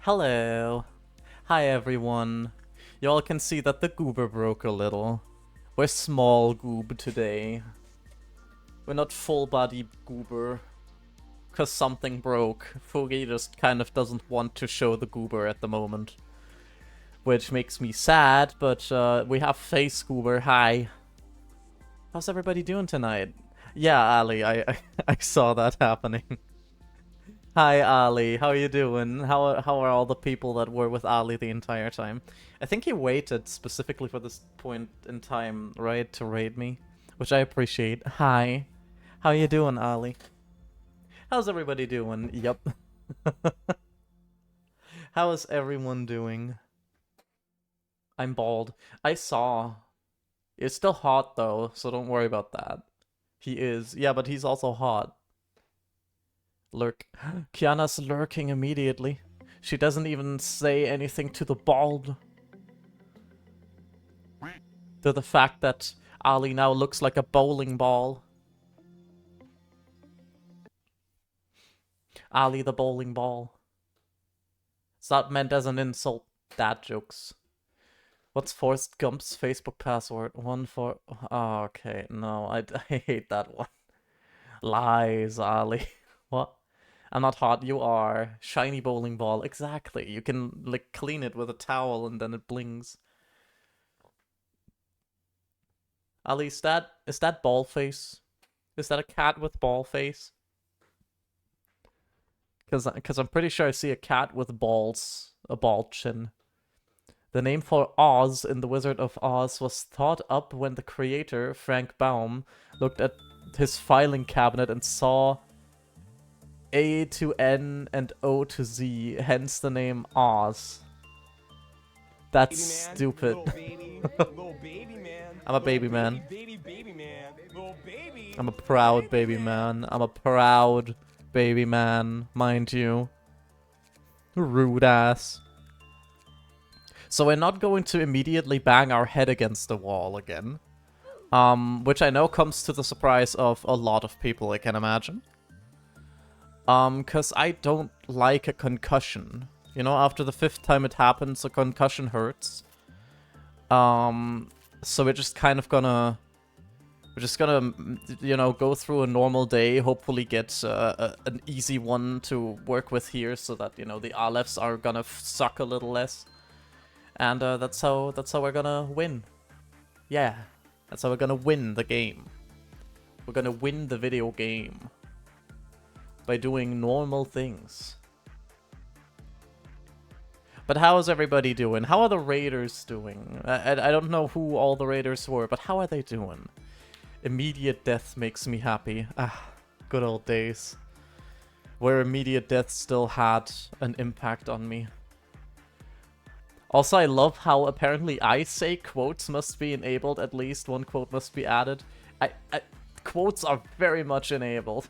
Hello. Hi everyone. Y'all can see that the goober broke a little. We're small goob today. We're not full body goober. Cause something broke. Fugi just kind of doesn't want to show the goober at the moment. Which makes me sad, but we have face goober. Hi. How's everybody doing tonight? Yeah, Ali, I saw that happening. Hi, Ali. How are you doing? How are all the people that were with Ali the entire time? I think he waited specifically for this point in time, right, to raid me, which I appreciate. Hi. How you doing, Ali? How's everybody doing? Yep. How is everyone doing? I'm bald. I saw. It's still hot though, so don't worry about that. He is. Yeah, but he's also hot. Lurk. Kiana's lurking immediately. She doesn't even say anything to the bald. To the fact that Ali now looks like a bowling ball. Ali the bowling ball. It's not meant as an insult. Dad jokes. What's Forrest Gump's Facebook password? Oh, okay, no, I hate that one. Lies, Ali. What? I'm not hot, you are. Shiny bowling ball, exactly. You can, like, clean it with a towel and then it blings. Ali, is that ball face? Is that a cat with ball face? Because I'm pretty sure I see a cat with balls. A bald chin. The name for Oz in The Wizard of Oz was thought up when the creator, Frank Baum, looked at his filing cabinet and saw A to N and O to Z, hence the name Oz. That's stupid. Little baby man. I'm a baby man. Baby man. Little baby. I'm a proud baby man. I'm a proud baby man, mind you. Rude ass. So we're not going to immediately bang our head against the wall again. Which I know comes to the surprise of a lot of people, I can imagine. Cause I don't like a concussion. You know, after the 5th time it happens, a concussion hurts. So we're just kind of gonna... We're just gonna, you know, go through a normal day, hopefully get an easy one to work with here, so that, you know, the Alephs are gonna suck a little less. And that's how we're gonna win. Yeah, that's how we're gonna win the game. We're gonna win the video game. By doing normal things. But how is everybody doing? How are the raiders doing? I don't know who all the raiders were, but how are they doing? Immediate death makes me happy. Ah, good old days. Where immediate death still had an impact on me. Also, I love how apparently I say quotes must be enabled, at least one quote must be added. Quotes are very much enabled.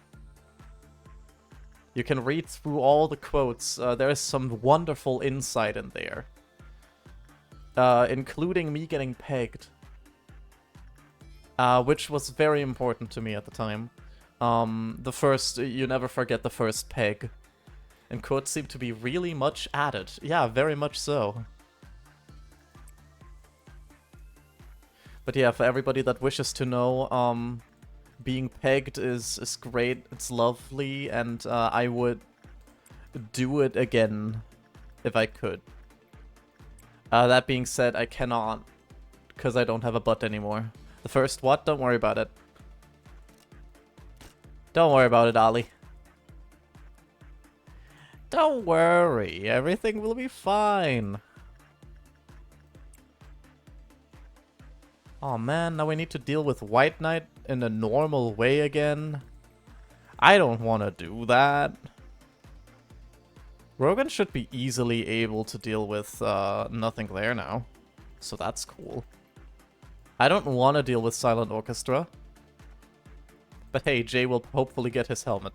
You can read through all the quotes. There is some wonderful insight in there. Including me getting pegged. Which was very important to me at the time. You never forget the first peg. And quotes seem to be really much added. Yeah, very much so. But yeah, for everybody that wishes to know, being pegged is great, it's lovely, and I would do it again if I could. That being said, I cannot, because I don't have a butt anymore. The first what? Don't worry about it. Don't worry about it, Ali. Don't worry, everything will be fine. Oh man, now we need to deal with White Knight in a normal way again. I don't want to do that. Rogan should be easily able to deal with nothing there now. So that's cool. I don't want to deal with Silent Orchestra. But hey, Jay will hopefully get his helmet.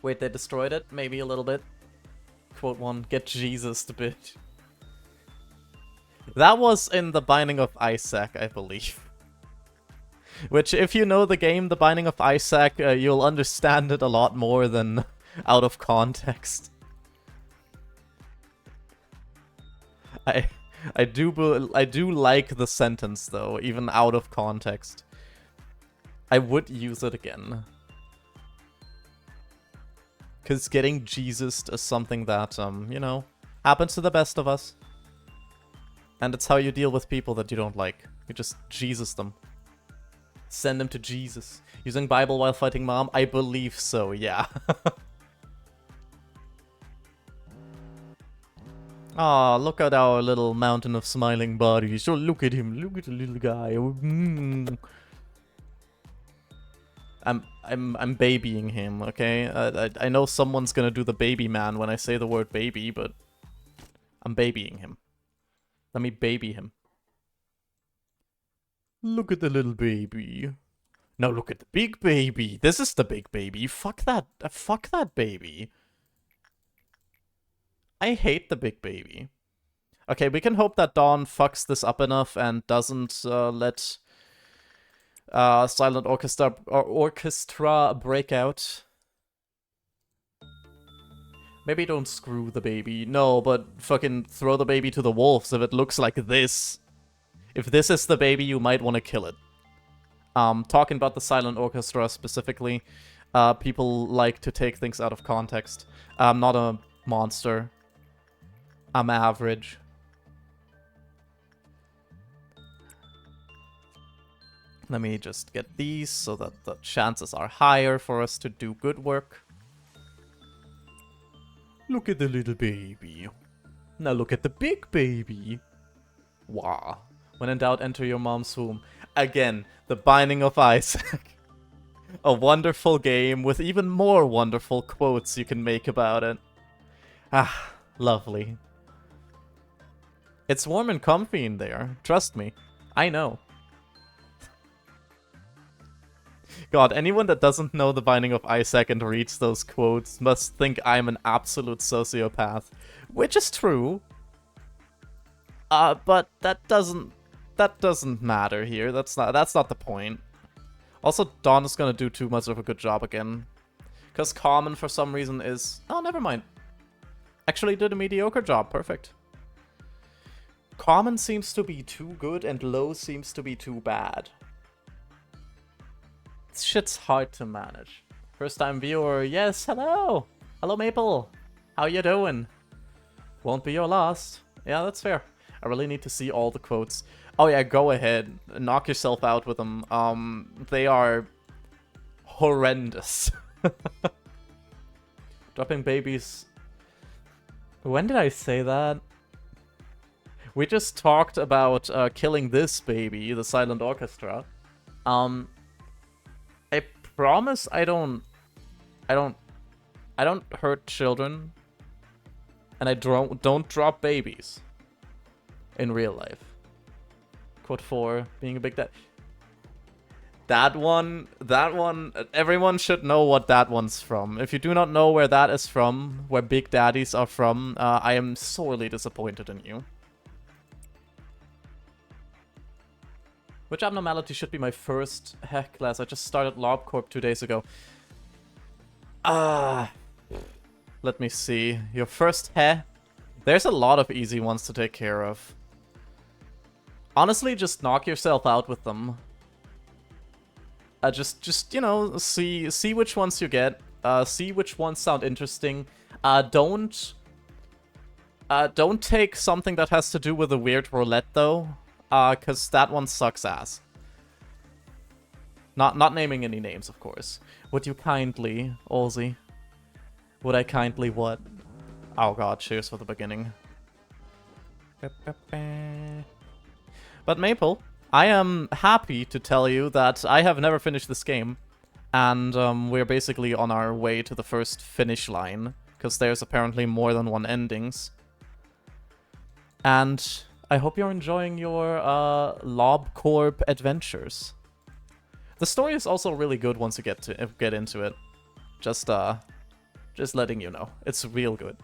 Wait, they destroyed it? Maybe a little bit. Quote 1, get Jesus the bitch. That was in The Binding of Isaac, I believe. Which, if you know the game, The Binding of Isaac, you'll understand it a lot more than out of context. I do like the sentence though, even out of context. I would use it again. Cause getting Jesus is something that, you know, happens to the best of us. And it's how you deal with people that you don't like. You just Jesus them. Send them to Jesus. Using Bible while fighting mom? I believe so, yeah. Aw, look at our little mountain of smiling bodies. Oh, look at him. Look at the little guy. Mm. I'm babying him, okay? I know someone's gonna do the baby man when I say the word baby, but I'm babying him. Let me baby him. Look at the little baby. Now look at the big baby. This is the big baby. Fuck that baby. I hate the big baby. Okay, we can hope that Dawn fucks this up enough and doesn't let Silent Orchestra break out. Maybe don't screw the baby. No, but fucking throw the baby to the wolves if it looks like this. If this is the baby, you might want to kill it. Talking about the Silent Orchestra specifically, people like to take things out of context. I'm not a monster. I'm average. Let me just get these so that the chances are higher for us to do good work. Look at the little baby. Now look at the big baby. Wow. When in doubt, enter your mom's womb. Again, The Binding of Isaac. A wonderful game with even more wonderful quotes you can make about it. Ah, lovely. It's warm and comfy in there. Trust me. I know. God, anyone that doesn't know The Binding of Isaac and reads those quotes must think I'm an absolute sociopath. Which is true. But that doesn't matter here. That's not the point. Also, Dawn is gonna do too much of a good job again. Because Common, for some reason, is... Oh, never mind. Actually did a mediocre job. Perfect. Common seems to be too good, and Low seems to be too bad. This shit's hard to manage. First time viewer, yes, hello! Hello, Maple! How you doing? Won't be your last. Yeah, that's fair. I really need to see all the quotes. Oh yeah, go ahead. Knock yourself out with them. They are horrendous. Dropping babies. When did I say that? We just talked about killing this baby, the Silent Orchestra. I promise I don't hurt children, and I don't drop babies in real life. Quote 4, being a big dad. That one, everyone should know what that one's from. If you do not know where that is from, where big daddies are from, I am sorely disappointed in you. Which abnormality should be my first hack class? I just started LobCorp 2 days ago. Let me see. Your first heh? There's a lot of easy ones to take care of. Honestly, just knock yourself out with them. Just you know, see which ones you get. See which ones sound interesting. Don't take something that has to do with a weird roulette though. Cause that one sucks ass. Not naming any names, of course. Would you kindly, Olsie? Would I kindly what? Oh god, cheers for the beginning. But Maple, I am happy to tell you that I have never finished this game. And we're basically on our way to the first finish line. Because there's apparently more than one endings. And I hope you're enjoying your LobCorp adventures. The story is also really good once you get into it. Just letting you know. It's real good.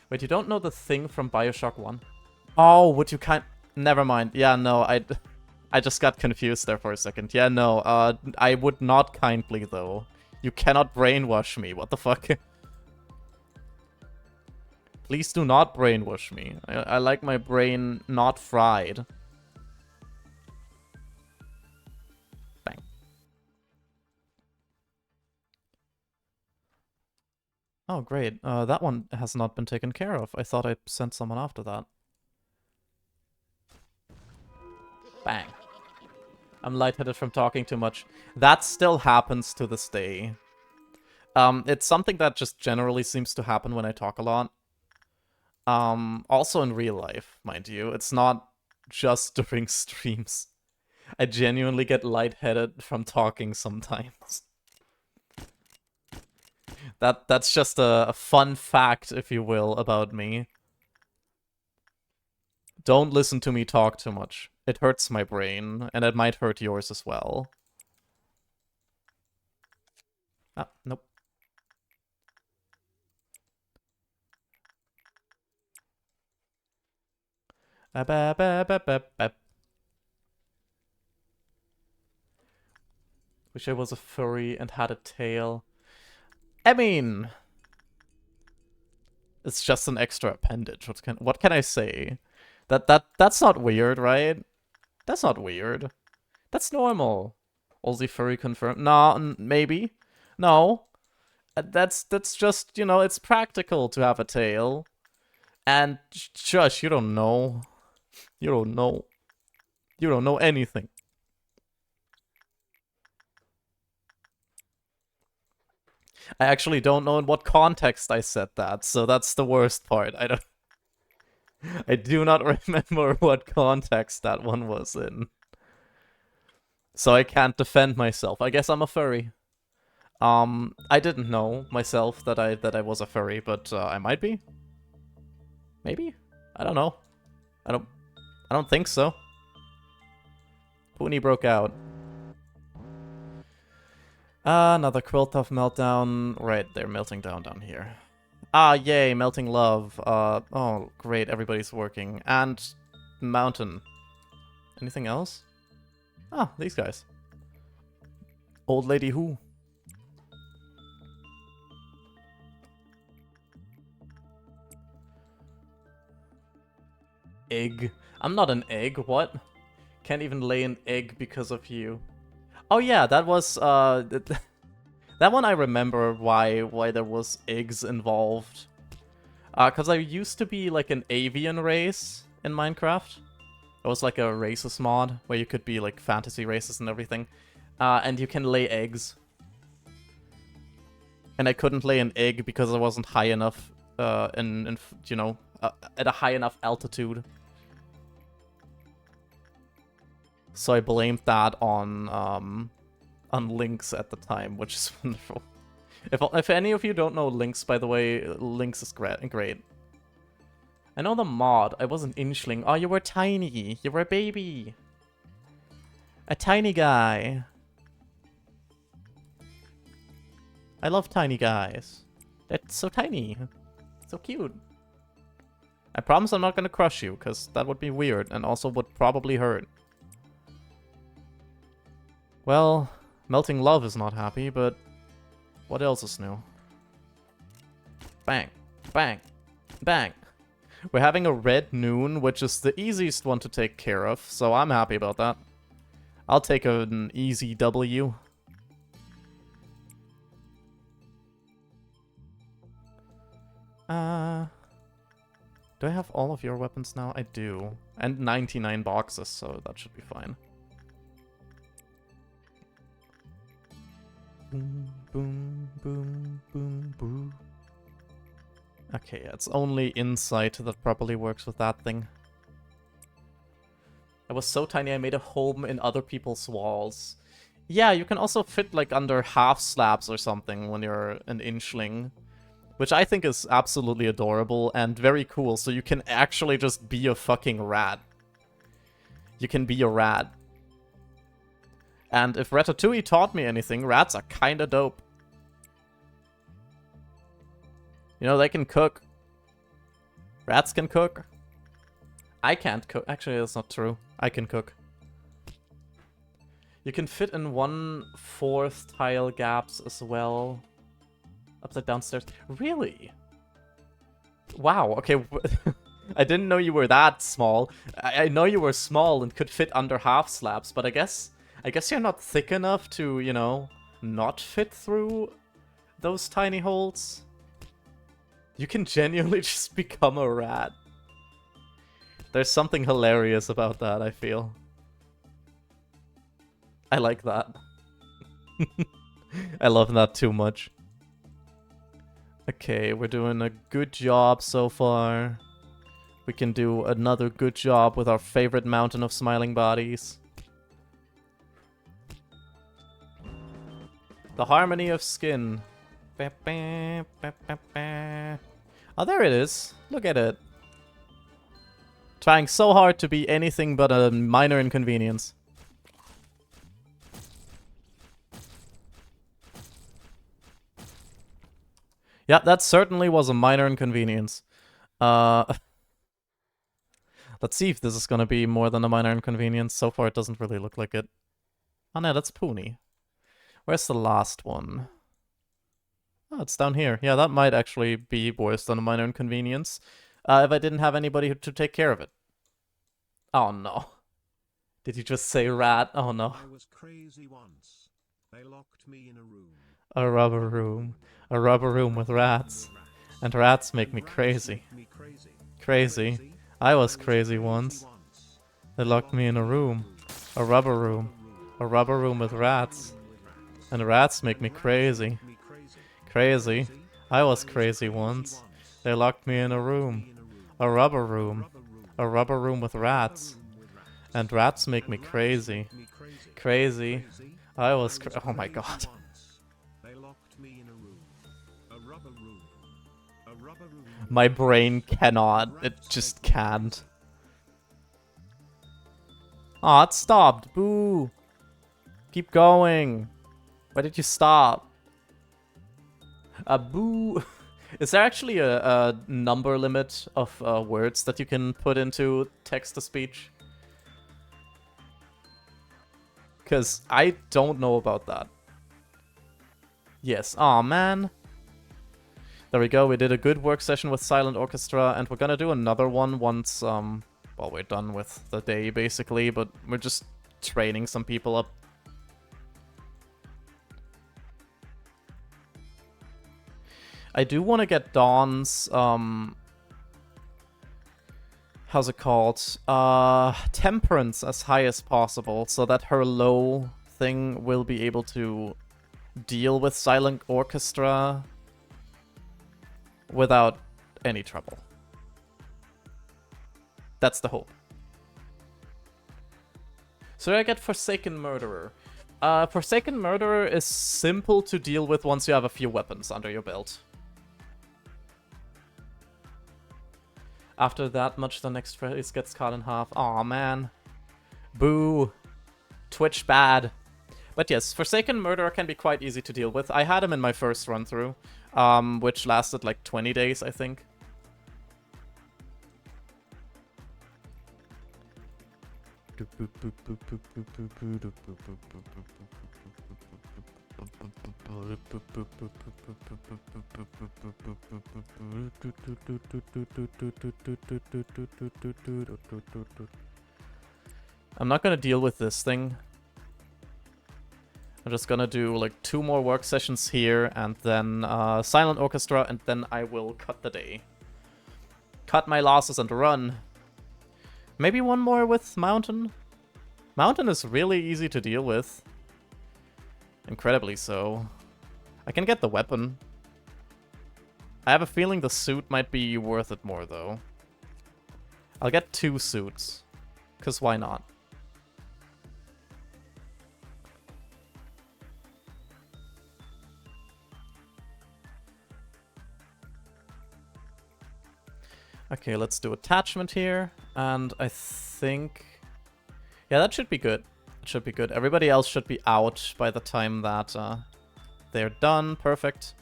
Wait, you don't know the thing from BioShock 1? Oh, would you Never mind. Yeah, no, I just got confused there for a second. Yeah, no, I would not kindly, though. You cannot brainwash me. What the fuck? Please do not brainwash me. I like my brain not fried. Bang. Oh, great. That one has not been taken care of. I thought I sent someone after that. Bang. I'm lightheaded from talking too much. That still happens to this day. It's something that just generally seems to happen when I talk a lot. Also in real life, mind you. It's not just during streams. I genuinely get lightheaded from talking sometimes. That's just a fun fact, if you will, about me. Don't listen to me talk too much. It hurts my brain, and it might hurt yours as well. Ah, nope. Wish I was a furry and had a tail. I mean, it's just an extra appendage. What can I say? That's not weird, right? That's not weird. That's normal. Aussie furry confirmed. No, maybe. No. That's just, you know, it's practical to have a tail. And shush, you don't know. You don't know. You don't know anything. I actually don't know in what context I said that, so that's the worst part. I do not remember what context that one was in. So I can't defend myself. I guess I'm a furry. I didn't know myself that I was a furry, but I might be. Maybe? I don't know. I don't think so. Poonie broke out. Another Quiltov meltdown. Right, they're melting down here. Ah, yay, melting love. Oh, great, everybody's working. And mountain. Anything else? Ah, these guys. Old lady who? Egg. I'm not an egg, what? Can't even lay an egg because of you. Oh yeah, that was, that one I remember why there was eggs involved. Cause I used to be like an avian race in Minecraft. It was like a races mod where you could be like fantasy races and everything. And you can lay eggs. And I couldn't lay an egg because I wasn't high enough, you know, at a high enough altitude. So I blamed that on Lynx at the time, which is wonderful. If any of you don't know Lynx, by the way, Lynx is great. I know the mod. I was an inchling. Oh, you were tiny. You were a baby. A tiny guy. I love tiny guys. That's so tiny. So cute. I promise I'm not gonna crush you, because that would be weird and also would probably hurt. Well, melting love is not happy, but what else is new? Bang, bang, bang. We're having a red noon, which is the easiest one to take care of, so I'm happy about that. I'll take an easy W. Do I have all of your weapons now? I do. And 99 boxes, so that should be fine. Boom, boom, boom, boom, boom. Okay, yeah, it's only insight that properly works with that thing. I was so tiny I made a home in other people's walls. Yeah, you can also fit like under half slabs or something when you're an inchling. Which I think is absolutely adorable and very cool, so you can actually just be a fucking rat. You can be a rat. And if Ratatouille taught me anything, rats are kinda dope. You know, they can cook. Rats can cook. I can't cook. Actually, that's not true. I can cook. You can fit in 1/4 tile gaps as well. Upside down stairs. Really? Wow, okay. I didn't know you were that small. I know you were small and could fit under half slabs, but I guess you're not thick enough to, you know, not fit through those tiny holes. You can genuinely just become a rat. There's something hilarious about that, I feel. I like that. I love that too much. Okay, we're doing a good job so far. We can do another good job with our favorite mountain of smiling bodies. The harmony of skin. Oh, there it is. Look at it. Trying so hard to be anything but a minor inconvenience. Yeah, that certainly was a minor inconvenience. Let's see if this is gonna be more than a minor inconvenience. So far, it doesn't really look like it. Oh no, that's Pony. Where's the last one? Oh, it's down here. Yeah, that might actually be worse than a minor inconvenience. If I didn't have anybody to take care of it. Oh no. Did you just say rat? Oh no. I was crazy once. They locked me in a room. A rubber room. A rubber room with rats. And rats make me crazy. Crazy. I was crazy once. They locked me in a room. A rubber room. A rubber room with rats. And rats make me crazy. Crazy. I was crazy once. They locked me in a room. A rubber room. A rubber room with rats. And rats make me crazy. Crazy. I was oh my god. My brain cannot. It just can't. Aw, it stopped. Boo. Keep going. Why did you stop? Boo. Is there actually a number limit of words that you can put into text-to-speech? Because I don't know about that. Yes. Aw, man. There we go. We did a good work session with Silent Orchestra, and we're gonna do another one once, well, we're done with the day, basically, but we're just training some people up. I do want to get Dawn's, how's it called? Temperance as high as possible, so that her low thing will be able to deal with Silent Orchestra without any trouble. That's the hope. So I get Forsaken Murderer. Forsaken Murderer is simple to deal with once you have a few weapons under your belt. After that much, the next phrase gets cut in half. Aw, man. Boo. Twitch bad. But yes, Forsaken Murderer can be quite easy to deal with. I had him in my first run-through, which lasted like 20 days, I think. I'm not gonna deal with this thing. I'm just gonna do like 2 more work sessions here, and then Silent Orchestra, and then I will cut the day. Cut my losses and run. Maybe one more with Mountain? Mountain is really easy to deal with. Incredibly so. I can get the weapon. I have a feeling the suit might be worth it more, though. I'll get 2 suits. 'Cause why not? Okay, let's do attachment here, and I think... yeah, that should be good. It should be good. Everybody else should be out by the time that they're done. Perfect.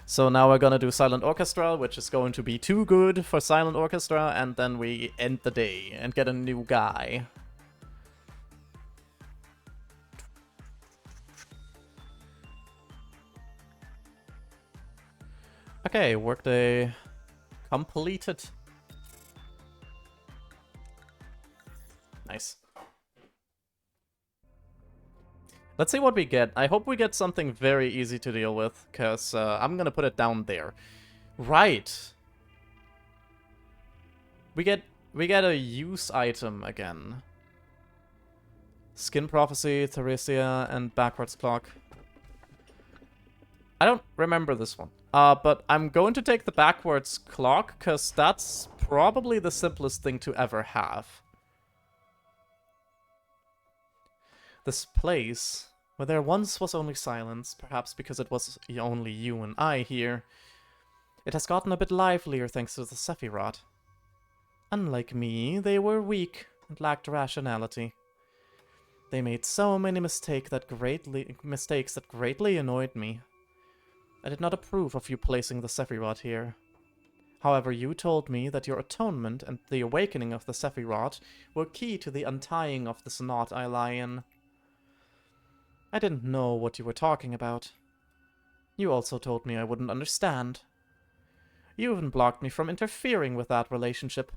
So now we're gonna do Silent Orchestra, which is going to be too good for Silent Orchestra, and then we end the day and get a new guy. Okay, workday completed. Nice. Let's see what we get. I hope we get something very easy to deal with, because I'm gonna put it down there. Right. We get a use item again. Skin Prophecy, Theresia, and Backwards Clock. I don't remember this one. But I'm going to take the Backwards Clock, because that's probably the simplest thing to ever have. This place, where there once was only silence, perhaps because it was only you and I here, it has gotten a bit livelier thanks to the Sephiroth. Unlike me, they were weak and lacked rationality. They made so many mistakes that greatly annoyed me. I did not approve of you placing the Sephiroth here. However, you told me that your atonement and the awakening of the Sephiroth were key to the untying of this knot I lie in. I didn't know what you were talking about. You also told me I wouldn't understand. You even blocked me from interfering with that relationship,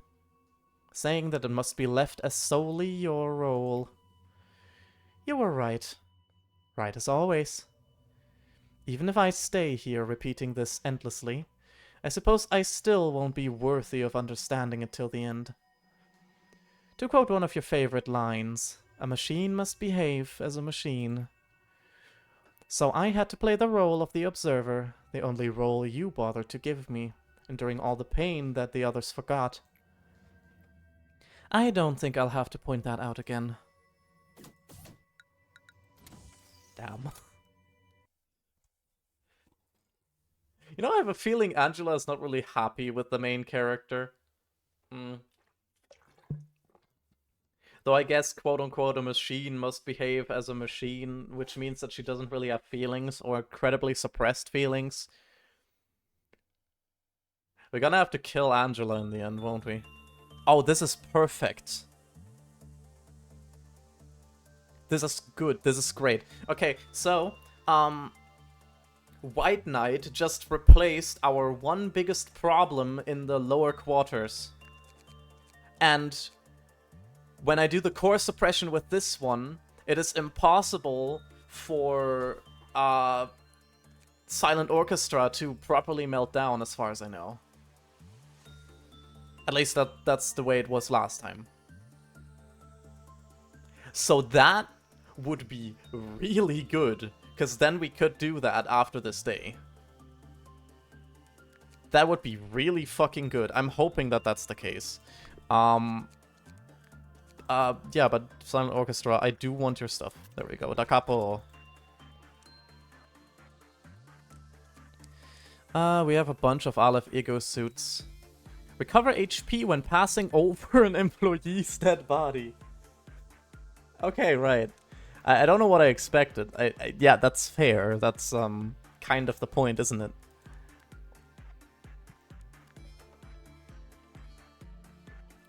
saying that it must be left as solely your role. You were right. Right as always. Even if I stay here repeating this endlessly, I suppose I still won't be worthy of understanding it till the end. To quote one of your favorite lines, a machine must behave as a machine. So I had to play the role of the observer, the only role you bothered to give me, enduring all the pain that the others forgot. I don't think I'll have to point that out again. Damn. You know, I have a feeling Angela is not really happy with the main character. Though I guess, quote-unquote, a machine must behave as a machine, which means that she doesn't really have feelings, or incredibly suppressed feelings. We're gonna have to kill Angela in the end, won't we? Oh, this is perfect. This is good. This is great. Okay, so, White Knight just replaced our one biggest problem in the lower quarters. And when I do the core suppression with this one, it is impossible for Silent Orchestra to properly melt down, as far as I know. At least that's the way it was last time. So that would be really good, because then we could do that after this day. That would be really fucking good. I'm hoping that that's the case. Yeah, but Silent Orchestra, I do want your stuff. There we go. Da capo. We have a bunch of Aleph Ego suits. Recover HP when passing over an employee's dead body. Okay, right. I don't know what I expected. Yeah, that's fair. That's kind of the point, isn't it?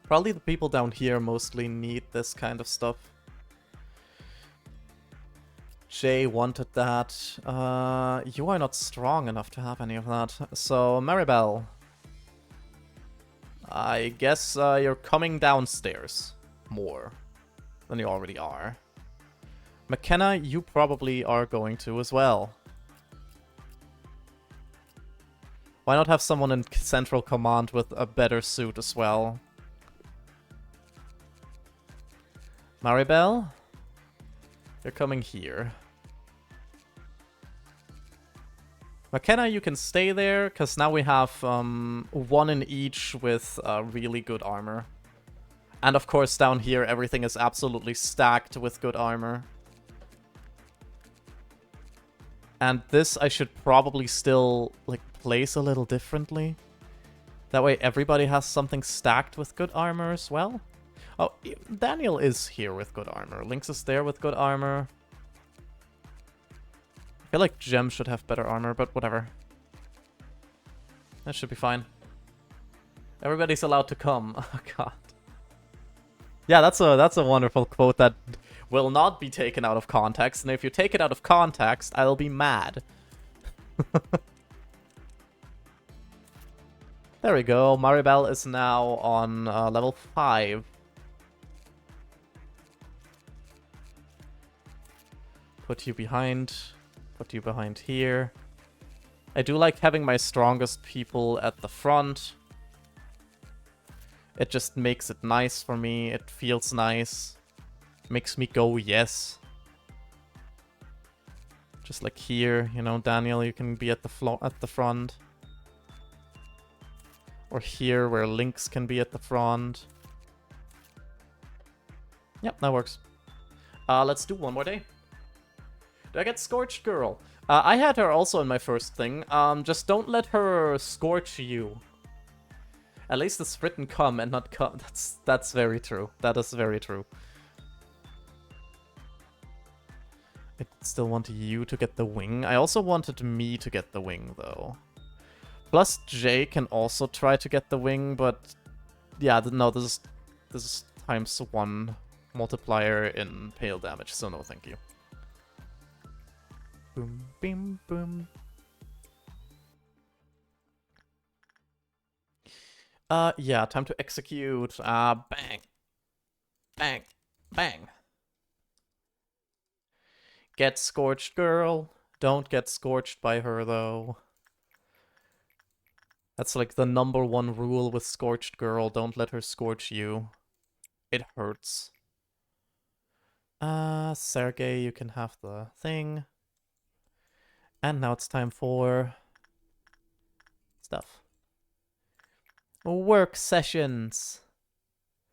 Probably the people down here mostly need this kind of stuff. Jay wanted that. You are not strong enough to have any of that. So, Maribel. I guess you're coming downstairs more than you already are. McKenna, you probably are going to as well. Why not have someone in Central Command with a better suit as well? Maribel? You're coming here. McKenna, you can stay there, because now we have one in each with really good armor. And of course, down here, everything is absolutely stacked with good armor. And this I should probably still, like, place a little differently. That way everybody has something stacked with good armor as well. Oh, Daniel is here with good armor. Lynx is there with good armor. I feel like Gem should have better armor, but whatever. That should be fine. Everybody's allowed to come. Oh god. Yeah, that's a wonderful quote that will not be taken out of context, and if you take it out of context, I'll be mad. There we go. Maribel is now on level 5. Put you behind. Put you behind here. I do like having my strongest people at the front. It just makes it nice for me. It feels nice. Makes me go yes. Just like here, you know, Daniel, you can be at the front. Or here, where Lynx can be at the front. Yep, that works. Let's do one more day. Did I get Scorched Girl? I had her also in my first thing. Just don't let her scorch you. At least it's written come and not come. That's very true. That is very true. I still want you to get the wing. I also wanted me to get the wing, though. Plus, Jay can also try to get the wing, but... Yeah, no, this is ×1 multiplier in pale damage, so no thank you. Boom, bim, boom. Yeah, time to execute. Bang. Bang. Bang. Get Scorched Girl. Don't get scorched by her, though. That's like the #1 rule with Scorched Girl. Don't let her scorch you. It hurts. Sergey, you can have the thing. And now it's time for... stuff. Work sessions.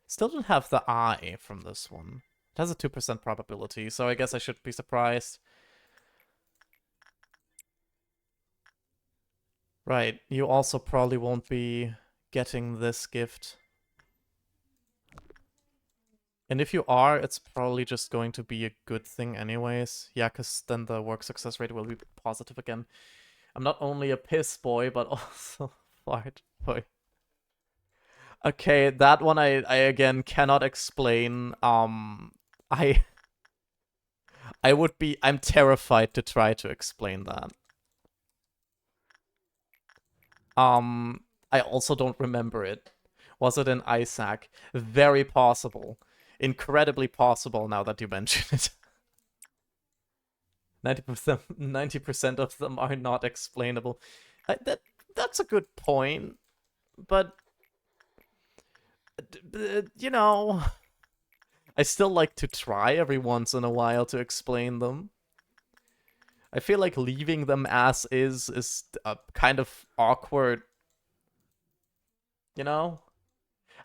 Still don't have the eye from this one. It has a 2% probability, so I guess I shouldn't be surprised. Right, you also probably won't be getting this gift. And if you are, it's probably just going to be a good thing anyways. Yeah, because then the work success rate will be positive again. I'm not only a piss boy, but also fart boy. Okay, that one I again cannot explain. I'm terrified to try to explain that. I also don't remember it. Was it in Isaac? Very possible. Incredibly possible now that you mention it. 90% of them are not explainable. That's a good point, but you know, I still like to try every once in a while to explain them. I feel like leaving them as is kind of awkward. You know?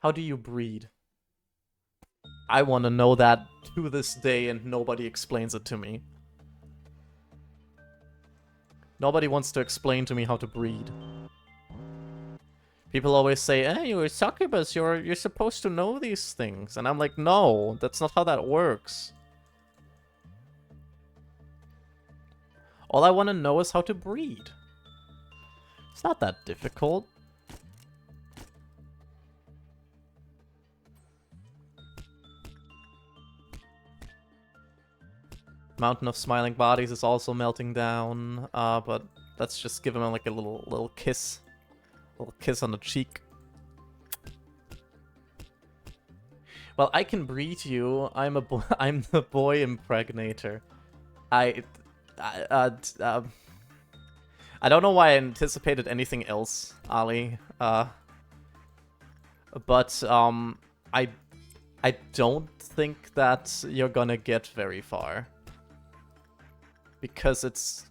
How do you breed? I want to know that to this day and nobody explains it to me. Nobody wants to explain to me how to breed. People always say, "Hey, you're a succubus, you're supposed to know these things." And I'm like, no, that's not how that works. All I want to know is how to breed. It's not that difficult. Mountain of Smiling Bodies is also melting down, but let's just give him like a little kiss. A little kiss on the cheek. Well, I can breed you. I'm the boy impregnator. I don't know why I anticipated anything else, Ali. But I don't think that you're gonna get very far. Because it's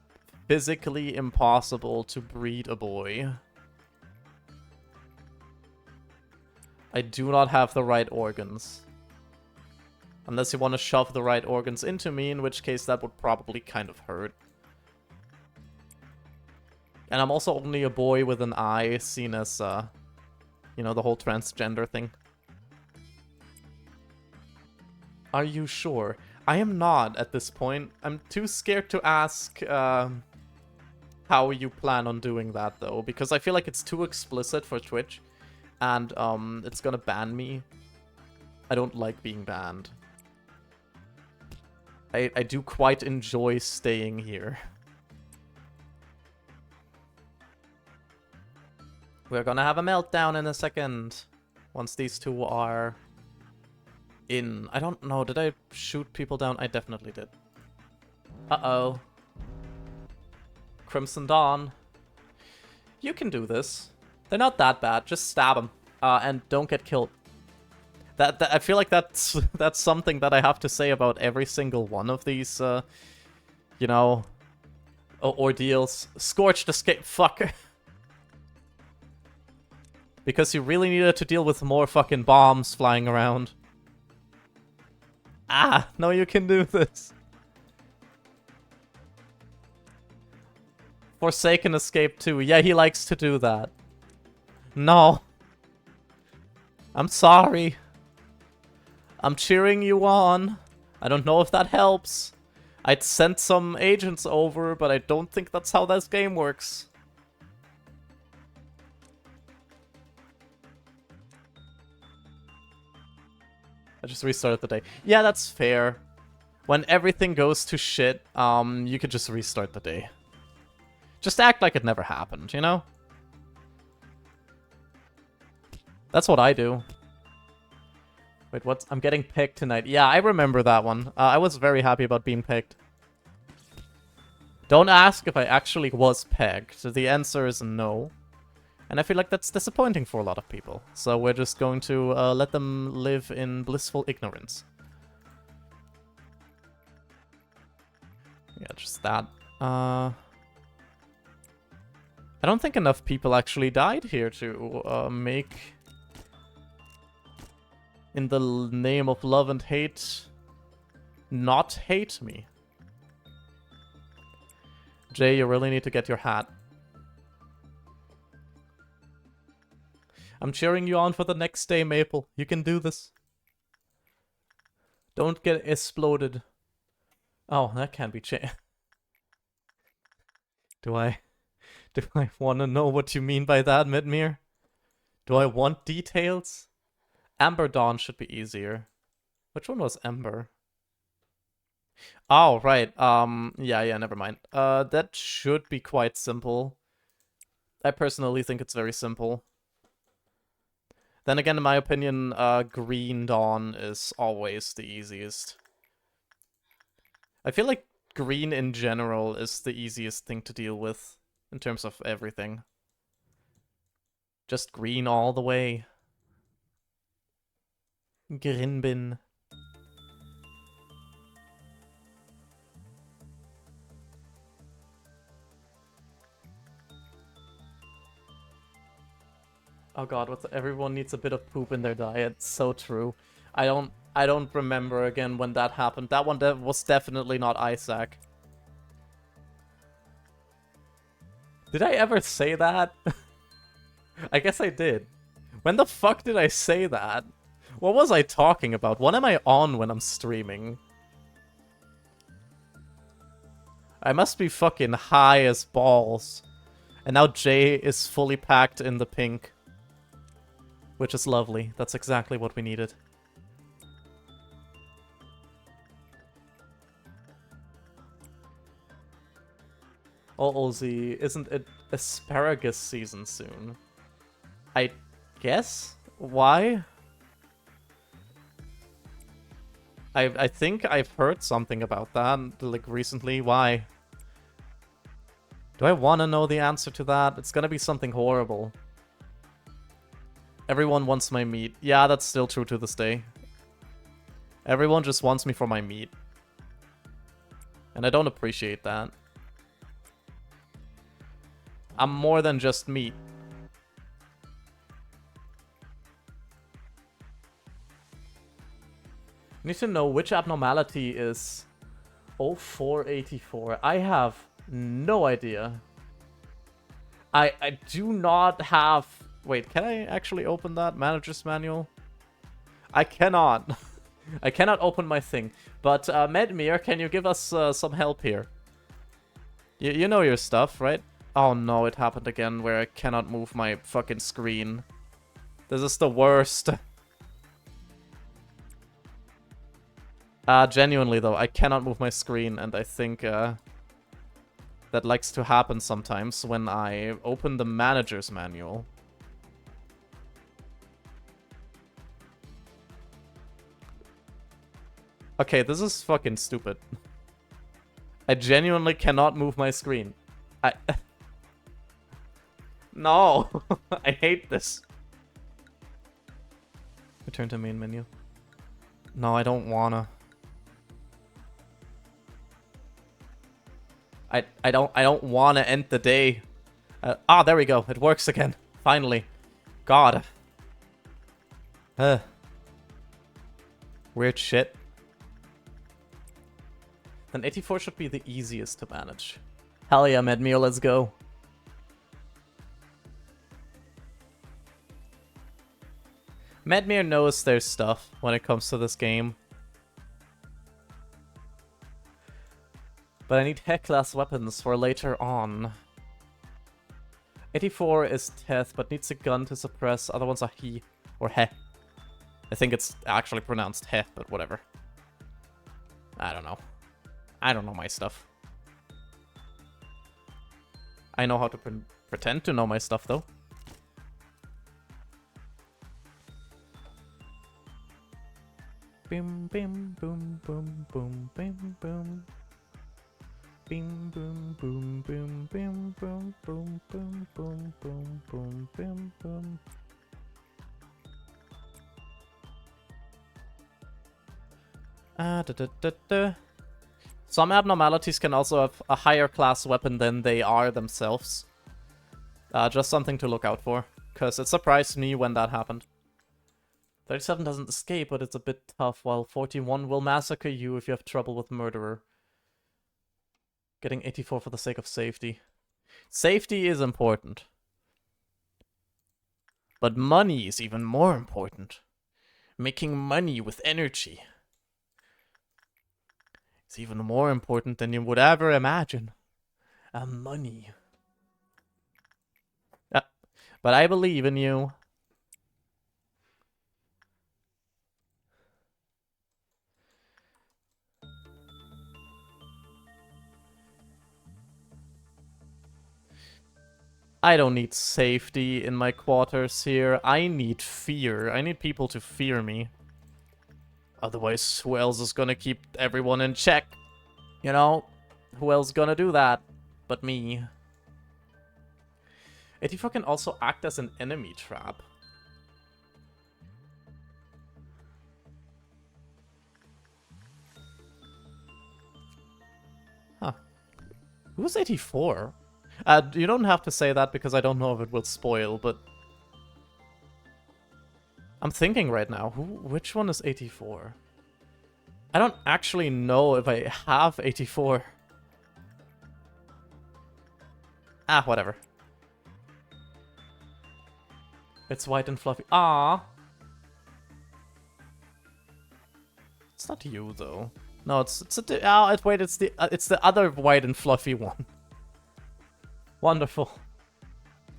physically impossible to breed a boy. I do not have the right organs. Unless you want to shove the right organs into me, in which case that would probably kind of hurt. And I'm also only a boy with an eye, seen as, you know, the whole transgender thing. Are you sure? I am not at this point. I'm too scared to ask how you plan on doing that, though, because I feel like it's too explicit for Twitch, and it's gonna ban me. I don't like being banned. I do quite enjoy staying here. We're gonna have a meltdown in a second. Once these two are in. I don't know, did I shoot people down? I definitely did. Uh-oh. Crimson Dawn. You can do this. They're not that bad. Just stab them. And don't get killed. That I feel like that's something that I have to say about every single one of these, you know, ordeals. Scorched escape. Fuck. Because you really needed to deal with more fucking bombs flying around. Ah, no, you can do this. Forsaken escape too. Yeah, he likes to do that. No. I'm sorry. I'm cheering you on. I don't know if that helps. I'd sent some agents over, but I don't think that's how this game works. I just restarted the day. Yeah, that's fair. When everything goes to shit, you could just restart the day. Just act like it never happened, you know? That's what I do. Wait, what's... I'm getting picked tonight. Yeah, I remember that one. I was very happy about being picked. Don't ask if I actually was pegged. The answer is no. And I feel like that's disappointing for a lot of people. So we're just going to let them live in blissful ignorance. Yeah, just that. I don't think enough people actually died here to make... in the name of love and hate... not hate me. Jay, you really need to get your hat. I'm cheering you on for the next day, Maple. You can do this. Don't get exploded. Oh, that can't be changed. Do I want to know what you mean by that, Midmere? Do I want details? Amber Dawn should be easier. Which one was Ember? Oh, right. Yeah, never mind. That should be quite simple. I personally think it's very simple. Then again, in my opinion, Green Dawn is always the easiest. I feel like green in general is the easiest thing to deal with in terms of everything. Just green all the way. Grinbin. Oh god, everyone needs a bit of poop in their diet. So true. I don't remember again when that happened. That one was definitely not Isaac. Did I ever say that? I guess I did. When the fuck did I say that? What was I talking about? What am I on when I'm streaming? I must be fucking high as balls. And now Jay is fully packed in the pink. Which is lovely. That's exactly what we needed. Oh, Olsie, isn't it asparagus season soon? I guess? Why? I think I've heard something about that, like, recently. Why? Do I want to know the answer to that? It's gonna be something horrible. Everyone wants my meat. Yeah, that's still true to this day. Everyone just wants me for my meat. And I don't appreciate that. I'm more than just meat. Need to know which abnormality is 0484. I have no idea. I do not have... Wait, can I actually open that manager's manual? I cannot. I cannot open my thing. But Medmir, can you give us some help here? You know your stuff, right? Oh no, it happened again where I cannot move my fucking screen. This is the worst. Genuinely though, I cannot move my screen, and I think that likes to happen sometimes when I open the manager's manual. Okay, this is fucking stupid. I genuinely cannot move my screen. No! I hate this. Return to main menu. No, I don't wanna. I don't wanna end the day. There we go. It works again. Finally. God. Weird shit. Then 84 should be the easiest to manage. Hell yeah, Medmio, let's go. Medmir knows their stuff when it comes to this game. But I need Hek-class weapons for later on. 84 is Teth, but needs a gun to suppress. Other ones are He or He. I think it's actually pronounced He, but whatever. I don't know. I don't know my stuff. I know how to pretend to know my stuff, though. Bim bim boom boom boom bim boom. Bim boom boom boom bim boom boom boom boom boom boom bim boom. Some abnormalities can also have a higher class weapon than they are themselves. Just something to look out for, because it surprised me when that happened. 37 doesn't escape, but it's a bit tough, while 41 will massacre you if you have trouble with Murderer. Getting 84 for the sake of safety. Safety is important. But money is even more important. Making money with energy is even more important than you would ever imagine. Money. Yeah, but I believe in you. I don't need safety in my quarters here. I need fear. I need people to fear me. Otherwise, who else is gonna keep everyone in check? You know? Who else gonna do that but me? 84 can also act as an enemy trap. Huh. Who's 84? You don't have to say that because I don't know if it will spoil, but... I'm thinking right now, which one is 84? I don't actually know if I have 84. Whatever. It's white and fluffy. Ah. It's not you though. No, it's wait, it's the other white and fluffy one. Wonderful.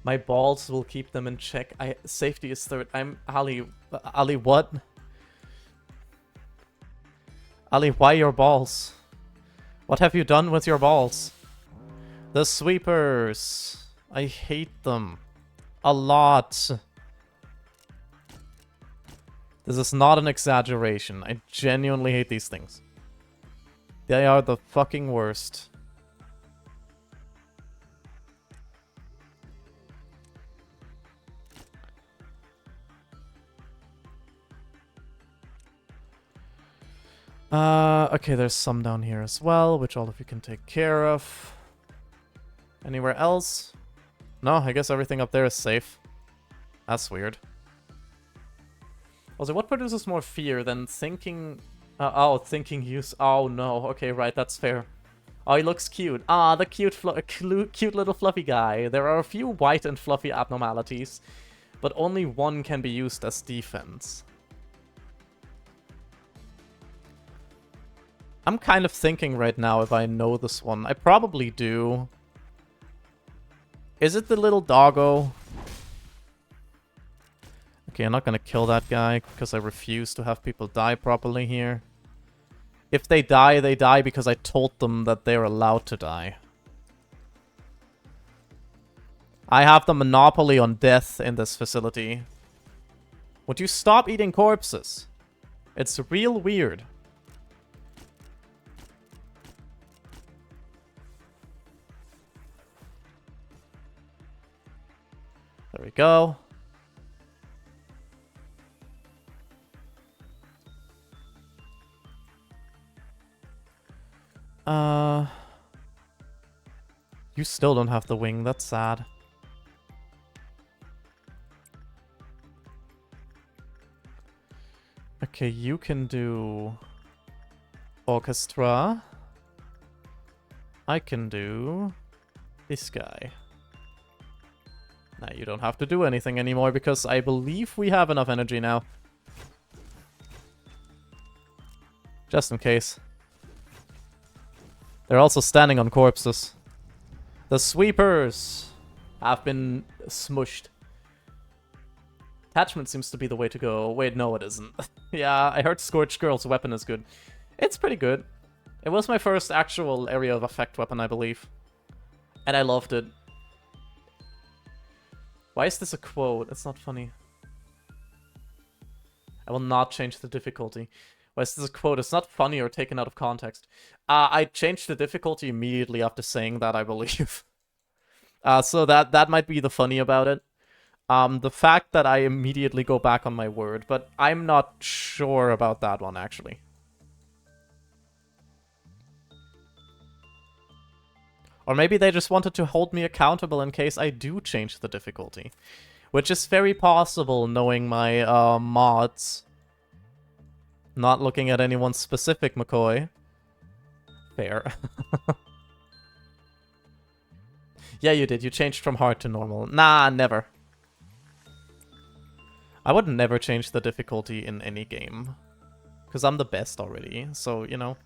My balls will keep them in check. Safety is third. I'm Ali. Ali, what? Ali, why your balls? What have you done with your balls? The sweepers. I hate them. A lot. This is not an exaggeration. I genuinely hate these things. They are the fucking worst. Okay, there's some down here as well, which all of you can take care of. Anywhere else? No, I guess everything up there is safe. That's weird. Also, what produces more fear than thinking... thinking use... Oh, no. Okay, right, that's fair. Oh, he looks cute. The cute little fluffy guy. There are a few white and fluffy abnormalities, but only one can be used as defense. I'm kind of thinking right now if I know this one. I probably do. Is it the little doggo? Okay, I'm not gonna kill that guy because I refuse to have people die properly here. If they die because I told them that they're allowed to die. I have the monopoly on death in this facility. Would you stop eating corpses? It's real weird. There we go. You still don't have the wing, that's sad. Okay, you can do orchestra. I can do this guy. Now you don't have to do anything anymore because I believe we have enough energy now. Just in case. They're also standing on corpses. The sweepers have been smushed. Attachment seems to be the way to go. Wait, no it isn't. Yeah, I heard Scorched Girl's weapon is good. It's pretty good. It was my first actual area of effect weapon, I believe. And I loved it. Why is this a quote? It's not funny. I will not change the difficulty. Why is this a quote? It's not funny or taken out of context. I changed the difficulty immediately after saying that, I believe. So that might be the funny about it. The fact that I immediately go back on my word, but I'm not sure about that one, actually. Or maybe they just wanted to hold me accountable in case I do change the difficulty. Which is very possible, knowing my mods. Not looking at anyone specific, McCoy. Fair. Yeah, you did. You changed from hard to normal. Nah, never. I would never change the difficulty in any game. Because I'm the best already, so, you know.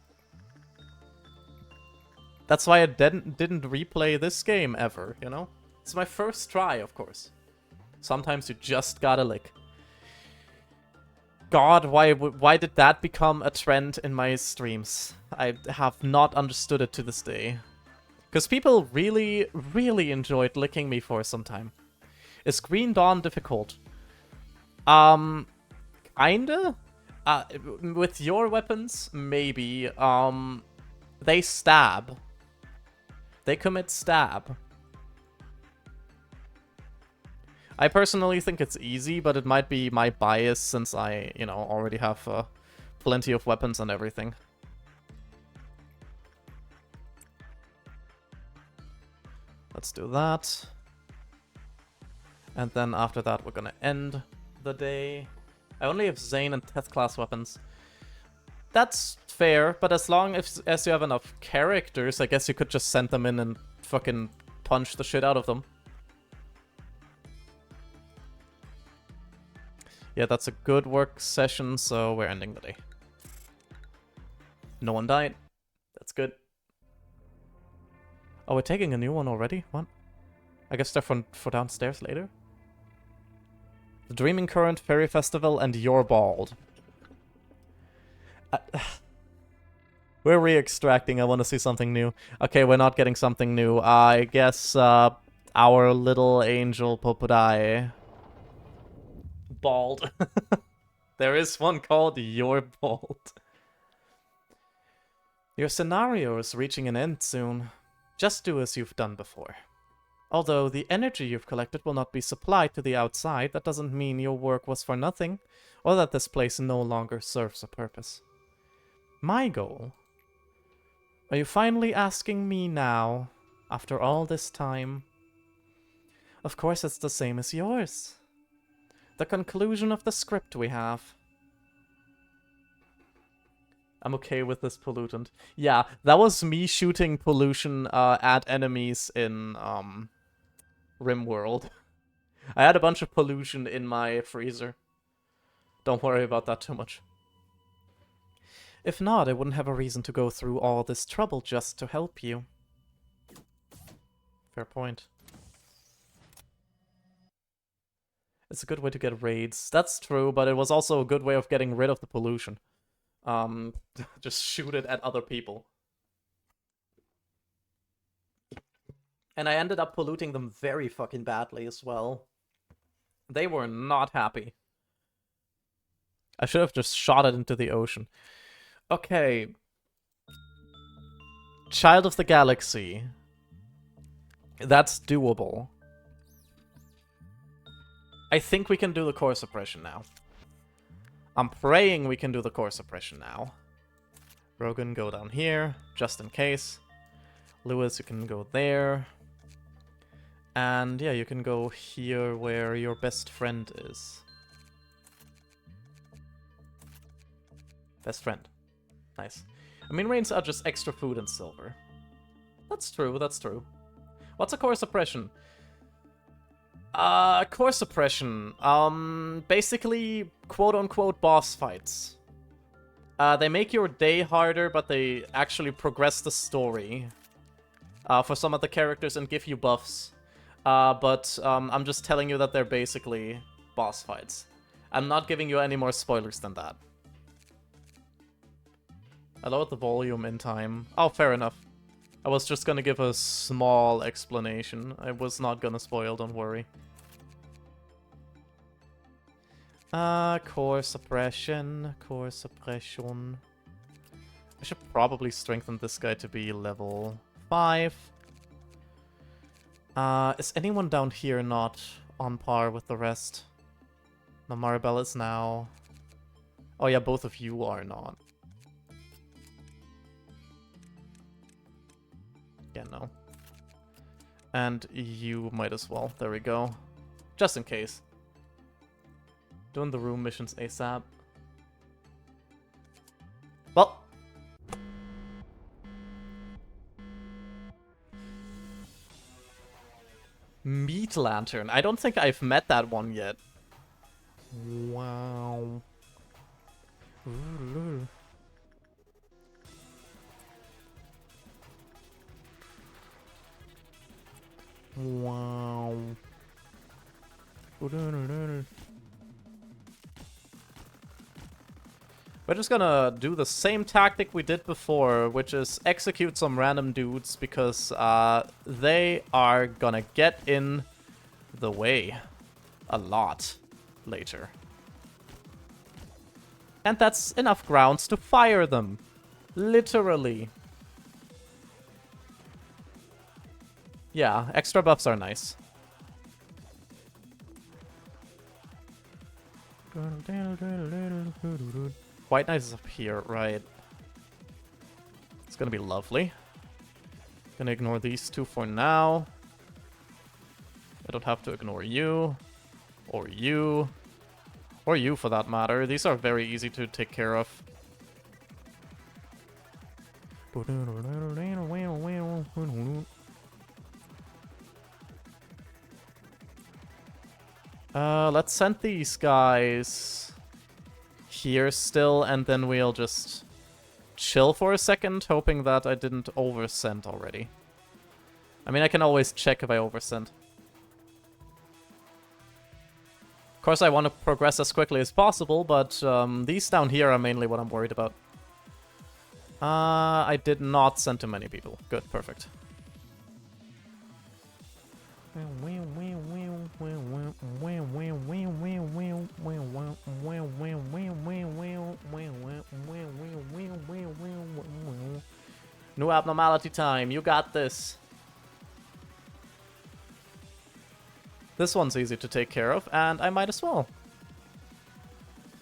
That's why I didn't replay this game ever, you know? It's my first try, of course. Sometimes you just gotta lick. God, why did that become a trend in my streams? I have not understood it to this day. Because people really, really enjoyed licking me for some time. Is Green Dawn difficult? Kinda? With your weapons, maybe. They stab. They commit stab. I personally think it's easy, but it might be my bias since I, you know, already have plenty of weapons and everything. Let's do that. And then after that, we're gonna end the day. I only have Zane and Teth class weapons. That's fair, but as long as you have enough characters, I guess you could just send them in and fucking punch the shit out of them. Yeah, that's a good work session, so we're ending the day. No one died. That's good. Oh, we're taking a new one already? What? I guess they're for downstairs later? The Dreaming Current, Fairy Festival, and You're Bald. We're re-extracting. I want to see something new. Okay, we're not getting something new. I guess our little angel Popodai. Bald. There is one called You're Bald. Your scenario is reaching an end soon. Just do as you've done before. Although the energy you've collected will not be supplied to the outside, that doesn't mean your work was for nothing, or that this place no longer serves a purpose. My goal? Are you finally asking me now, after all this time? Of course it's the same as yours. The conclusion of the script we have. I'm okay with this pollutant. Yeah, that was me shooting pollution at enemies in RimWorld. I had a bunch of pollution in my freezer. Don't worry about that too much. If not, I wouldn't have a reason to go through all this trouble just to help you. Fair point. It's a good way to get raids. That's true, but it was also a good way of getting rid of the pollution. Just shoot it at other people. And I ended up polluting them very fucking badly as well. They were not happy. I should have just shot it into the ocean. Okay. Child of the Galaxy. That's doable. I think we can do the core suppression now. I'm praying we can do the core suppression now. Rogan, go down here, just in case. Lewis, you can go there. And yeah, you can go here where your best friend is. Best friend. Nice. I mean, rains are just extra food and silver. That's true, that's true. What's a core suppression? Core suppression. Basically, quote-unquote boss fights. They make your day harder, but they actually progress the story. For some of the characters and give you buffs. But I'm just telling you that they're basically boss fights. I'm not giving you any more spoilers than that. I lowered the volume in time. Oh, fair enough. I was just gonna give a small explanation. I was not gonna spoil, don't worry. Core suppression. Core suppression. I should probably strengthen this guy to be level 5. Is anyone down here not on par with the rest? No, Maribel is now... Oh yeah, both of you are not. Yeah, no. And you might as well. There we go. Just in case. Doing the room missions ASAP. Well. Meat Lantern. I don't think I've met that one yet. Wow. Ooh. Wow. We're just gonna do the same tactic we did before, which is execute some random dudes, because they are gonna get in the way a lot later. And that's enough grounds to fire them. Literally. Yeah, extra buffs are nice. White Knight is up here, right? It's gonna be lovely. Gonna ignore these two for now. I don't have to ignore you. Or you. Or you, for that matter. These are very easy to take care of. Let's send these guys here still, and then we'll just chill for a second, hoping that I didn't oversend already. I mean, I can always check if I oversend. Of course, I want to progress as quickly as possible, but these down here are mainly what I'm worried about. I did not send too many people. Good, perfect. New abnormality time, you got this. This one's easy to take care of, and I might as well.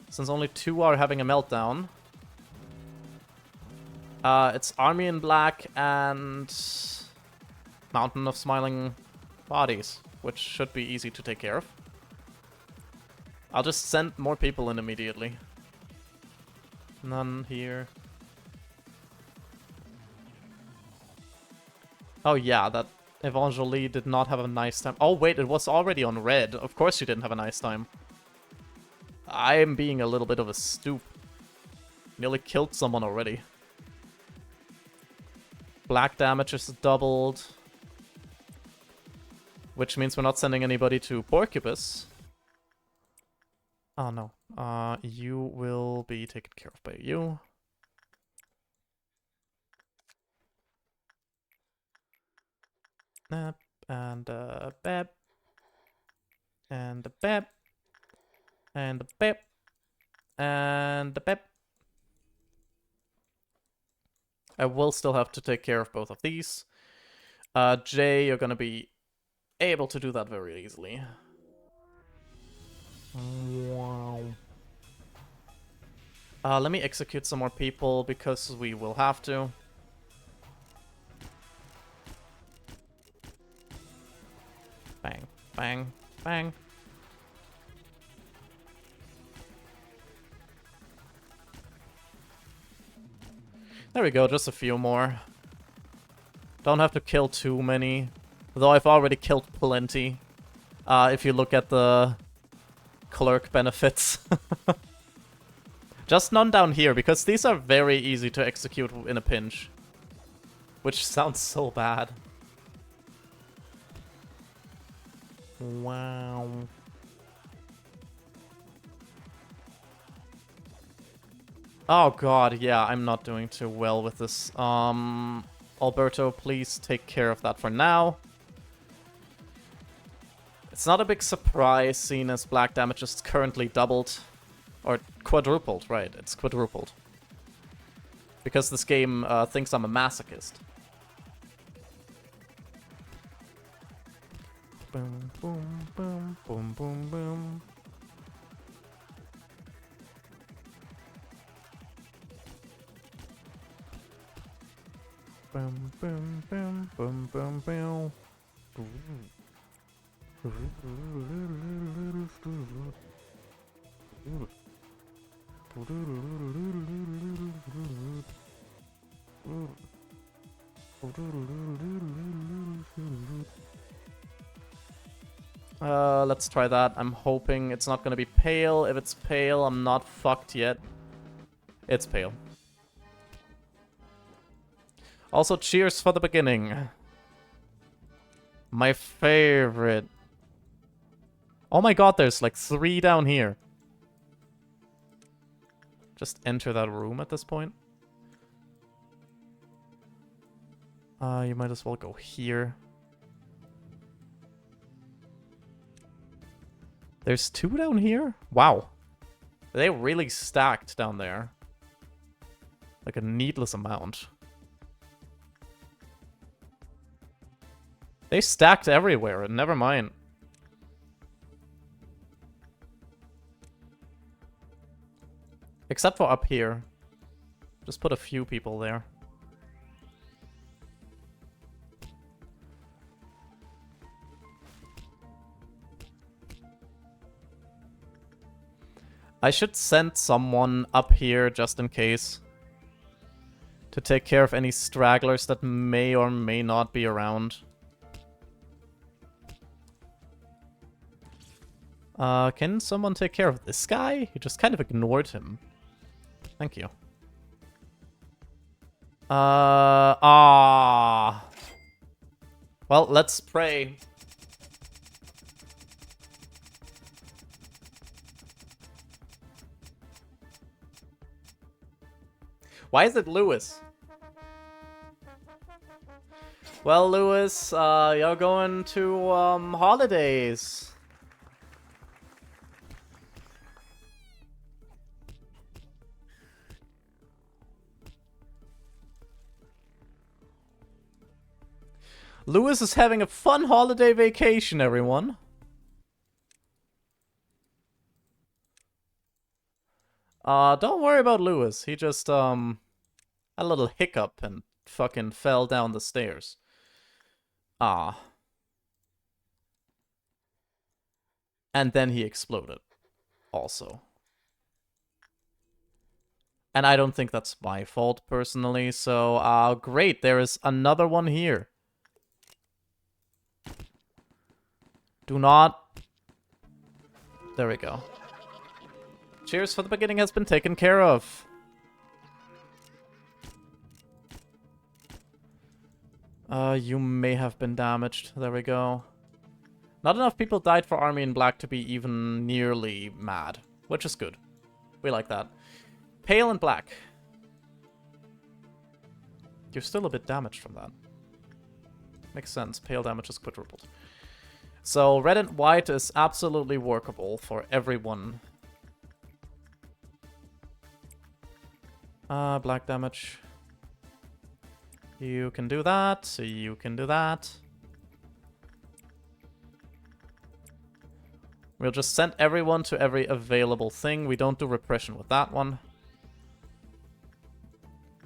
Since only 2 are having a meltdown. It's Army in Black and Mountain of Smiling Bodies, which should be easy to take care of. I'll just send more people in immediately. None here. Oh yeah, that Evangelie did not have a nice time. Oh wait, it was already on red. Of course she didn't have a nice time. I am being a little bit of a stoop. Nearly killed someone already. Black damage is doubled. Which means we're not sending anybody to Porcupus. Oh no. You will be taken care of by you. And bep. And the bep. And the bep. And the bep. I will still have to take care of both of these. Jay, you're gonna be able to do that very easily. Wow. Let me execute some more people because we will have to. Bang, bang, bang. There we go, just a few more. Don't have to kill too many. Though I've already killed plenty. If you look at the clerk benefits. Just none down here, because these are very easy to execute in a pinch. Which sounds so bad. Wow. Oh god, yeah, I'm not doing too well with this. Alberto, please take care of that for now. It's not a big surprise, seeing as black damage is currently doubled. Or quadrupled, right, it's quadrupled. Because this game thinks I'm a masochist. Boom, boom, boom, boom, boom, boom. Boom, boom, boom, boom, boom, boom. Let's try that. I'm hoping it's not gonna be pale. If it's pale, I'm not fucked yet. It's pale. Also, cheers for the beginning. My favorite. Oh my god, there's like 3 down here. Just enter that room at this point. You might as well go here. There's 2 down here? Wow. They really stacked down there. Like a needless amount. They stacked everywhere, never mind. Except for up here. Just put a few people there. I should send someone up here just in case. To take care of any stragglers that may or may not be around. Can someone take care of this guy? You just kind of ignored him. Thank you. Well, let's pray. Why is it Lewis? Well, Lewis, you're going to, holidays. Lewis is having a fun holiday vacation, everyone. Don't worry about Lewis. He just, had a little hiccup and fucking fell down the stairs. And then he exploded. Also. And I don't think that's my fault, personally, so, great, there is another one here. Do not... There we go. Cheers for the beginning has been taken care of. You may have been damaged. There we go. Not enough people died for Army in Black to be even nearly mad. Which is good. We like that. Pale and Black. You're still a bit damaged from that. Makes sense. Pale damage is quadrupled. So, red and white is absolutely workable for everyone. Black damage. You can do that. You can do that. We'll just send everyone to every available thing. We don't do repression with that one.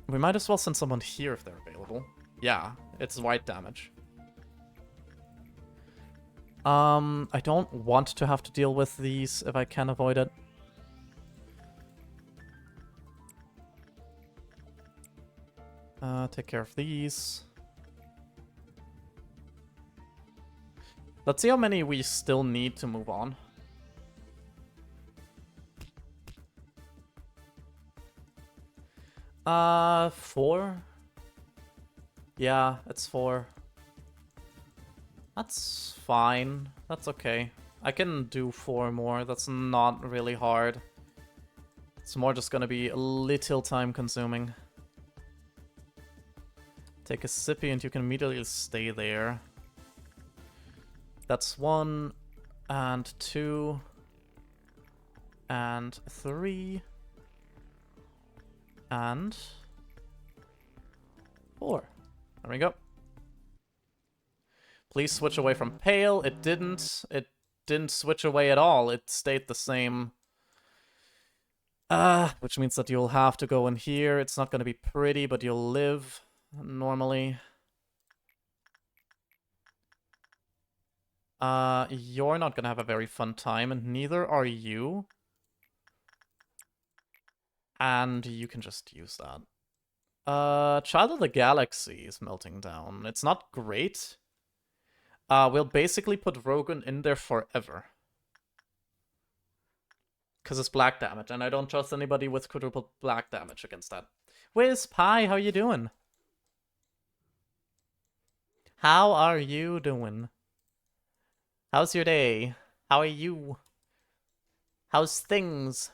We might as well send someone here if they're available. Yeah, it's white damage. I don't want to have to deal with these if I can avoid it. Take care of these. Let's see how many we still need to move on. Four? Yeah, it's 4. That's fine. That's okay. I can do 4 more. That's not really hard. It's more just gonna be a little time consuming. Take a sippy and you can immediately stay there. That's 1, and 2, and 3, and 4. There we go. Please switch away from pale. It didn't. It didn't switch away at all. It stayed the same. Which means that you'll have to go in here. It's not going to be pretty, but you'll live normally. You're not going to have a very fun time, and neither are you. And you can just use that. Child of the Galaxy is melting down. It's not great. We'll basically put Rogan in there forever. Because it's black damage, and I don't trust anybody with quadruple black damage against that. Wiz Pie, how you doing? How are you doing? How's your day? How are you? How's things?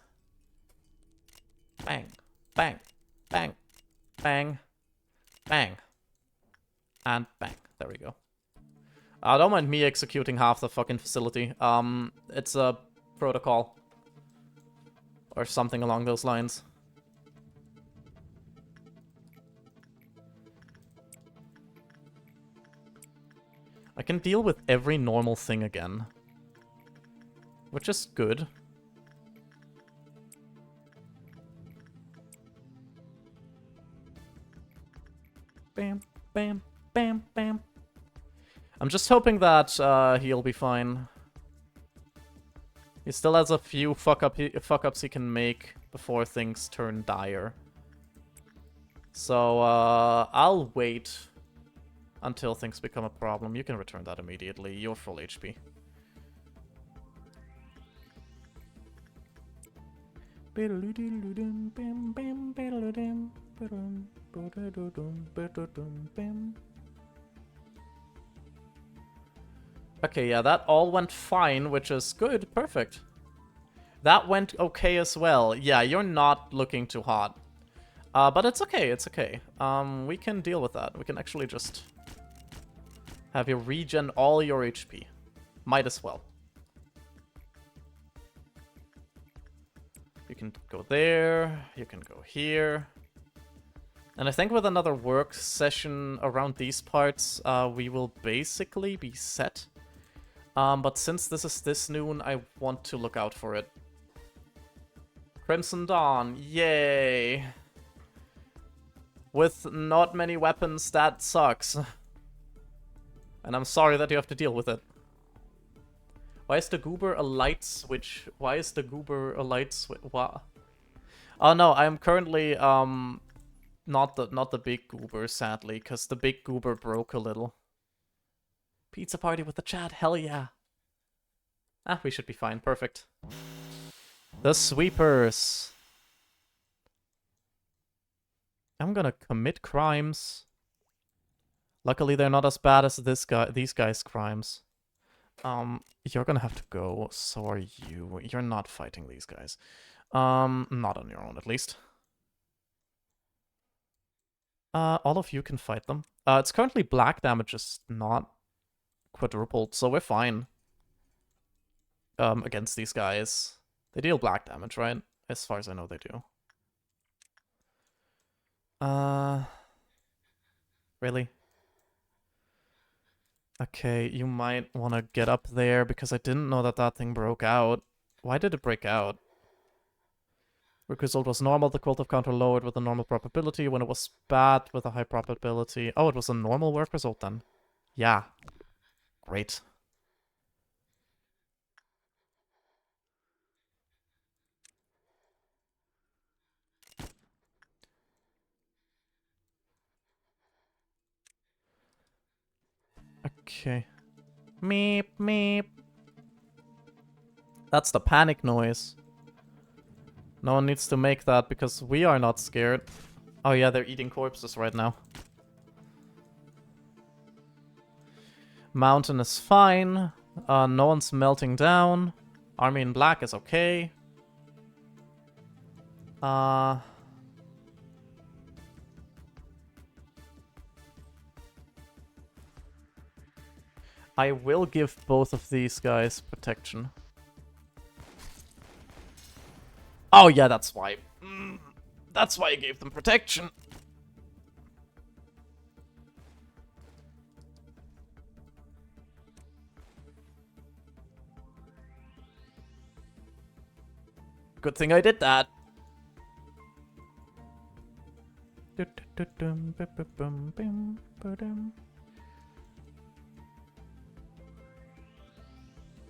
Bang, bang, bang, bang, bang, and bang. There we go. Don't mind me executing half the fucking facility. It's a protocol. Or something along those lines. I can deal with every normal thing again. Which is good. Bam, bam, bam, bam. I'm just hoping that he'll be fine. He still has a few fuck-ups he can make before things turn dire. So, I'll wait until things become a problem. You can return that immediately. You're full HP. Okay, yeah, that all went fine, which is good. Perfect. That went okay as well. Yeah, you're not looking too hot. But it's okay, it's okay. We can deal with that. We can actually just have you regen all your HP. Might as well. You can go there. You can go here. And I think with another work session around these parts, we will basically be set. But since this is this noon, I want to look out for it. Crimson Dawn, yay! With not many weapons, that sucks. And I'm sorry that you have to deal with it. Why is the Goober a light switch? Why is the Goober a light switch? What? Oh no, I'm currently, not the big Goober, sadly, because the big Goober broke a little. Pizza party with the chat, hell yeah. Ah, we should be fine, perfect. The sweepers. I'm gonna commit crimes. Luckily they're not as bad as these guys' crimes. You're gonna have to go, so are you. You're not fighting these guys. Not on your own, at least. All of you can fight them. It's currently black damage is not quadrupled, so we're fine. Against these guys. They deal black damage, right? As far as I know, they do. Really? Okay, you might want to get up there because I didn't know that that thing broke out. Why did it break out? Work result was normal, the quality of counter lowered with a normal probability. When it was bad with a high probability. Oh, it was a normal work result then. Yeah. Great. Okay. Meep, meep. That's the panic noise. No one needs to make that because we are not scared. Oh yeah, they're eating corpses right now. Mountain is fine. No one's melting down. Army in black is okay. I will give both of these guys protection. Oh yeah, that's why. That's why I gave them protection. Good thing I did that.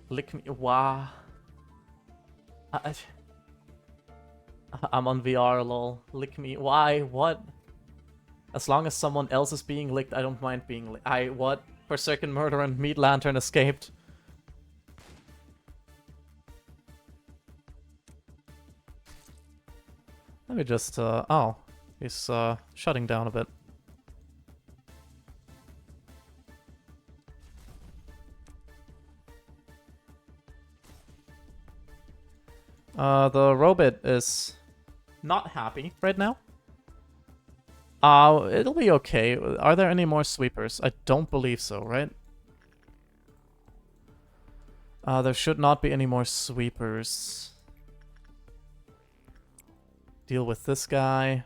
Lick me. Wow. I'm on VR, lol. Lick me. Why? What? As long as someone else is being licked, I don't mind being licked. What? Berserkin Murder and Meat Lantern escaped. Let me just, oh. He's, shutting down a bit. The robot is not happy right now. It'll be okay. Are there any more sweepers? I don't believe so, right? There should not be any more sweepers. Deal with this guy.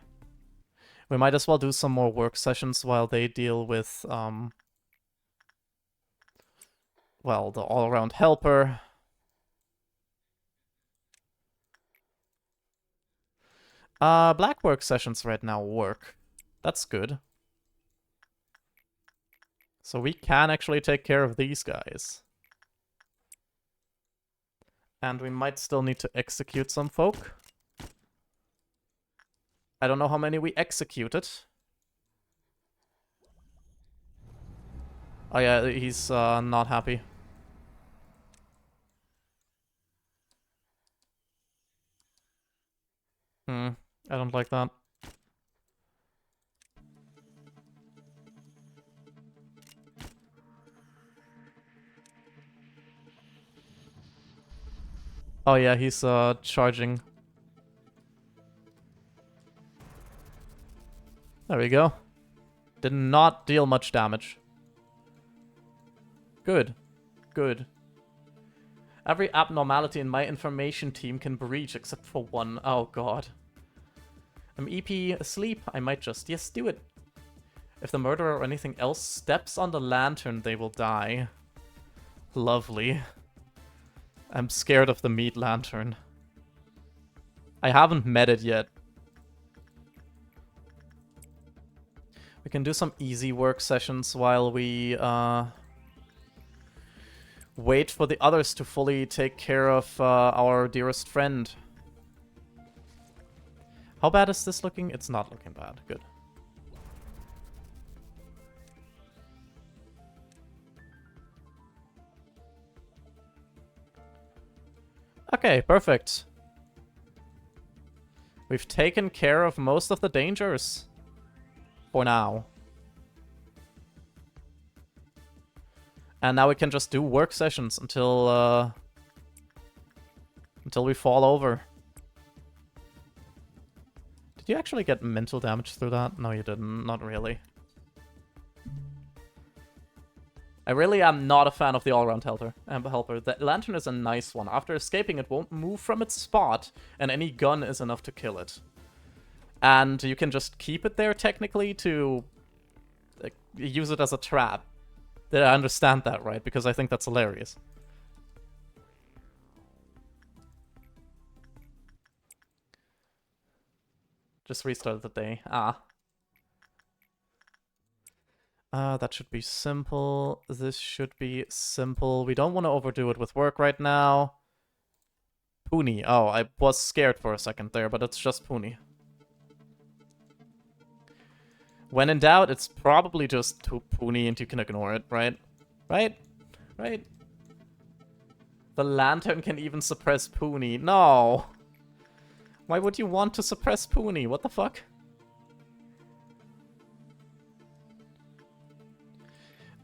We might as well do some more work sessions while they deal with, well, the all-around helper. Black work sessions right now work. That's good. So we can actually take care of these guys. And we might still need to execute some folk. I don't know how many we executed. Oh yeah, he's not happy. I don't like that. Oh yeah, he's charging. There we go. Did not deal much damage. Good. Good. Every abnormality in my information team can breach except for one. Oh god. I'm EP asleep. I might just... Yes, do it. If the murderer or anything else steps on the lantern, they will die. Lovely. I'm scared of the meat lantern. I haven't met it yet. We can do some easy work sessions while we wait for the others to fully take care of our dearest friend. How bad is this looking? It's not looking bad. Good. Okay, perfect. We've taken care of most of the dangers. For now. And now we can just do work sessions until we fall over. Did you actually get mental damage through that? No, you didn't. Not really. I really am not a fan of the all-round helper. The lantern is a nice one. After escaping, it won't move from its spot, and any gun is enough to kill it. And you can just keep it there, technically, to use it as a trap. Did I understand that right? Because I think that's hilarious. Just restarted the day. That should be simple. This should be simple. We don't want to overdo it with work right now. Puni. Oh, I was scared for a second there, but it's just Puni. When in doubt, it's probably just Puni and you can ignore it, right? Right? Right? The lantern can even suppress Puni. No! Why would you want to suppress Puni? What the fuck?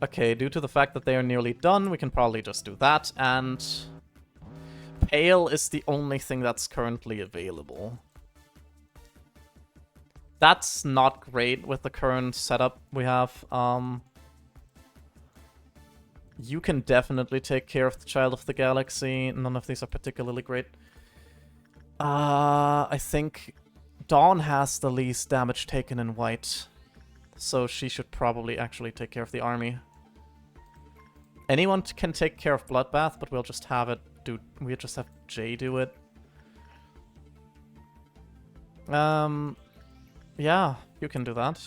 Okay, due to the fact that they are nearly done, we can probably just do that, and... Pale is the only thing that's currently available. That's not great with the current setup we have. You can definitely take care of the Child of the Galaxy. None of these are particularly great. I think Dawn has the least damage taken in white. So she should probably actually take care of the army. Anyone can take care of Bloodbath, but we'll just have it do... We'll just have Jay do it. Yeah, you can do that.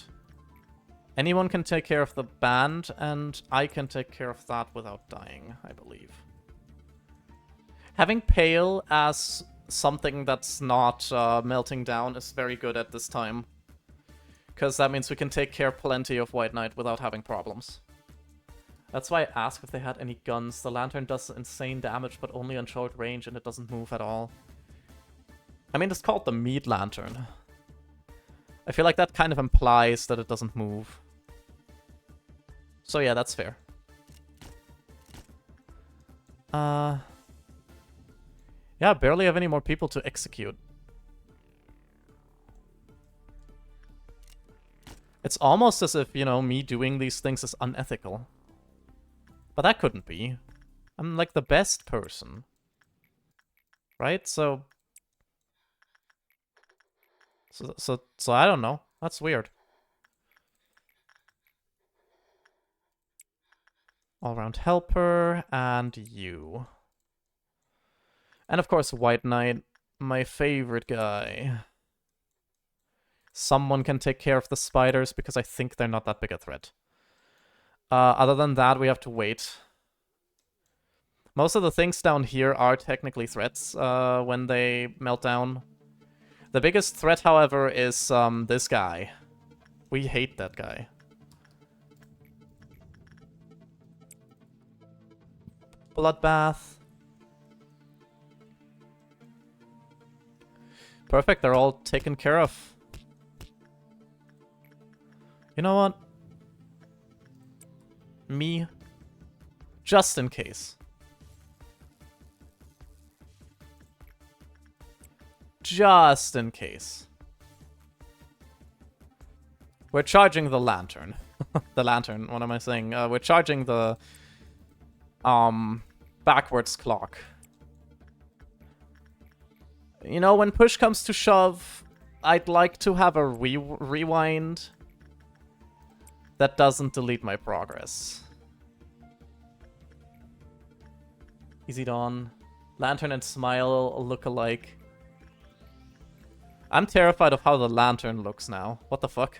Anyone can take care of the band, and I can take care of that without dying, I believe. Having Pale as something that's not melting down is very good at this time. Because that means we can take care plenty of White Knight without having problems. That's why I asked if they had any guns. The lantern does insane damage, but only on short range, and it doesn't move at all. I mean, it's called the Meat Lantern. I feel like that kind of implies that it doesn't move. So yeah, that's fair. Yeah, barely have any more people to execute. It's almost as if, you know, me doing these things is unethical. But that couldn't be. I'm like the best person. Right? So I don't know. That's weird. All-round helper, and you. And of course, White Knight, my favorite guy. Someone can take care of the spiders, because I think they're not that big a threat. Other than that, we have to wait. Most of the things down here are technically threats when they melt down. The biggest threat, however, is this guy. We hate that guy. Bloodbath. Perfect, they're all taken care of. You know what? Me. Just in case. Just in case. We're charging the lantern. The lantern, what am I saying? We're charging the... backwards clock. You know, when push comes to shove, I'd like to have a rewind that doesn't delete my progress. Easy Dawn. Lantern and Smile look alike. I'm terrified of how the lantern looks now. What the fuck?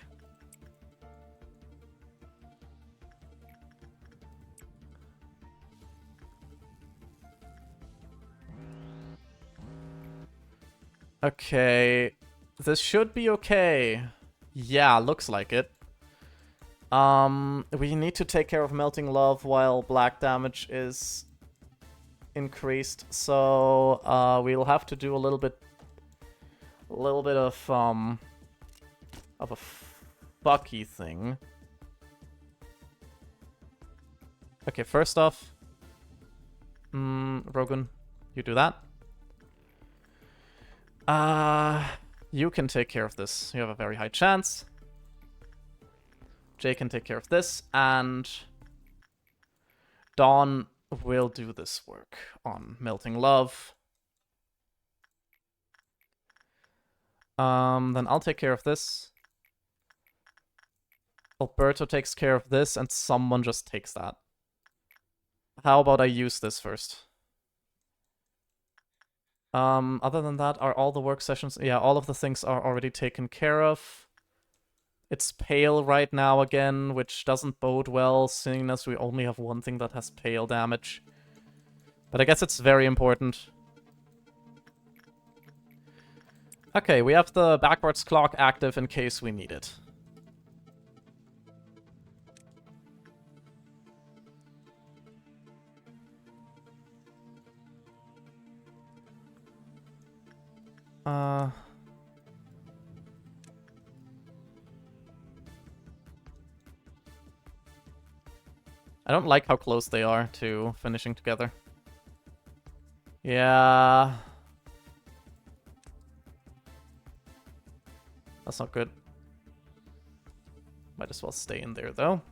Okay. This should be okay. Yeah, looks like it. We need to take care of Melting Love while black damage is increased, so we'll have to do a little bit of a fucky thing. Okay, first off, Rogan, you do that. You can take care of this. You have a very high chance. Jay can take care of this, and Dawn will do this work on Melting Love. Then I'll take care of this. Alberto takes care of this, and someone just takes that. How about I use this first? Other than that, are all the work sessions... Yeah, all of the things are already taken care of. It's pale right now again, which doesn't bode well, seeing as we only have one thing that has pale damage. But I guess it's very important. Okay, we have the backwards clock active in case we need it. I don't like how close they are to finishing together. Yeah. That's not good. Might as well stay in there, though.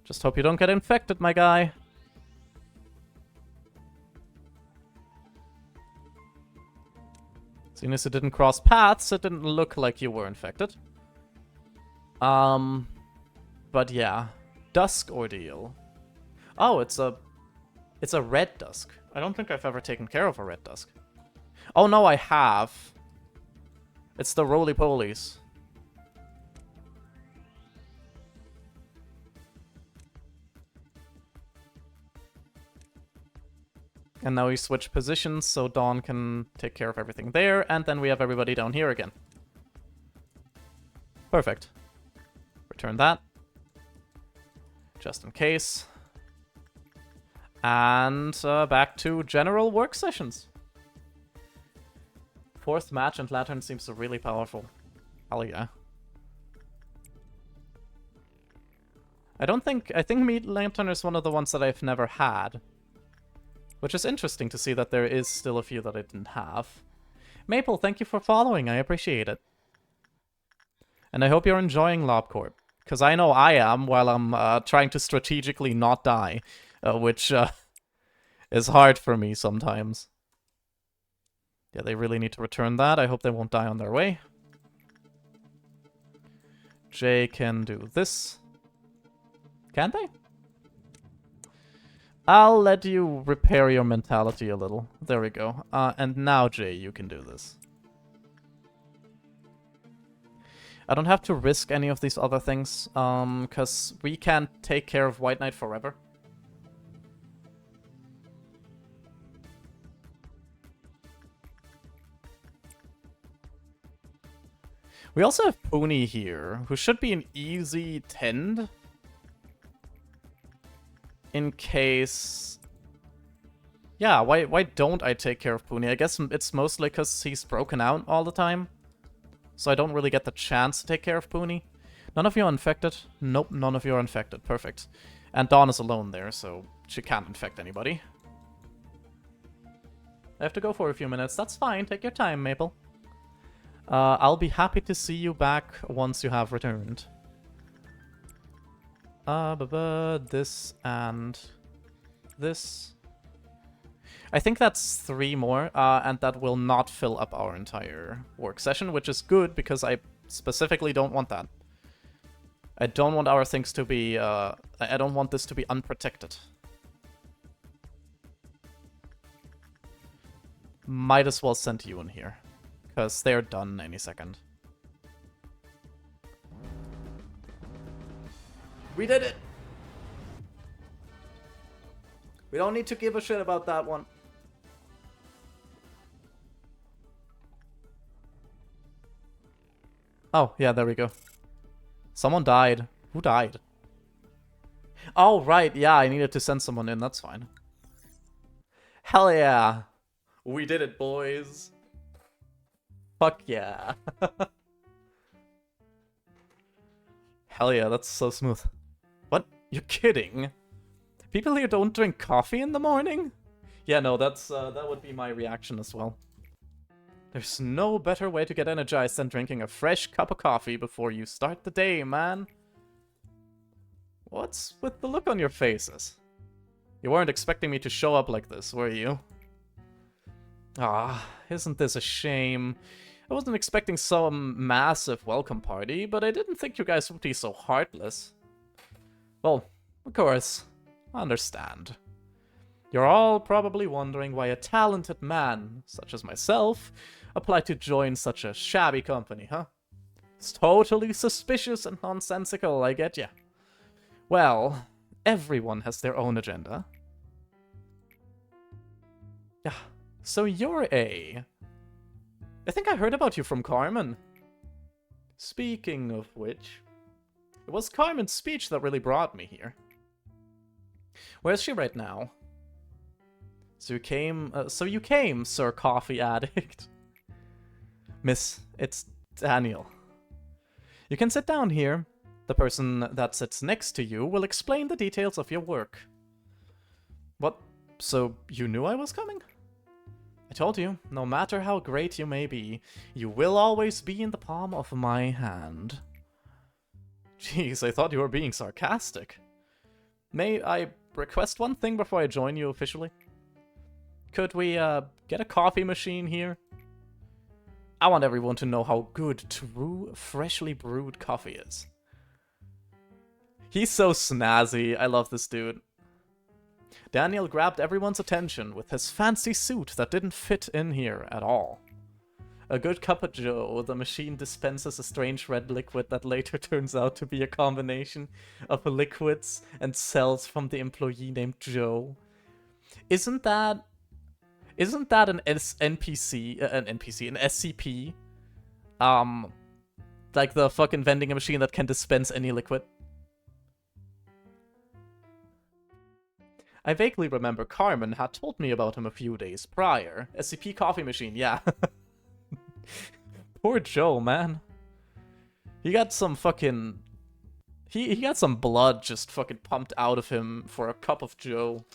Just hope you don't get infected, my guy. Seeing as it didn't cross paths, it didn't look like you were infected. But yeah. Dusk Ordeal. Oh, it's a red dusk. I don't think I've ever taken care of a red dusk. Oh no, I have. It's the roly-polies. And now we switch positions so Dawn can take care of everything there, and then we have everybody down here again. Perfect. Return that. Just in case. And back to general work sessions. Fourth match and Lantern seems really powerful. Hell yeah. I think Meat Lantern is one of the ones that I've never had. Which is interesting to see that there is still a few that I didn't have. Maple, thank you for following. I appreciate it. And I hope you're enjoying LobCorp. Because I know I am while I'm trying to strategically not die. Which is hard for me sometimes. Yeah, they really need to return that. I hope they won't die on their way. Jay can do this. Can they? I'll let you repair your mentality a little. There we go. And now, Jay, you can do this. I don't have to risk any of these other things, because we can't take care of White Knight forever. We also have Pony here, who should be an easy tend. In case... Yeah, why don't I take care of Pony? I guess it's mostly because he's broken out all the time. So I don't really get the chance to take care of Pony. None of you are infected? Nope, none of you are infected. Perfect. And Dawn is alone there, so she can't infect anybody. I have to go for a few minutes. That's fine. Take your time, Maple. I'll be happy to see you back once you have returned. This and this. I think that's 3 more, and that will not fill up our entire work session, which is good because I specifically don't want that. I don't want our things to be, I don't want this to be unprotected. Might as well send you in here, because they're done any second. We did it! We don't need to give a shit about that one. Oh, yeah, there we go. Someone died. Who died? Oh, right, yeah, I needed to send someone in, that's fine. Hell yeah! We did it, boys! Fuck yeah. Hell yeah, that's so smooth. What? You're kidding? People here don't drink coffee in the morning? Yeah, no, that's that would be my reaction as well. There's no better way to get energized than drinking a fresh cup of coffee before you start the day, man. What's with the look on your faces? You weren't expecting me to show up like this, were you? Ah, isn't this a shame? I wasn't expecting some massive welcome party, but I didn't think you guys would be so heartless. Well, of course, I understand. You're all probably wondering why a talented man, such as myself, applied to join such a shabby company, huh? It's totally suspicious and nonsensical, I get ya. Well, everyone has their own agenda. Yeah, so you're A. I think I heard about you from Carmen. Speaking of which, it was Carmen's speech that really brought me here. Where's she right now? So you came, Sir Coffee Addict. Miss, it's Daniel. You can sit down here. The person that sits next to you will explain the details of your work. What? So you knew I was coming? I told you, no matter how great you may be, you will always be in the palm of my hand. Jeez, I thought you were being sarcastic. May I request one thing before I join you officially? Could we, get a coffee machine here? I want everyone to know how good true, freshly brewed coffee is. He's so snazzy. I love this dude. Daniel grabbed everyone's attention with his fancy suit that didn't fit in here at all. A good cup of joe, the machine dispenses a strange red liquid that later turns out to be a combination of liquids and cells from the employee named Joe. Isn't that an SCP? Like the fucking vending machine that can dispense any liquid? I vaguely remember Carmen had told me about him a few days prior. SCP coffee machine, yeah. Poor Joe, man. He got some fucking... He got some blood just fucking pumped out of him for a cup of Joe.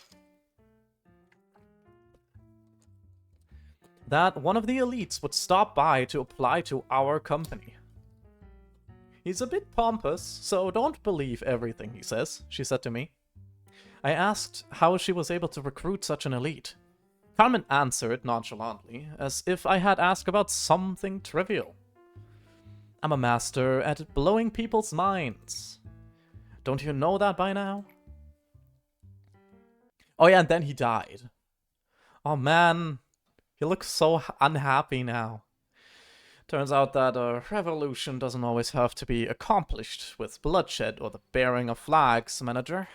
That one of the elites would stop by to apply to our company. He's a bit pompous, so don't believe everything he says, she said to me. I asked how she was able to recruit such an elite. Carmen answered nonchalantly, as if I had asked about something trivial. I'm a master at blowing people's minds. Don't you know that by now? Oh yeah, and then he died. Oh man, he looks so unhappy now. Turns out that a revolution doesn't always have to be accomplished with bloodshed or the bearing of flags, manager.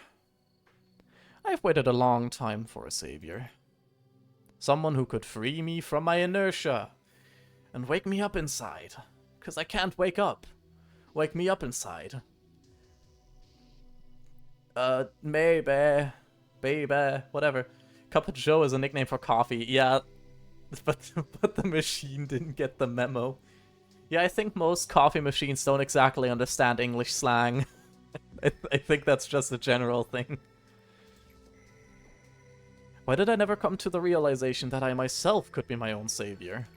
I've waited a long time for a savior. Someone who could free me from my inertia and wake me up inside. 'Cause I can't wake up. Wake me up inside. Maybe, baby, whatever. Cup of Joe is a nickname for coffee, yeah. But the machine didn't get the memo. Yeah, I think most coffee machines don't exactly understand English slang. I think that's just a general thing. Why did I never come to the realization that I myself could be my own savior?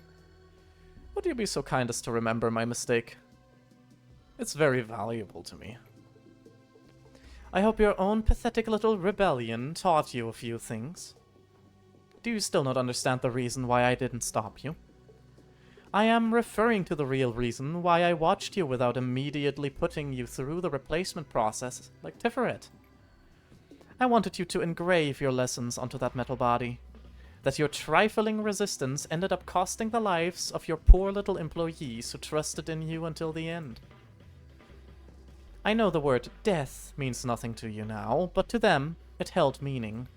Would you be so kind as to remember my mistake? It's very valuable to me. I hope your own pathetic little rebellion taught you a few things. Do you still not understand the reason why I didn't stop you? I am referring to the real reason why I watched you without immediately putting you through the replacement process like Tiferet. I wanted you to engrave your lessons onto that metal body. That your trifling resistance ended up costing the lives of your poor little employees who trusted in you until the end. I know the word death means nothing to you now, but to them, it held meaning.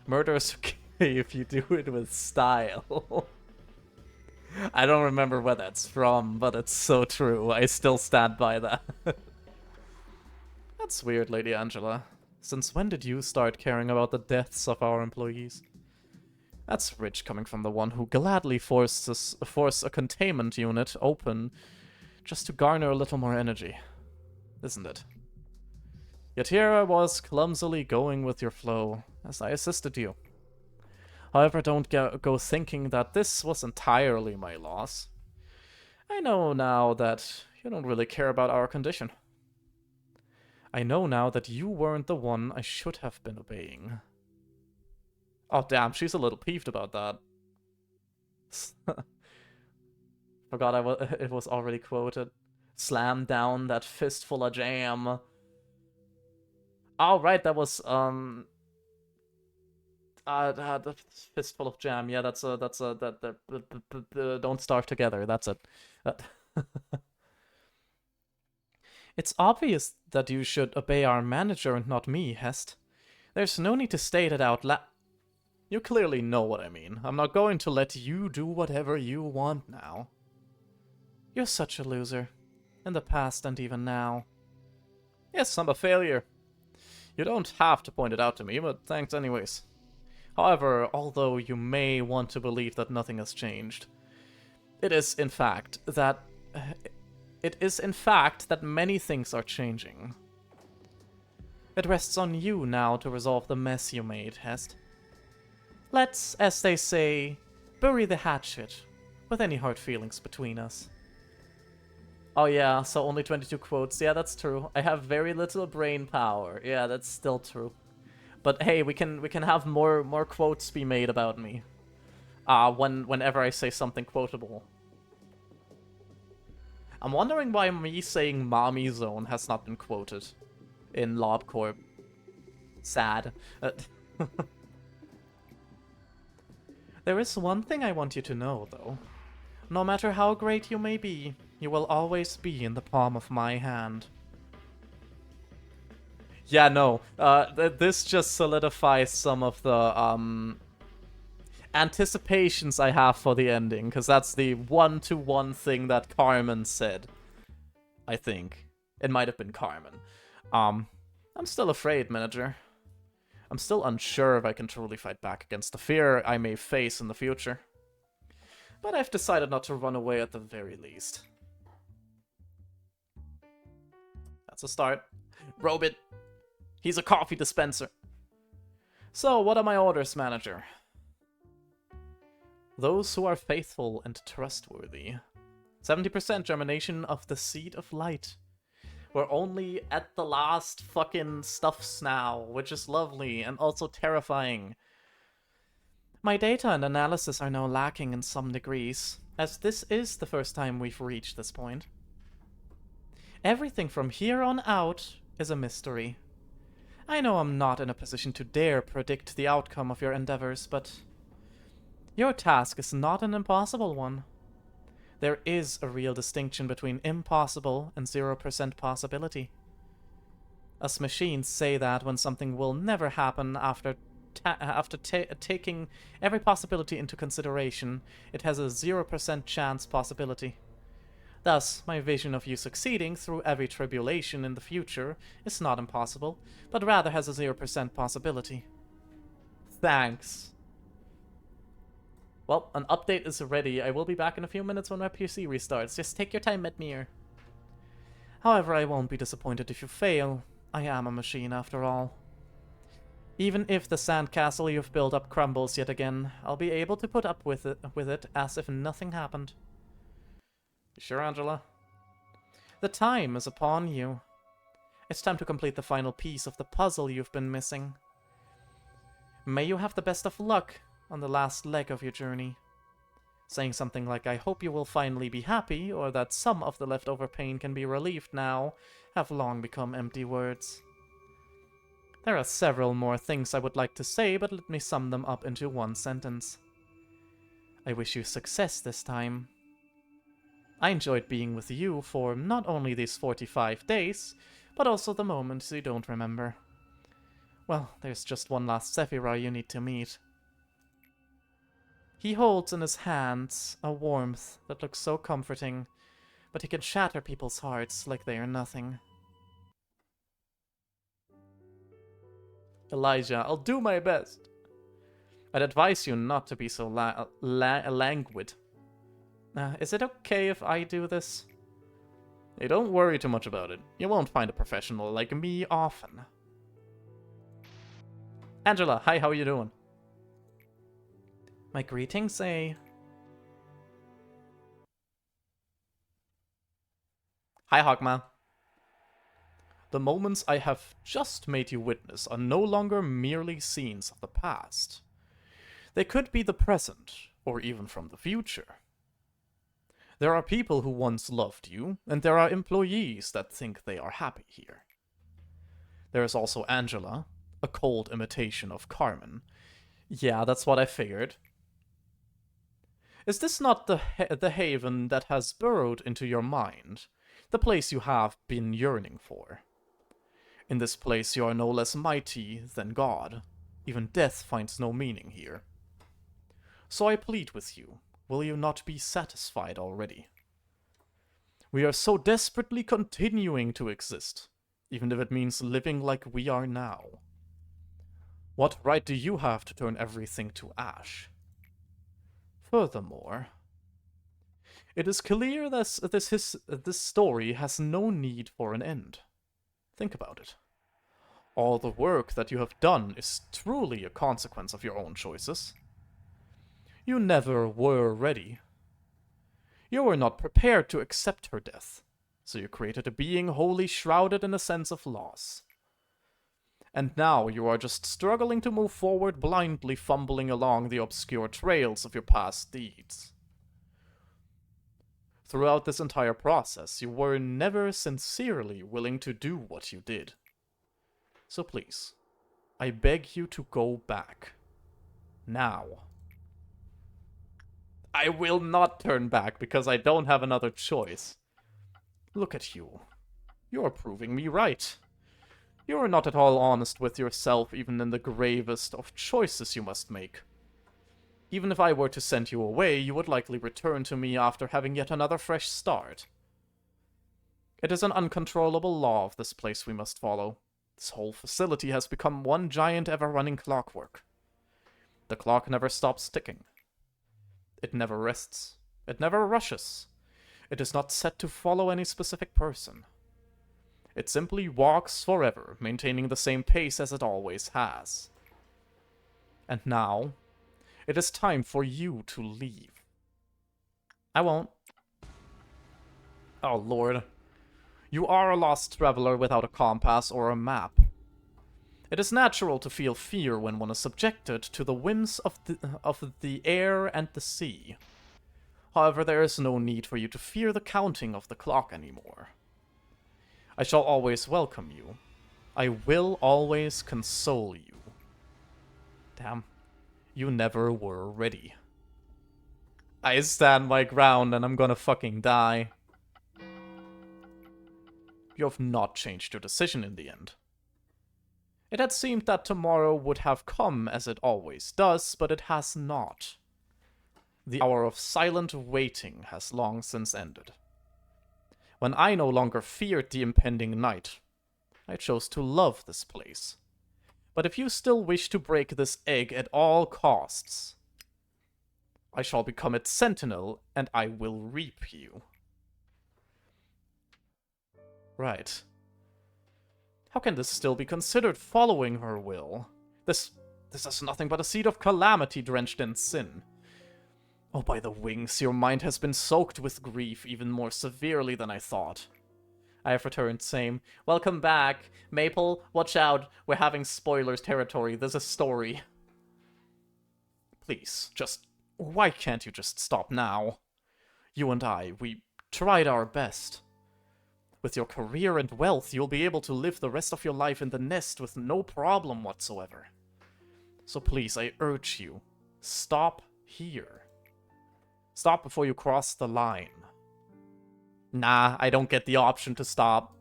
Murder is okay if you do it with style. I don't remember where that's from, but it's so true. I still stand by that. That's weird, Lady Angela. Since when did you start caring about the deaths of our employees? That's rich coming from the one who gladly force a containment unit open just to garner a little more energy, isn't it? Yet here I was clumsily going with your flow as I assisted you. However, don't go thinking that this was entirely my loss. I know now that you don't really care about our condition. I know now that you weren't the one I should have been obeying. Oh damn, she's a little peeved about that. Forgot it was already quoted. Slam down that fistful of jam. Oh, right, that was, the fistful of jam. Yeah, don't starve together. That's it. It's obvious that you should obey our manager and not me, Hest. There's no need to state it out loud. You clearly know what I mean. I'm not going to let you do whatever you want now. You're such a loser. In the past and even now. Yes, I'm a failure. You don't have to point it out to me, but thanks anyways. However, although you may want to believe that nothing has changed, it is in fact that many things are changing. It rests on you now to resolve the mess you made, Hest. Let's, as they say, bury the hatchet with any hard feelings between us. Oh yeah, so only 22 quotes. Yeah, that's true. I have very little brain power. Yeah, that's still true. But hey, we can have more quotes be made about me. Whenever I say something quotable. I'm wondering why me saying Mommy Zone has not been quoted in LobCorp. Sad. There is one thing I want you to know, though. No matter how great you may be, you will always be in the palm of my hand. Yeah, no. This just solidifies some of the anticipations I have for the ending, because that's the one-to-one thing that Carmen said. I think. It might have been Carmen. I'm still afraid, manager. I'm still unsure if I can truly fight back against the fear I may face in the future. But I've decided not to run away at the very least. That's a start. Robit. He's a coffee dispenser. So, what are my orders, manager? Those who are faithful and trustworthy. 70% germination of the seed of light. We're only at the last fucking stuffs now, which is lovely and also terrifying. My data and analysis are now lacking in some degrees, as this is the first time we've reached this point. Everything from here on out is a mystery. I know I'm not in a position to dare predict the outcome of your endeavors, but your task is not an impossible one. There is a real distinction between impossible and 0% possibility. Us machines say that when something will never happen after taking every possibility into consideration, it has a 0% chance possibility. Thus, my vision of you succeeding through every tribulation in the future is not impossible, but rather has a 0% possibility. Thanks. Well, an update is ready. I will be back in a few minutes when my PC restarts. Just take your time, Medmir. However, I won't be disappointed if you fail. I am a machine after all. Even if the sandcastle you've built up crumbles yet again, I'll be able to put up with it as if nothing happened. You sure, Angela? The time is upon you. It's time to complete the final piece of the puzzle you've been missing. May you have the best of luck on the last leg of your journey. Saying something like, I hope you will finally be happy, or that some of the leftover pain can be relieved now, have long become empty words. There are several more things I would like to say, but let me sum them up into one sentence. I wish you success this time. I enjoyed being with you for not only these 45 days, but also the moments you don't remember. Well, there's just one last Sephiroth you need to meet. He holds in his hands a warmth that looks so comforting, but he can shatter people's hearts like they are nothing. Elijah, I'll do my best. I'd advise you not to be so languid. Is it okay if I do this? Hey, don't worry too much about it. You won't find a professional like me often. Angela, hi, how are you doing? My greetings, eh? Hi, Hogma. The moments I have just made you witness are no longer merely scenes of the past. They could be the present, or even from the future. There are people who once loved you, and there are employees that think they are happy here. There is also Angela, a cold imitation of Carmen. Yeah, that's what I figured. Is this not the haven that has burrowed into your mind? The place you have been yearning for? In this place you are no less mighty than God. Even death finds no meaning here. So I plead with you, will you not be satisfied already? We are so desperately continuing to exist, even if it means living like we are now. What right do you have to turn everything to ash? Furthermore, it is clear that this story has no need for an end. Think about it. All the work that you have done is truly a consequence of your own choices. You never were ready. You were not prepared to accept her death, so you created a being wholly shrouded in a sense of loss. And now you are just struggling to move forward, blindly fumbling along the obscure trails of your past deeds. Throughout this entire process, you were never sincerely willing to do what you did. So please, I beg you to go back. Now. I will not turn back because I don't have another choice. Look at you. You are proving me right. You are not at all honest with yourself even in the gravest of choices you must make. Even if I were to send you away, you would likely return to me after having yet another fresh start. It is an uncontrollable law of this place we must follow. This whole facility has become one giant ever-running clockwork. The clock never stops ticking. It never rests. It never rushes. It is not set to follow any specific person. It simply walks forever, maintaining the same pace as it always has. And now, it is time for you to leave. I won't. Oh, Lord. You are a lost traveler without a compass or a map. It is natural to feel fear when one is subjected to the whims of the air and the sea. However, there is no need for you to fear the counting of the clock anymore. I shall always welcome you. I will always console you. Damn, you never were ready. I stand my ground and I'm gonna fucking die. You have not changed your decision in the end. It had seemed that tomorrow would have come as it always does, but it has not. The hour of silent waiting has long since ended. When I no longer feared the impending night, I chose to love this place. But if you still wish to break this egg at all costs, I shall become its sentinel, and I will reap you. Right. How can this still be considered following her will? This is nothing but a seed of calamity drenched in sin. Oh, by the wings, your mind has been soaked with grief even more severely than I thought. I have returned, same. Welcome back. Maple, watch out. We're having spoilers territory. There's a story. Please, why can't you just stop now? You and I, we tried our best. With your career and wealth, you'll be able to live the rest of your life in the nest with no problem whatsoever. So please, I urge you, stop here. Stop before you cross the line. Nah, I don't get the option to stop.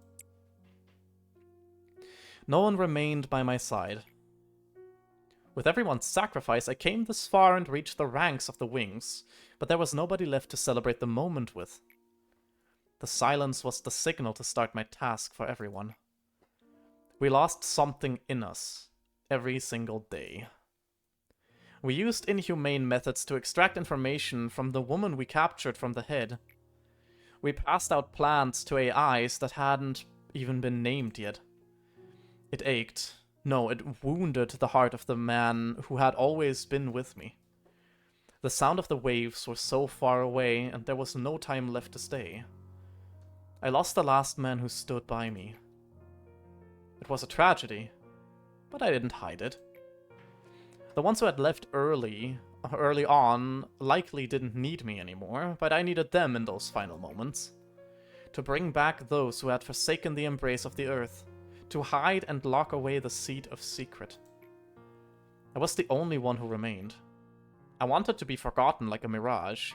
No one remained by my side. With everyone's sacrifice, I came this far and reached the ranks of the wings, but there was nobody left to celebrate the moment with. The silence was the signal to start my task for everyone. We lost something in us, every single day. We used inhumane methods to extract information from the woman we captured from the head. We passed out plans to AIs that hadn't even been named yet. It ached. No, it wounded the heart of the man who had always been with me. The sound of the waves was so far away, and there was no time left to stay. I lost the last man who stood by me. It was a tragedy, but I didn't hide it. The ones who had left early early on likely didn't need me anymore, but I needed them in those final moments. To bring back those who had forsaken the embrace of the earth. To hide and lock away the seed of secret. I was the only one who remained. I wanted to be forgotten like a mirage.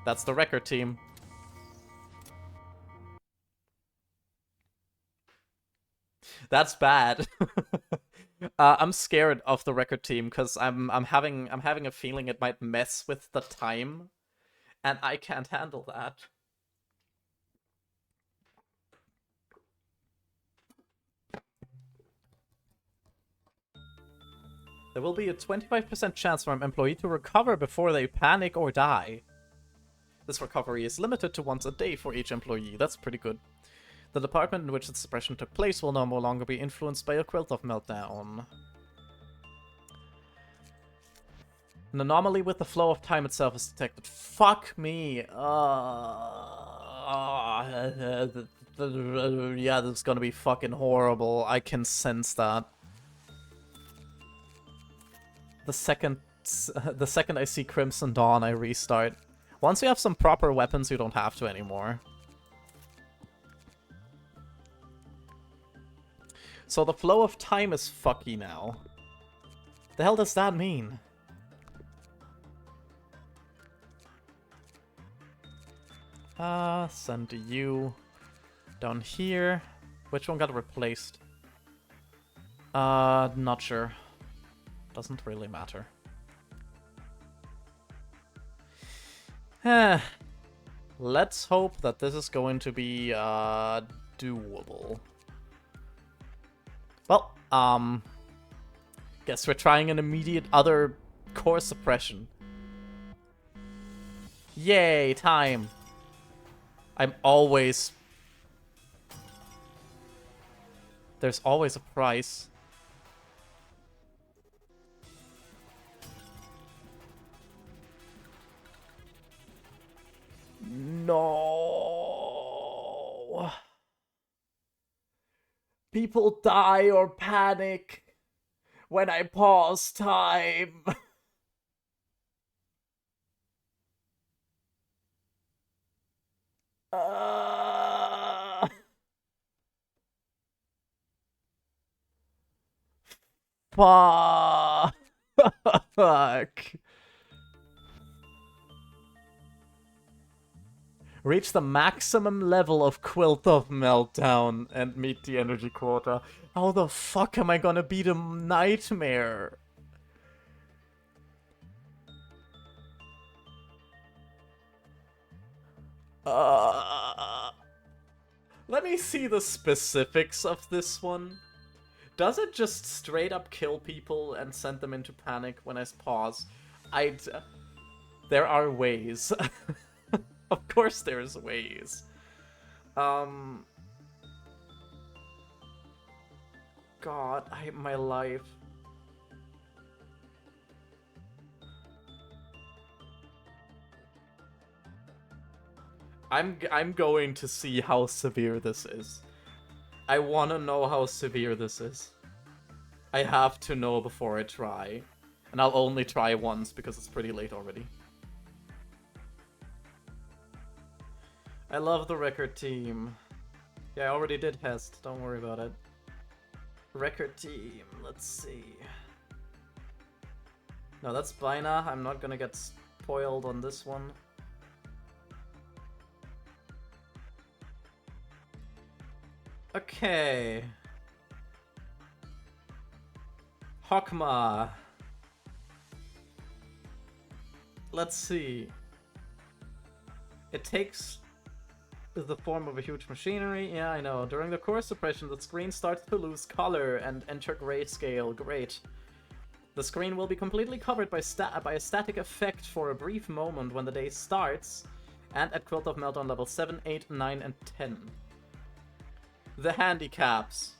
That's the record team. That's bad. I'm scared of the record team because I'm having a feeling it might mess with the time, and I can't handle that. There will be a 25% chance for an employee to recover before they panic or die. This recovery is limited to once a day for each employee. That's pretty good. The department in which the suppression took place will no longer be influenced by a quilt of meltdown. An anomaly with the flow of time itself is detected. Fuck me. Yeah, this is gonna be fucking horrible. I can sense that. The second I see Crimson Dawn, I restart. Once you have some proper weapons, you don't have to anymore. So the flow of time is fucky now. The hell does that mean? Send you down here. Which one got replaced? Not sure. Doesn't really matter. Let's hope that this is going to be, doable. Well, guess we're trying an immediate other core suppression. Yay, time! I'm always... There's always a price. No. People die or panic when I pause time. Fuck. Reach the maximum level of Quilt of Meltdown and meet the energy quota. How the fuck am I gonna beat a nightmare? Let me see the specifics of this one. Does it just straight up kill people and send them into panic when I pause? There are ways. Of course there's ways. God, I hate my life. I'm going to see how severe this is. I want to know how severe this is. I have to know before I try. And I'll only try once because it's pretty late already. I love the record team. Yeah, I already did Hest. Don't worry about it. Record team. Let's see. No, that's Bina. I'm not gonna get spoiled on this one. Okay. Hokma. Let's see. It takes the form of a huge machinery. Yeah, I know. During the core suppression, the screen starts to lose color and enter grayscale. Great. The screen will be completely covered by a static effect for a brief moment when the day starts, and at Quilt of Meltdown level 7, 8, 9, and 10. The handicaps.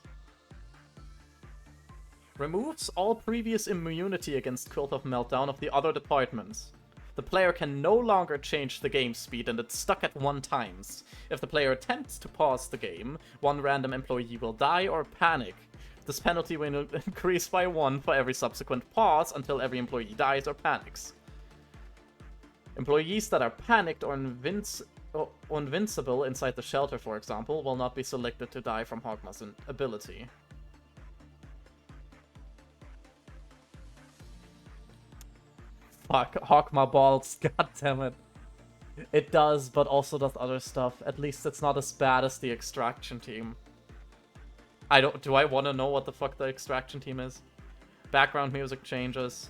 Removes all previous immunity against Quilt of Meltdown of the other departments. The player can no longer change the game speed and it's stuck at 1 times. If the player attempts to pause the game, one random employee will die or panic. This penalty will increase by 1 for every subsequent pause until every employee dies or panics. Employees that are panicked or invincible inside the shelter, for example, will not be selected to die from Hogma's ability. Fuck, Hogma balls, god damn it. It does, but also does other stuff. At least it's not as bad as the extraction team. Do I want to know what the fuck the extraction team is? Background music changes.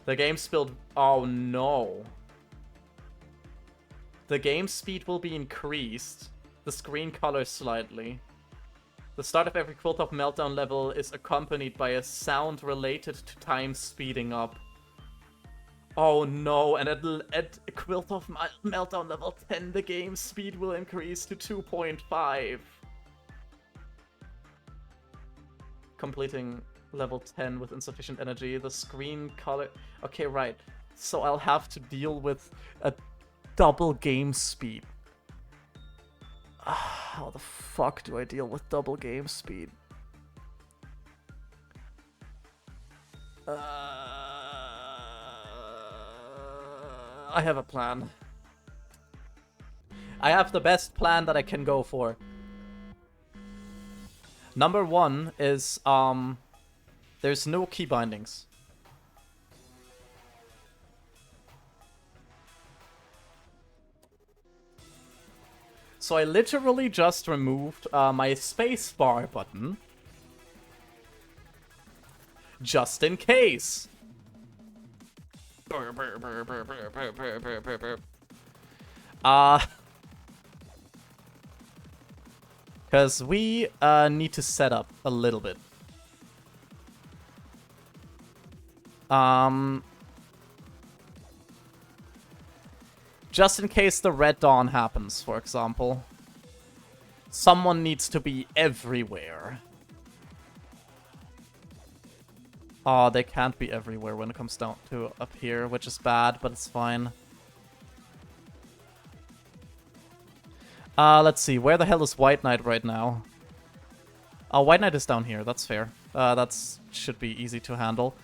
The game spilled. Oh no. The game speed will be increased. The screen color slightly. The start of every Quilt of Meltdown level is accompanied by a sound related to time speeding up. Oh no, and at Quilt of Meltdown level 10, the game speed will increase to 2.5. Completing level 10 with insufficient energy. The screen color... Okay, right. So I'll have to deal with a double game speed. How the fuck do I deal with double game speed? I have a plan. I have the best plan that I can go for. Number 1 is, there's no key bindings. So I literally just removed my spacebar button. Just in case. Because we need to set up a little bit. Just in case the Red Dawn happens, for example. Someone needs to be everywhere. Oh, they can't be everywhere when it comes down to up here, which is bad, but it's fine. Let's see. Where the hell is White Knight right now? Oh, White Knight is down here. That's fair. That's should be easy to handle.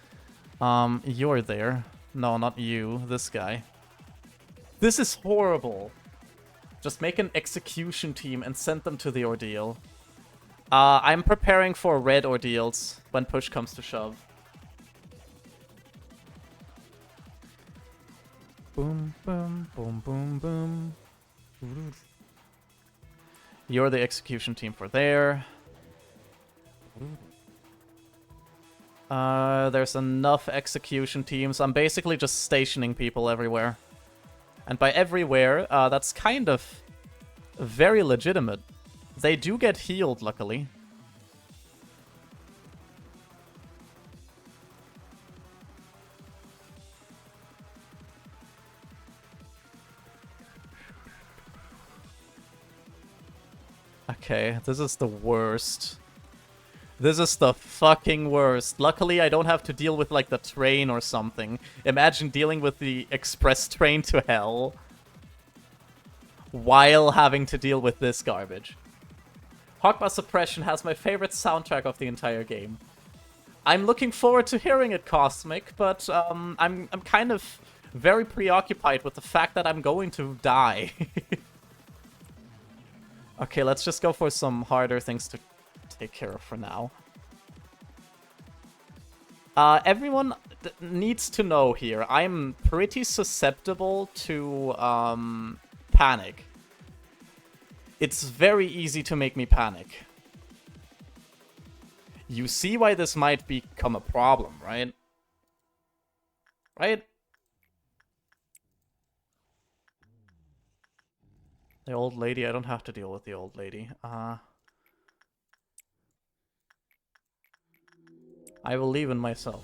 You're there. No, not you. This guy. This is horrible. Just make an execution team and send them to the ordeal. I'm preparing for red ordeals when push comes to shove. Boom, boom, boom, boom, boom. You're the execution team for there. There's enough execution teams. I'm basically just stationing people everywhere. And by everywhere, that's kind of very legitimate. They do get healed, luckily. Okay, this is the worst. This is the fucking worst. Luckily, I don't have to deal with, like, the train or something. Imagine dealing with the express train to hell while having to deal with this garbage. Hogma Suppression has my favorite soundtrack of the entire game. I'm looking forward to hearing it, Cosmic, but I'm kind of very preoccupied with the fact that I'm going to die. Okay, let's just go for some harder things to take care of for now. Everyone needs to know here, I'm pretty susceptible to panic. It's very easy to make me panic. You see why this might become a problem, right? Right? The old lady, I don't have to deal with the old lady. I believe in myself.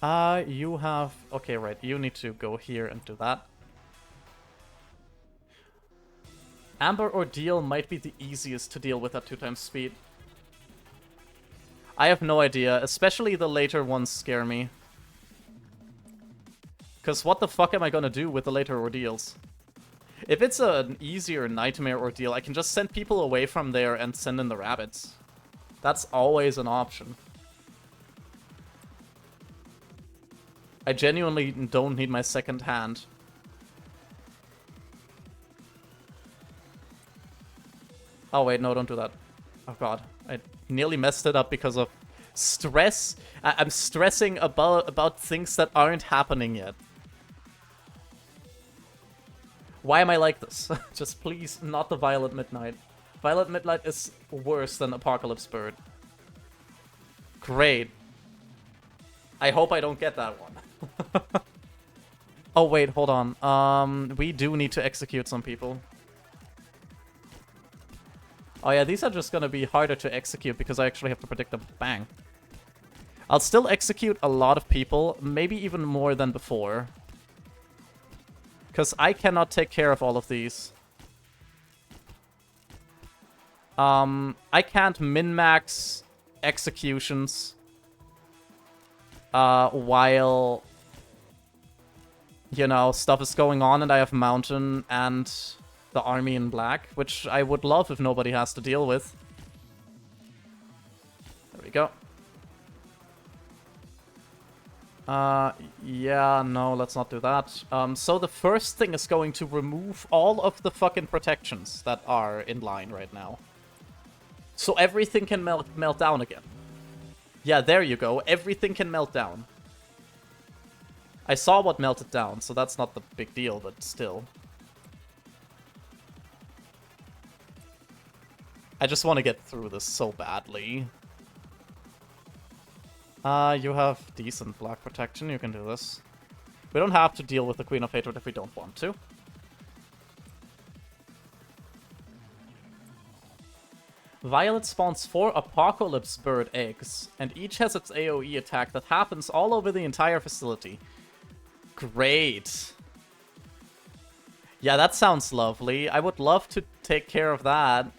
You have... Okay, right, you need to go here and do that. Amber Ordeal might be the easiest to deal with at 2x speed. I have no idea, especially the later ones scare me. Because what the fuck am I gonna do with the later ordeals? If it's an easier nightmare ordeal, I can just send people away from there and send in the rabbits. That's always an option. I genuinely don't need my second hand. Oh wait, no, don't do that. Oh god, I nearly messed it up because of stress. I'm stressing about things that aren't happening yet. Why am I like this? Just please, not the Violet Midnight. Violet Midnight is worse than Apocalypse Bird. Great. I hope I don't get that one. Oh wait, hold on. We do need to execute some people. Oh yeah, these are just gonna be harder to execute because I actually have to predict them. Bang. I'll still execute a lot of people, maybe even more than before. Because I cannot take care of all of these. I can't min-max executions while, you know, stuff is going on and I have Mountain and the army in black, which I would love if nobody has to deal with. There we go. Yeah, no, let's not do that. So the first thing is going to remove all of the fucking protections that are in line right now. So everything can melt down again. Yeah, there you go. Everything can melt down. I saw what melted down, so that's not the big deal, but still. I just want to get through this so badly. You have decent black protection, you can do this. We don't have to deal with the Queen of Hatred if we don't want to. Violet spawns 4 Apocalypse Bird eggs, and each has its AoE attack that happens all over the entire facility. Great. Yeah, that sounds lovely. I would love to take care of that.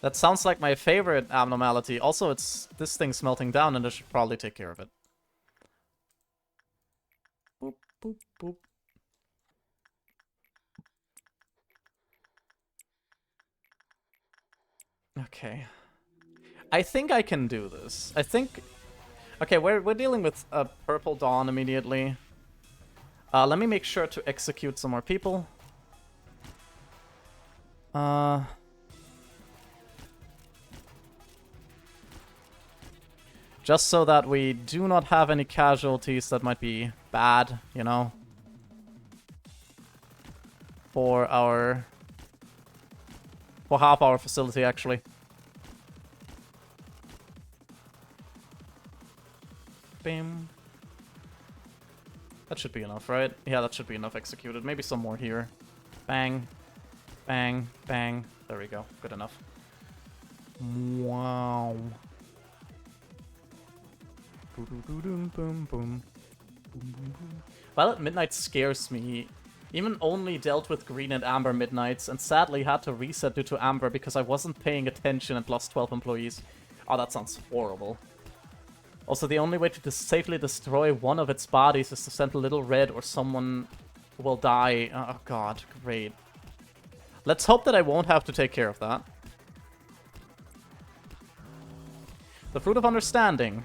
That sounds like my favorite abnormality. Also, this thing's melting down and I should probably take care of it. Boop, boop, boop. Okay. I think I can do this. I think... Okay, we're dealing with a Purple Dawn immediately. Let me make sure to execute some more people. Just so that we do not have any casualties that might be bad, you know? For half our facility, actually. Bam. That should be enough, right? Yeah, that should be enough executed. Maybe some more here. Bang. Bang. Bang. There we go. Good enough. Wow. Violet Midnight scares me. Even only dealt with Green and Amber Midnights, and sadly had to reset due to Amber because I wasn't paying attention and lost 12 employees. Oh, that sounds horrible. Also, the only way to safely destroy one of its bodies is to send a little red or someone will die. Oh god, great. Let's hope that I won't have to take care of that. The Fruit of Understanding.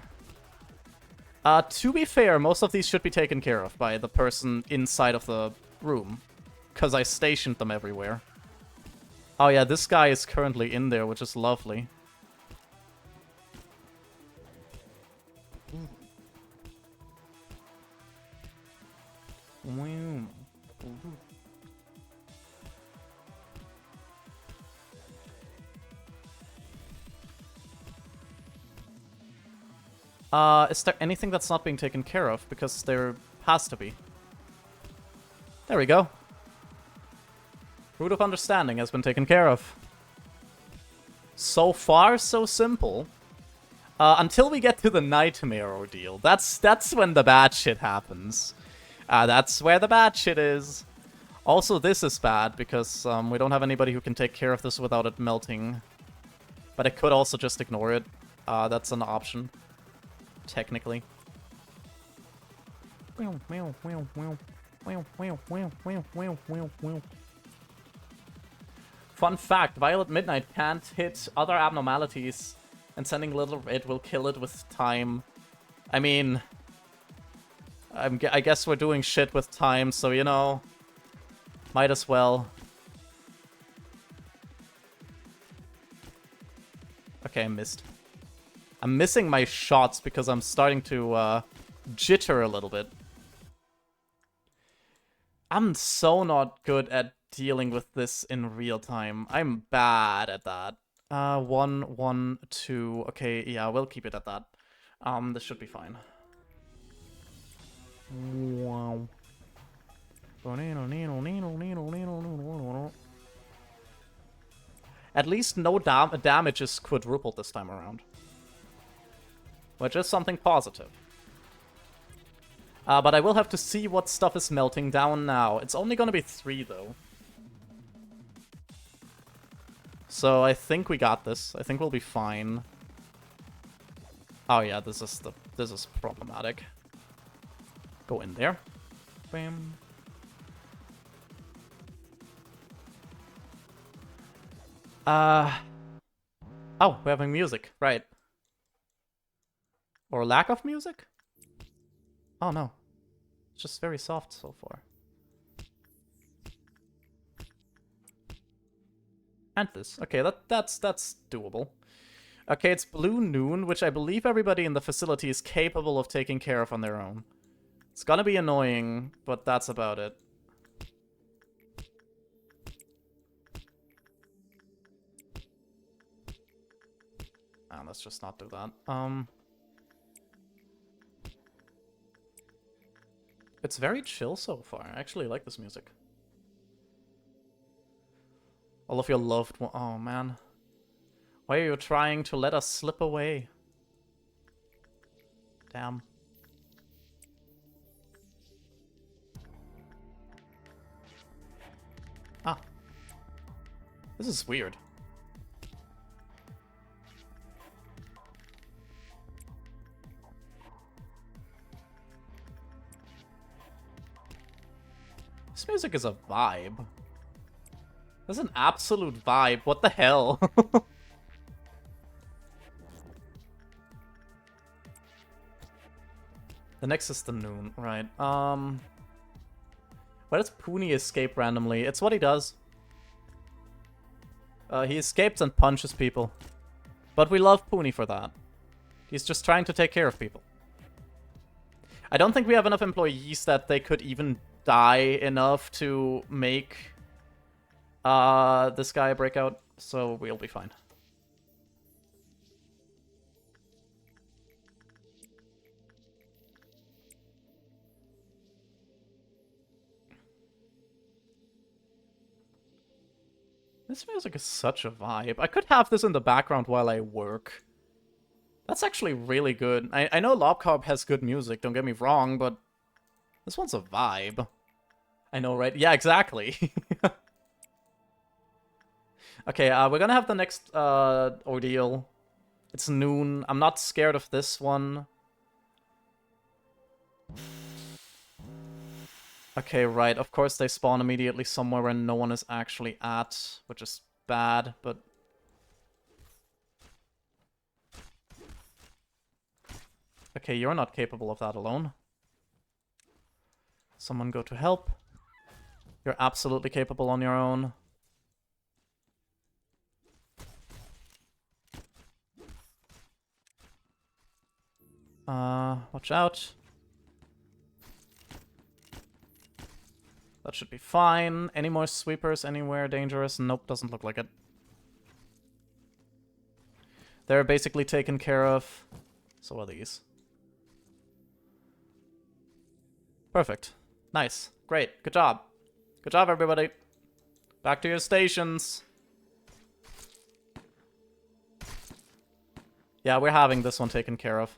To be fair, most of these should be taken care of by the person inside of the room. Because I stationed them everywhere. Oh yeah, this guy is currently in there, which is lovely. Is there anything that's not being taken care of? Because there has to be. There we go. Root of Understanding has been taken care of. So far, so simple. Until we get to the Nightmare Ordeal. That's when the bad shit happens. That's where the bad shit is. Also, this is bad, because we don't have anybody who can take care of this without it melting. But I could also just ignore it. That's an option. Technically. Fun fact, Violet Midnight can't hit other abnormalities, and sending little red will kill it with time. I mean, I guess we're doing shit with time, so you know, might as well. Okay, I missed. I'm missing my shots because I'm starting to jitter a little bit. I'm so not good at dealing with this in real time. I'm bad at that. 1, 1, 2. Okay, yeah, we'll keep it at that. This should be fine. Wow. At least no damage is quadrupled this time around. Which is something positive. But I will have to see what stuff is melting down now. It's only gonna be 3, though. So I think we got this. I think we'll be fine. Oh yeah, this is problematic. Go in there. Bam. Oh, we're having music, right. Or lack of music? Oh no. It's just very soft so far. And this. Okay, that's doable. Okay, it's Blue Noon, which I believe everybody in the facility is capable of taking care of on their own. It's gonna be annoying, but that's about it. Let's just not do that. It's very chill so far. I actually like this music. All of your loved ones. Oh, man. Why are you trying to let us slip away? Damn. Ah. This is weird. This music is a vibe. This is an absolute vibe. What the hell? The next is the noon, right. Why does Poonie escape randomly? It's what he does. He escapes and punches people. But we love Poonie for that. He's just trying to take care of people. I don't think we have enough employees that they could even die enough to make this guy break out, so we'll be fine. This music is such a vibe. I could have this in the background while I work. That's actually really good. I know Lobcob has good music, don't get me wrong, but this one's a vibe. I know, right? Yeah, exactly. Okay, we're gonna have the next ordeal. It's noon. I'm not scared of this one. Okay, right. Of course they spawn immediately somewhere where no one is actually at, which is bad, but... Okay, you're not capable of that alone. Someone go to help. You're absolutely capable on your own. Watch out. That should be fine. Any more sweepers anywhere dangerous? Nope, doesn't look like it. They're basically taken care of. So are these. Perfect. Nice. Great. Good job. Good job, everybody. Back to your stations. Yeah, we're having this one taken care of.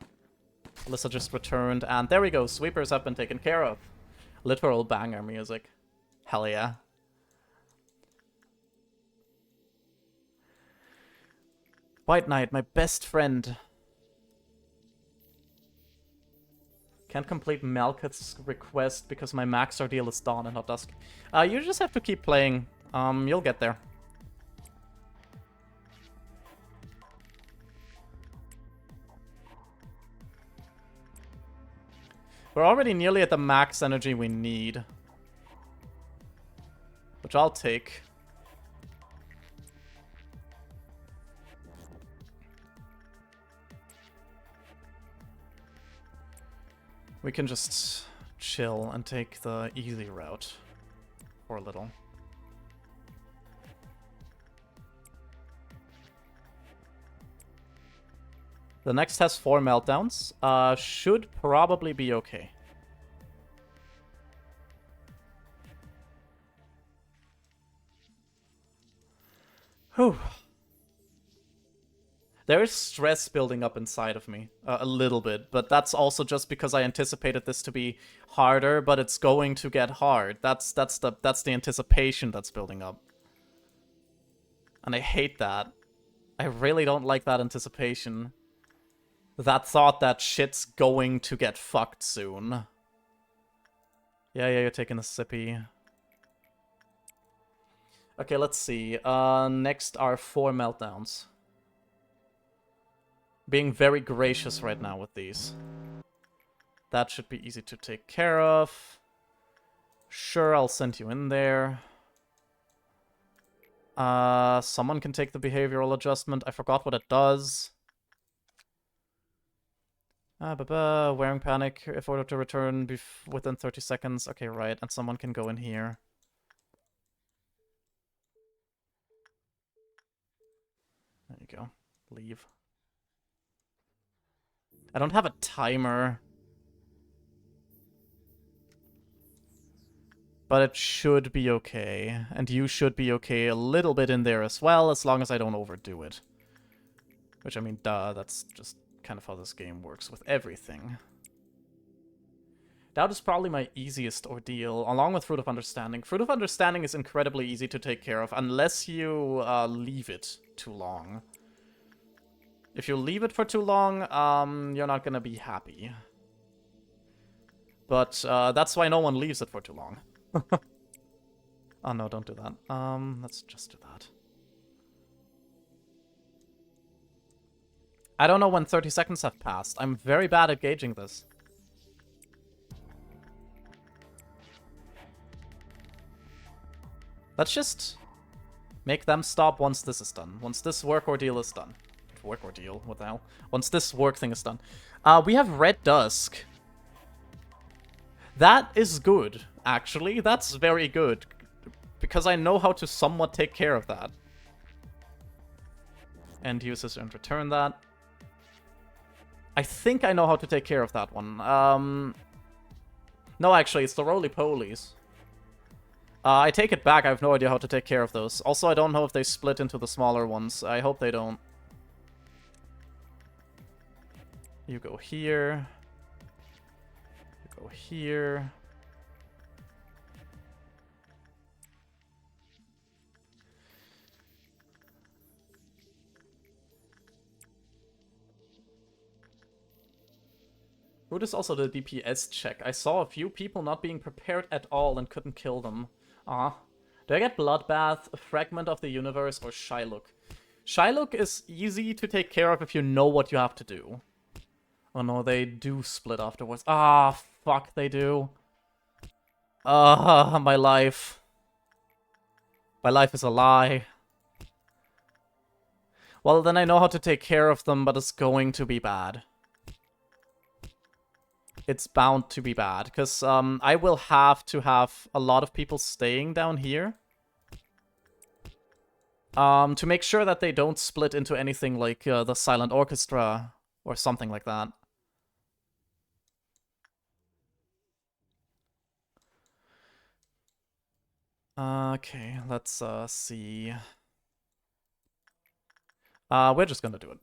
Alyssa just returned, and there we go. Sweepers have been taken care of. Literal banger music. Hell yeah. White Knight, my best friend. Can't complete Malkuth's request because my max ordeal is dawn and not dusk. You just have to keep playing. You'll get there. We're already nearly at the max energy we need. Which I'll take. We can just chill and take the easy route for a little. The next has 4 meltdowns. Should probably be okay. Whew. There is stress building up inside of me, a little bit, but that's also just because I anticipated this to be harder, but it's going to get hard. That's the anticipation that's building up. And I hate that. I really don't like that anticipation. That thought that shit's going to get fucked soon. Yeah, you're taking a sippy. Okay, let's see. Next are 4 meltdowns. Being very gracious right now with these. That should be easy to take care of. Sure, I'll send you in there. Someone can take the behavioral adjustment. I forgot what it does. Wearing panic if order to return within 30 seconds. Okay, right. And someone can go in here. There you go. Leave. I don't have a timer. But it should be okay. And you should be okay a little bit in there as well, as long as I don't overdo it. Which, I mean, duh, that's just kind of how this game works with everything. Doubt is probably my easiest ordeal, along with Fruit of Understanding. Fruit of Understanding is incredibly easy to take care of, unless you leave it too long. If you leave it for too long, you're not gonna be happy. But that's why no one leaves it for too long. Oh no, don't do that. Let's just do that. I don't know when 30 seconds have passed. I'm very bad at gauging this. Let's just make them stop once this is done. Once this work ordeal is done. Work ordeal? What the hell? Once this work thing is done. We have Red Dusk. That is good, actually. That's very good. Because I know how to somewhat take care of that. End users and return that. I think I know how to take care of that one. No, actually, it's the roly-polies. I take it back. I have no idea how to take care of those. Also, I don't know if they split into the smaller ones. I hope they don't. You go here. You go here. Root is also the DPS check. I saw a few people not being prepared at all and couldn't kill them. Do I get Bloodbath, a Fragment of the Universe, or Shylook? Shylook is easy to take care of if you know what you have to do. Oh no, they do split afterwards. Fuck, they do. My life. My life is a lie. Well, then I know how to take care of them, but it's going to be bad. It's bound to be bad, because I will have to have a lot of people staying down here. To make sure that they don't split into anything like the Silent Orchestra or something like that. Okay, let's see. We're just gonna do it.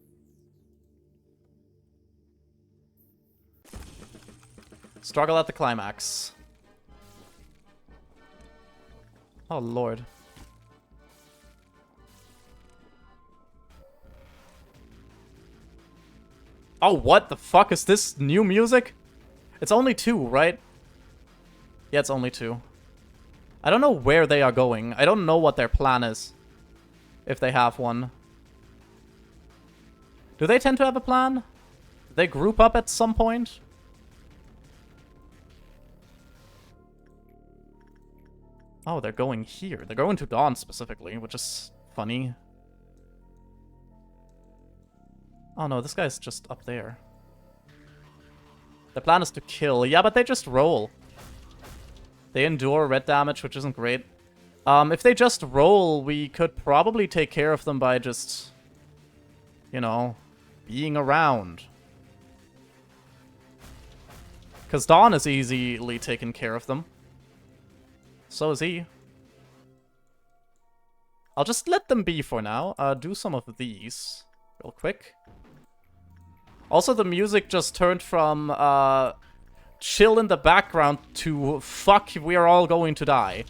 Struggle at the climax. Oh, Lord. Oh, what the fuck is this new music? It's only 2, right? Yeah, it's only 2. I don't know where they are going. I don't know what their plan is. If they have one. Do they tend to have a plan? Do they group up at some point? Oh, they're going here. They're going to Dawn specifically, which is funny. Oh no, this guy's just up there. The plan is to kill. Yeah, but they just roll. They endure red damage, which isn't great. If they just roll, we could probably take care of them by just, you know, being around. Because Dawn is easily taking care of them. So is he. I'll just let them be for now. Do some of these real quick. Also, the music just turned from chill in the background to fuck, we are all going to die.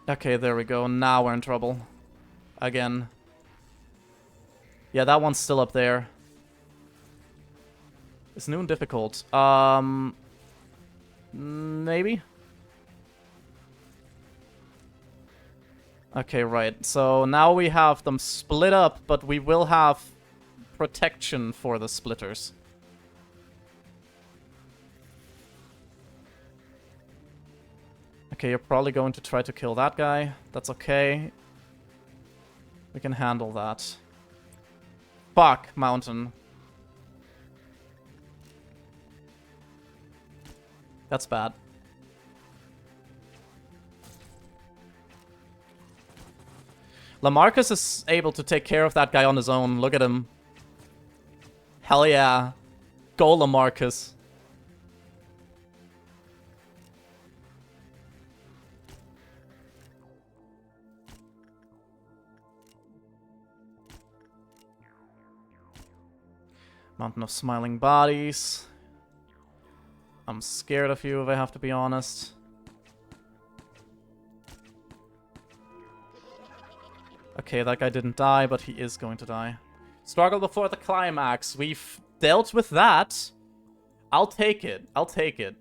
Okay, there we go. Now we're in trouble. Again. Yeah, that one's still up there. Is noon difficult? Maybe? Okay, right. So now we have them split up, but we will have protection for the splitters. Okay, you're probably going to try to kill that guy. That's okay. We can handle that. Fuck, mountain. That's bad. LaMarcus is able to take care of that guy on his own. Look at him. Hell yeah. Go, LaMarcus. Mountain of Smiling Bodies. I'm scared of you, if I have to be honest. Okay, that guy didn't die, but he is going to die. Struggle before the climax. We've dealt with that. I'll take it. I'll take it.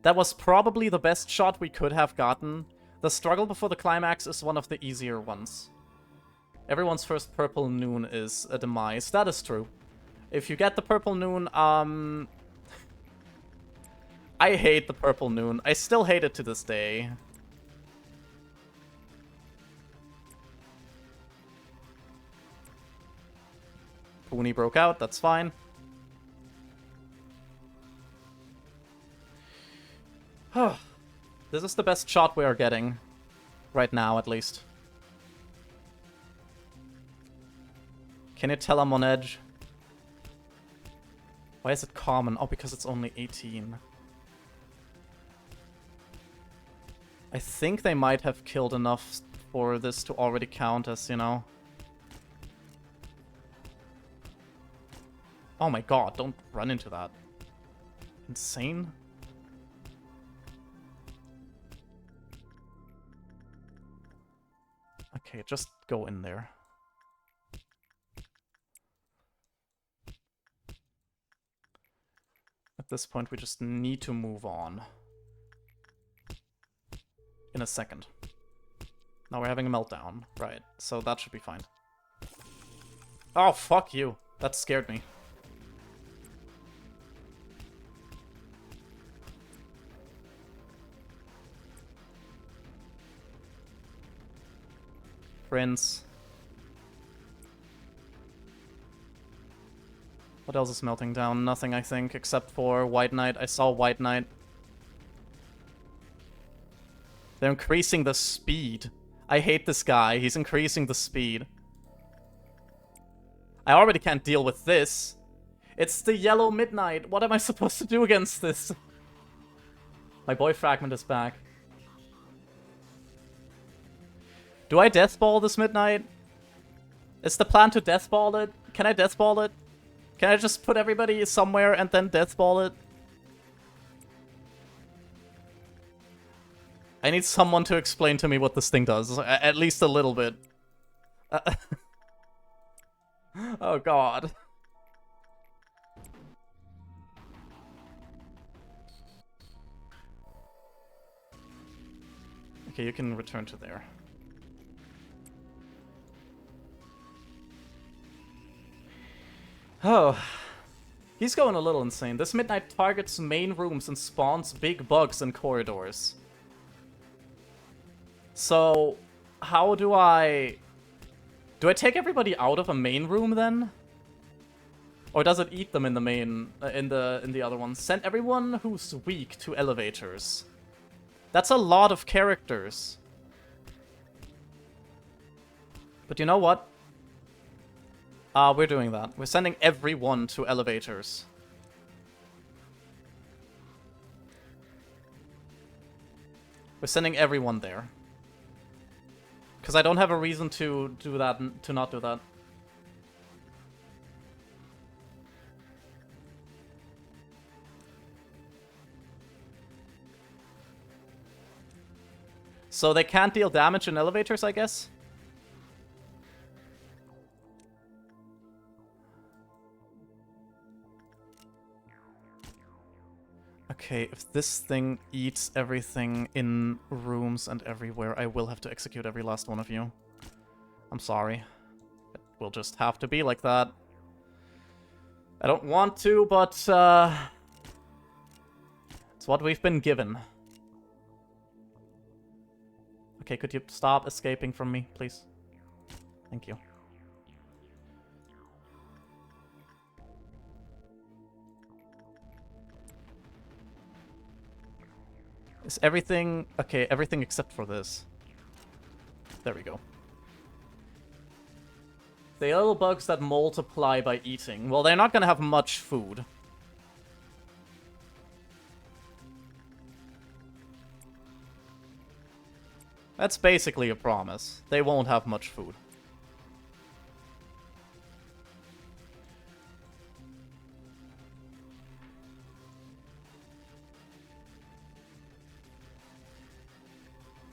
That was probably the best shot we could have gotten. The struggle before the climax is one of the easier ones. Everyone's first purple noon is a demise. That is true. If you get the purple noon, I hate the purple noon. I still hate it to this day. Puni broke out, that's fine. This is the best shot we are getting. Right now, at least. Can you tell I'm on edge? Why is it common? Oh, because it's only 18. I think they might have killed enough for this to already count as, you know... Oh my god, don't run into that. Insane? Okay, just go in there. At this point, we just need to move on. In a second. Now we're having a meltdown. Right, so that should be fine. Oh, fuck you. That scared me. Prince. What else is melting down? Nothing, I think, except for White Knight. I saw White Knight. They're increasing the speed. I hate this guy. He's increasing the speed. I already can't deal with this. It's the yellow midnight. What am I supposed to do against this? My boy Fragment is back. Do I deathball this midnight? Is the plan to deathball it? Can I deathball it? Can I just put everybody somewhere and then deathball it? I need someone to explain to me what this thing does. At least a little bit. Oh god. Okay, you can return to there. Oh. He's going a little insane. This midnight targets main rooms and spawns big bugs in corridors. So, how do I... Do I take everybody out of a main room then? Or does it eat them in the main... in the other one? Send everyone who's weak to elevators. That's a lot of characters. But you know what? We're doing that. We're sending everyone to elevators. We're sending everyone there. Because I don't have a reason to do that, to not do that. So they can't deal damage in elevators, I guess? Okay, if this thing eats everything in rooms and everywhere, I will have to execute every last one of you. I'm sorry. It will just have to be like that. I don't want to, but it's what we've been given. Okay, could you stop escaping from me, please? Thank you. Is everything... Okay, everything except for this. There we go. The little bugs that multiply by eating. Well, they're not gonna have much food. That's basically a promise. They won't have much food.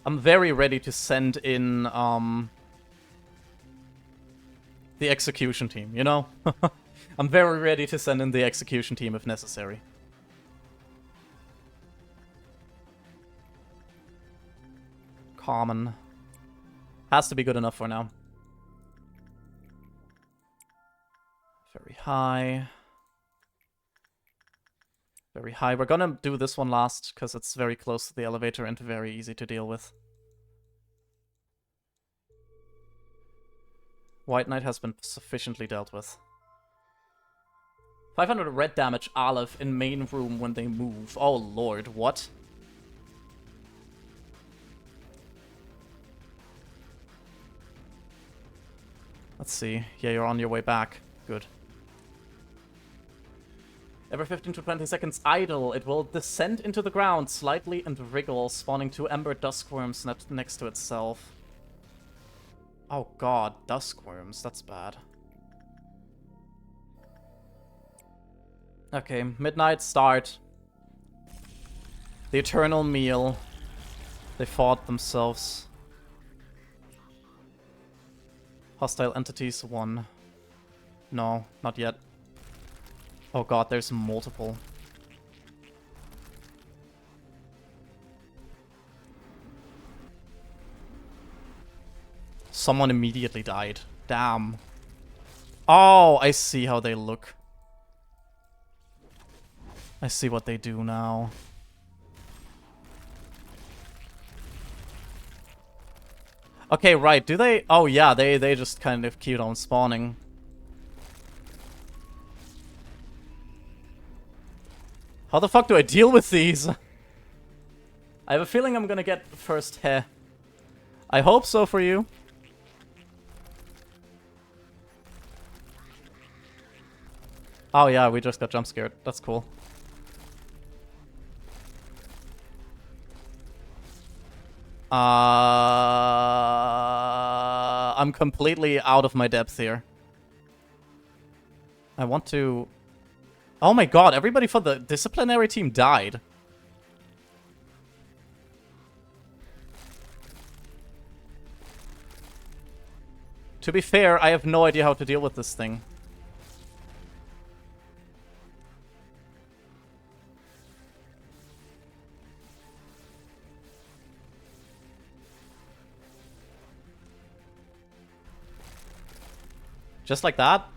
I'm very ready to send in, the execution team, you know? I'm very ready to send in the execution team if necessary. Common. Has to be good enough for now. Very high. Very high. We're gonna do this one last, because it's very close to the elevator and very easy to deal with. White Knight has been sufficiently dealt with. 500 red damage Aleph in main room when they move. Oh lord, what? Let's see. Yeah, you're on your way back. Good. Every 15 to 20 seconds idle, it will descend into the ground slightly and wriggle, spawning 2 ember duskworms next to itself. Oh god, duskworms, that's bad. Okay, midnight start. The eternal meal. They fought themselves. Hostile entities 1. No, not yet. Oh god, there's multiple. Someone immediately died. Damn. Oh, I see how they look. I see what they do now. Okay, right. Do they... Oh, yeah, they just kind of keep on spawning. How the fuck do I deal with these? I have a feeling I'm gonna get first heh. I hope so for you. Oh yeah, we just got jump scared. That's cool. I'm completely out of my depth here. I want to... Oh my god, everybody for the disciplinary team died. To be fair, I have no idea how to deal with this thing. Just like that.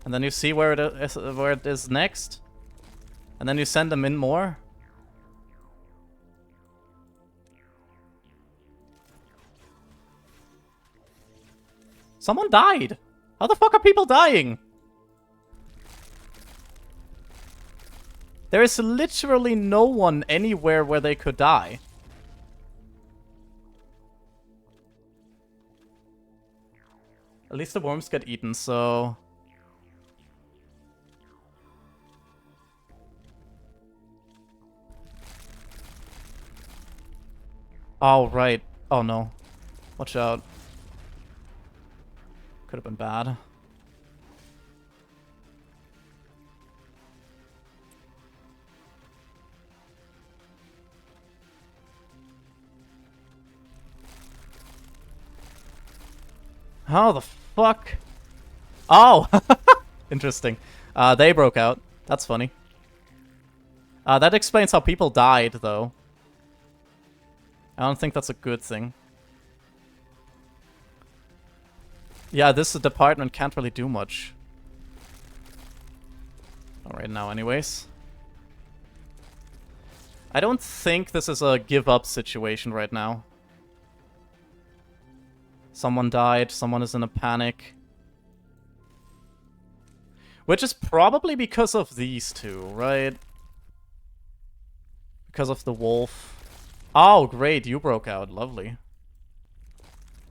And then you see where it is next. And then you send them in more. Someone died. How the fuck are people dying? There is literally no one anywhere where they could die. At least the worms get eaten, so... Oh, right. Oh, no. Watch out. Could have been bad. How the fuck? Oh! Interesting. They broke out. That's funny. That explains how people died, though. I don't think that's a good thing. Yeah, this department can't really do much. Not right now, anyways. I don't think this is a give-up situation right now. Someone died, someone is in a panic. Which is probably because of these two, right? Because of the wolf. Oh, great, you broke out. Lovely.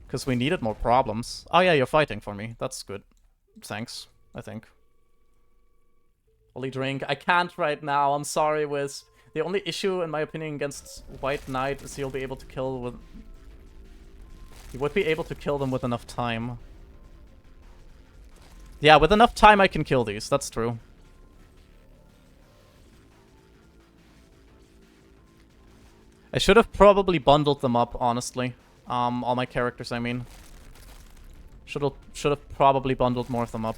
Because we needed more problems. Oh yeah, you're fighting for me. That's good. Thanks, I think. Holy drink. I can't right now. I'm sorry, Wiz. The only issue, in my opinion, against White Knight is he'll be able to kill with... He would be able to kill them with enough time. Yeah, with enough time I can kill these. That's true. I should have probably bundled them up, honestly. All my characters, I mean. Should have probably bundled more of them up.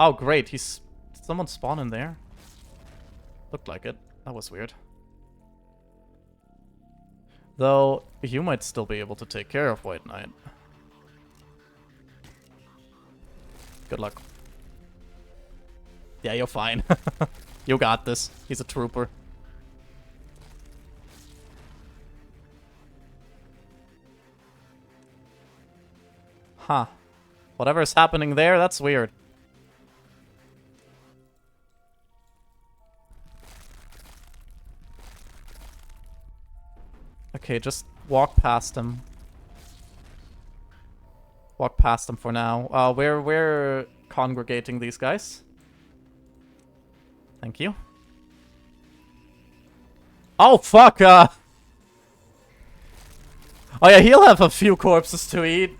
Oh, great. Did someone spawn in there? Looked like it. That was weird. Though, you might still be able to take care of White Knight. Good luck. Yeah, you're fine. You got this. He's a trooper. Huh. Whatever is happening there, that's weird. Okay, just walk past him. Walk past him for now. We're congregating these guys. Thank you. Oh, fuck! Oh yeah, he'll have a few corpses to eat.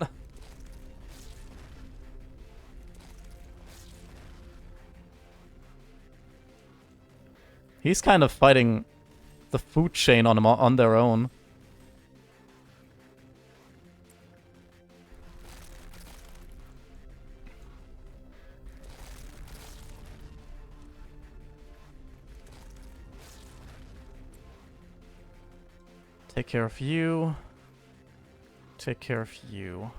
He's kind of fighting the food chain on their own. Take care of you. Take care of you.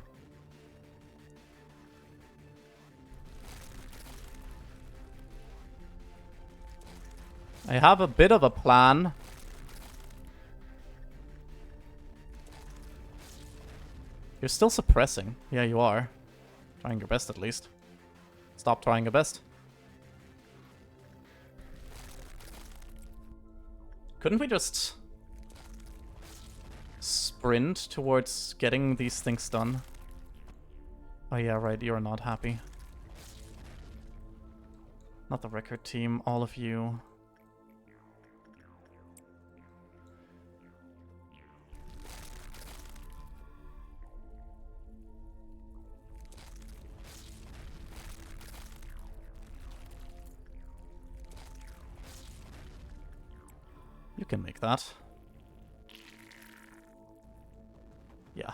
I have a bit of a plan. You're still suppressing. Yeah, you are. Trying your best, at least. Stop trying your best. Couldn't we just sprint towards getting these things done? Oh yeah, right, you're not happy. Not the record team, all of you. You can make that. Yeah.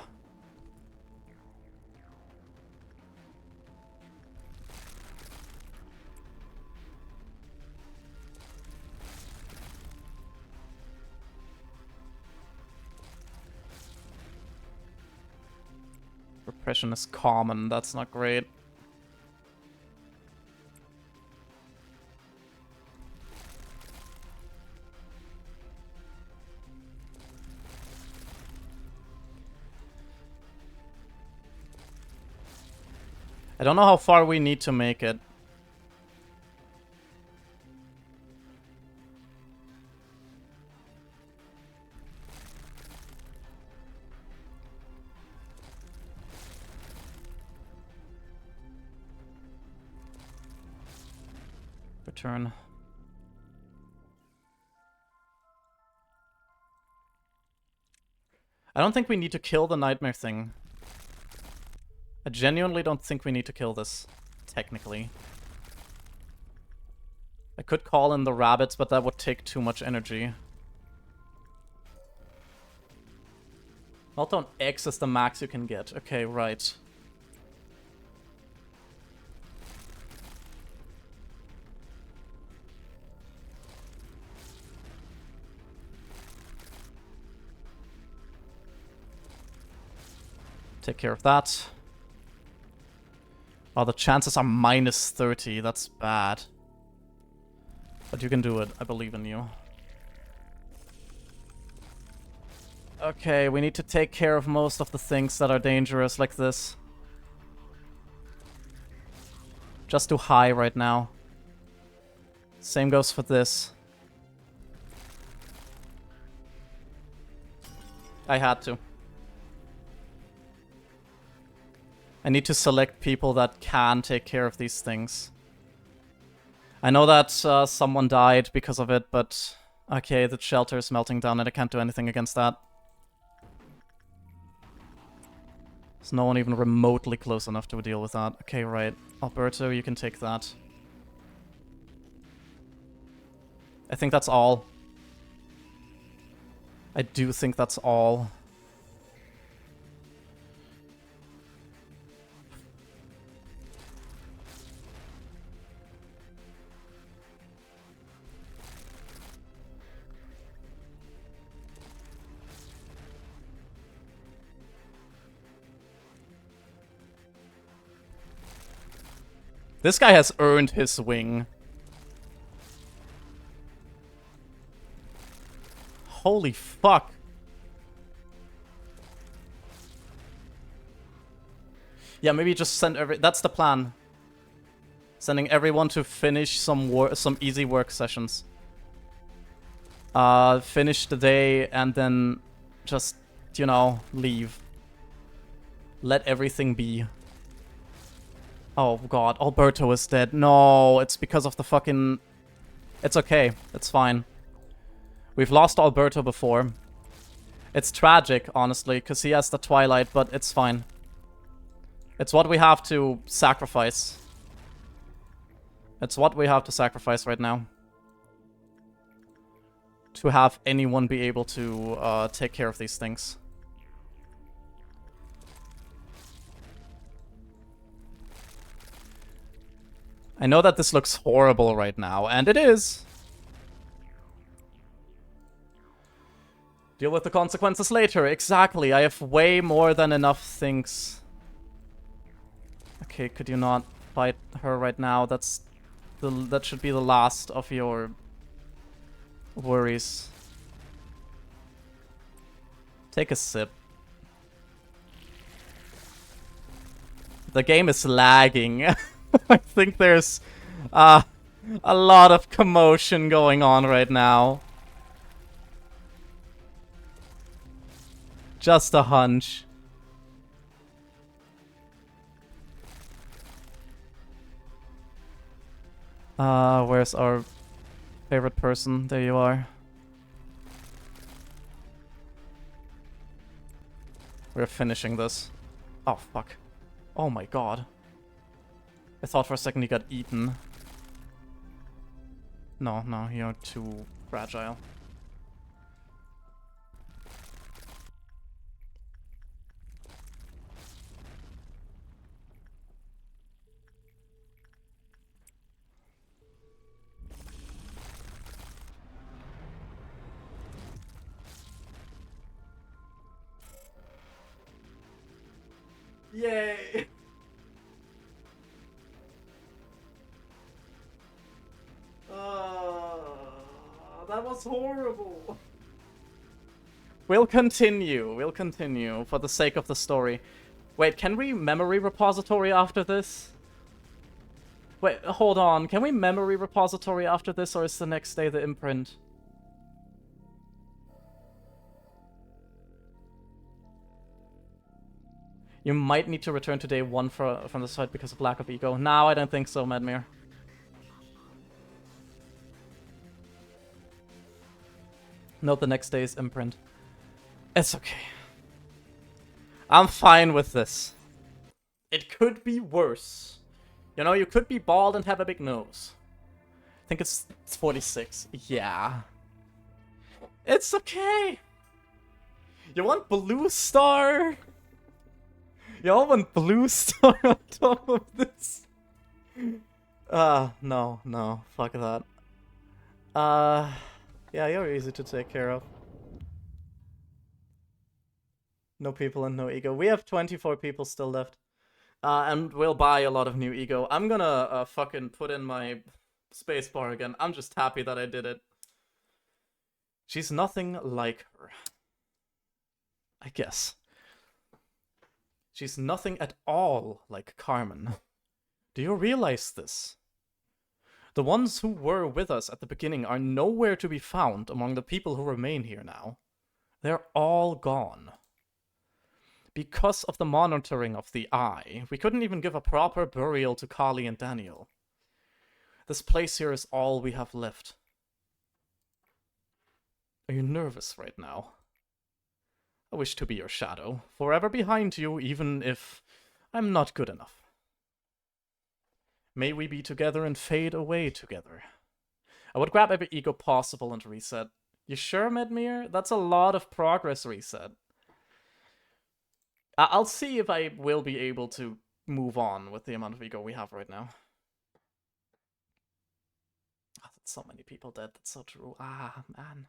Suppression is common, that's not great. I don't know how far we need to make it. Return. I don't think we need to kill the nightmare thing. I genuinely don't think we need to kill this, technically. I could call in the rabbits, but that would take too much energy. Meltdown X is the max you can get. Okay, right. Take care of that. Oh, the chances are minus 30. That's bad. But you can do it. I believe in you. Okay, we need to take care of most of the things that are dangerous like this. Just too high right now. Same goes for this. I had to. I need to select people that can take care of these things. I know that someone died because of it, but... Okay, the shelter is melting down and I can't do anything against that. There's no one even remotely close enough to deal with that. Okay, right. Alberto, you can take that. I think that's all. I do think that's all. This guy has earned his wing. Holy fuck. Yeah, maybe just send that's the plan. Sending everyone to finish some easy work sessions. Finish the day and then just, you know, leave. Let everything be. Oh god, Alberto is dead. No, it's because of the fucking... It's okay, it's fine. We've lost Alberto before. It's tragic, honestly, because he has the Twilight, but it's fine. It's what we have to sacrifice. It's what we have to sacrifice right now. To have anyone be able to take care of these things. I know that this looks horrible right now, and it is. Deal with the consequences later. Exactly. I have way more than enough things. Okay, could you not fight her right now? That should be the last of your worries. Take a sip. The game is lagging. I think there's a lot of commotion going on right now. Just a hunch. Where's our favorite person? There you are. We're finishing this. Oh, fuck. Oh my god. I thought for a second he got eaten. No, no, you're too fragile. Yay! That was horrible. We'll continue for the sake of the story. Wait, can we memory repository after this? Wait, hold on. Can we memory repository after this, or is the next day the imprint? You might need to return to day 1 from the site because of lack of ego. No, I don't think so, Medmir. Note the next day's imprint. It's okay. I'm fine with this. It could be worse. You know, you could be bald and have a big nose. I think it's 46. Yeah. It's okay. You want blue star? Y'all want blue star on top of this? No. Fuck that. Yeah, you're easy to take care of. No people and no ego. We have 24 people still left. And we'll buy a lot of new ego. I'm gonna fucking put in my spacebar again. I'm just happy that I did it. She's nothing like her. I guess. She's nothing at all like Carmen. Do you realize this? The ones who were with us at the beginning are nowhere to be found among the people who remain here now. They're all gone. Because of the monitoring of the Eye, we couldn't even give a proper burial to Kali and Daniel. This place here is all we have left. Are you nervous right now? I wish to be your shadow, forever behind you, even if I'm not good enough. May we be together and fade away together. I would grab every ego possible and reset. You sure, Medmir? That's a lot of progress reset. I'll see if I will be able to move on with the amount of ego we have right now. Oh, that's so many people dead. That's so true. Ah, man.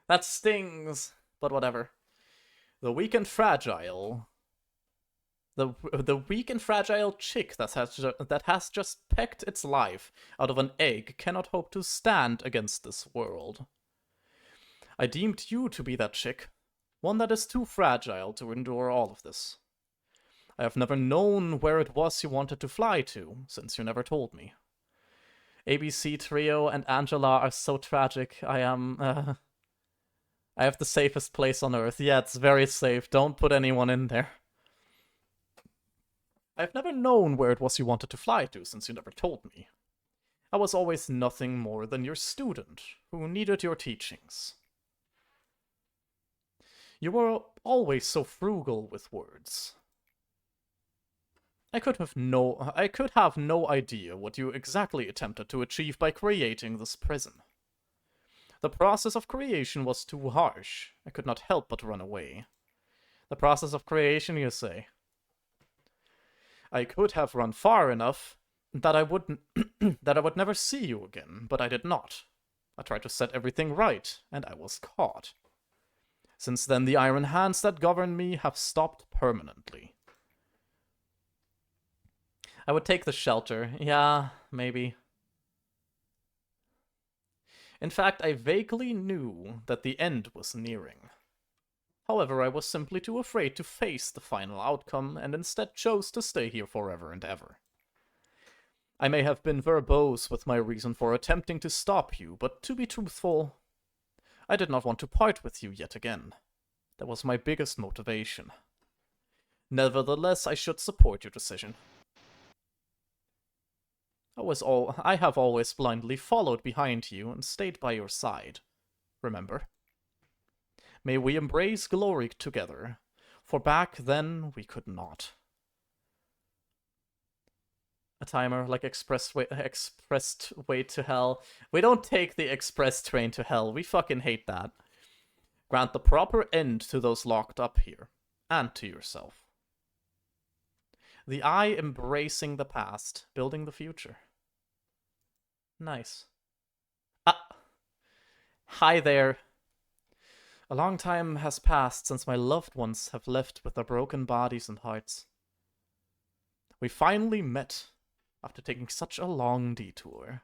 That stings. But whatever. The weak and fragile. The weak and fragile chick that has just pecked its life out of an egg cannot hope to stand against this world. I deemed you to be that chick. One that is too fragile to endure all of this. I have never known where it was you wanted to fly to, since you never told me. ABC Trio and Angela are so tragic. I have the safest place on Earth. Yeah, it's very safe. Don't put anyone in there. I've never known where it was you wanted to fly to, since you never told me. I was always nothing more than your student, who needed your teachings. You were always so frugal with words. I could have no idea what you exactly attempted to achieve by creating this prison. The process of creation was too harsh. I could not help but run away. The process of creation, you say? I could have run far enough that I would never see you again, but I did not. I tried to set everything right, and I was caught. Since then, the iron hands that govern me have stopped permanently. I would take the shelter. Yeah, maybe. In fact, I vaguely knew that the end was nearing. However, I was simply too afraid to face the final outcome, and instead chose to stay here forever and ever. I may have been verbose with my reason for attempting to stop you, but to be truthful, I did not want to part with you yet again. That was my biggest motivation. Nevertheless, I should support your decision. I have always blindly followed behind you and stayed by your side. Remember? May we embrace glory together, for back then we could not. A timer like expressed way to hell. We don't take the express train to hell. We fucking hate that. Grant the proper end to those locked up here, and to yourself. The Eye embracing the past, building the future. Nice. Hi there. A long time has passed since my loved ones have left with their broken bodies and hearts. We finally met after taking such a long detour.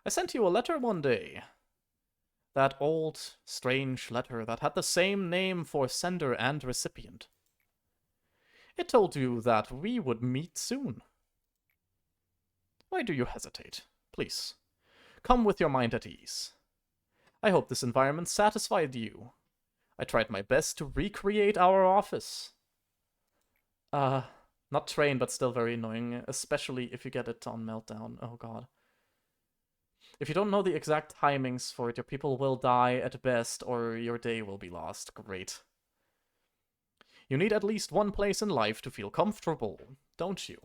I sent you a letter one day. That old, strange letter that had the same name for sender and recipient. It told you that we would meet soon. Why do you hesitate? Please, come with your mind at ease. I hope this environment satisfied you. I tried my best to recreate our office. Not trained, but still very annoying, especially if you get it on Meltdown. Oh god. If you don't know the exact timings for it, your people will die at best, or your day will be lost. Great. You need at least one place in life to feel comfortable, don't you?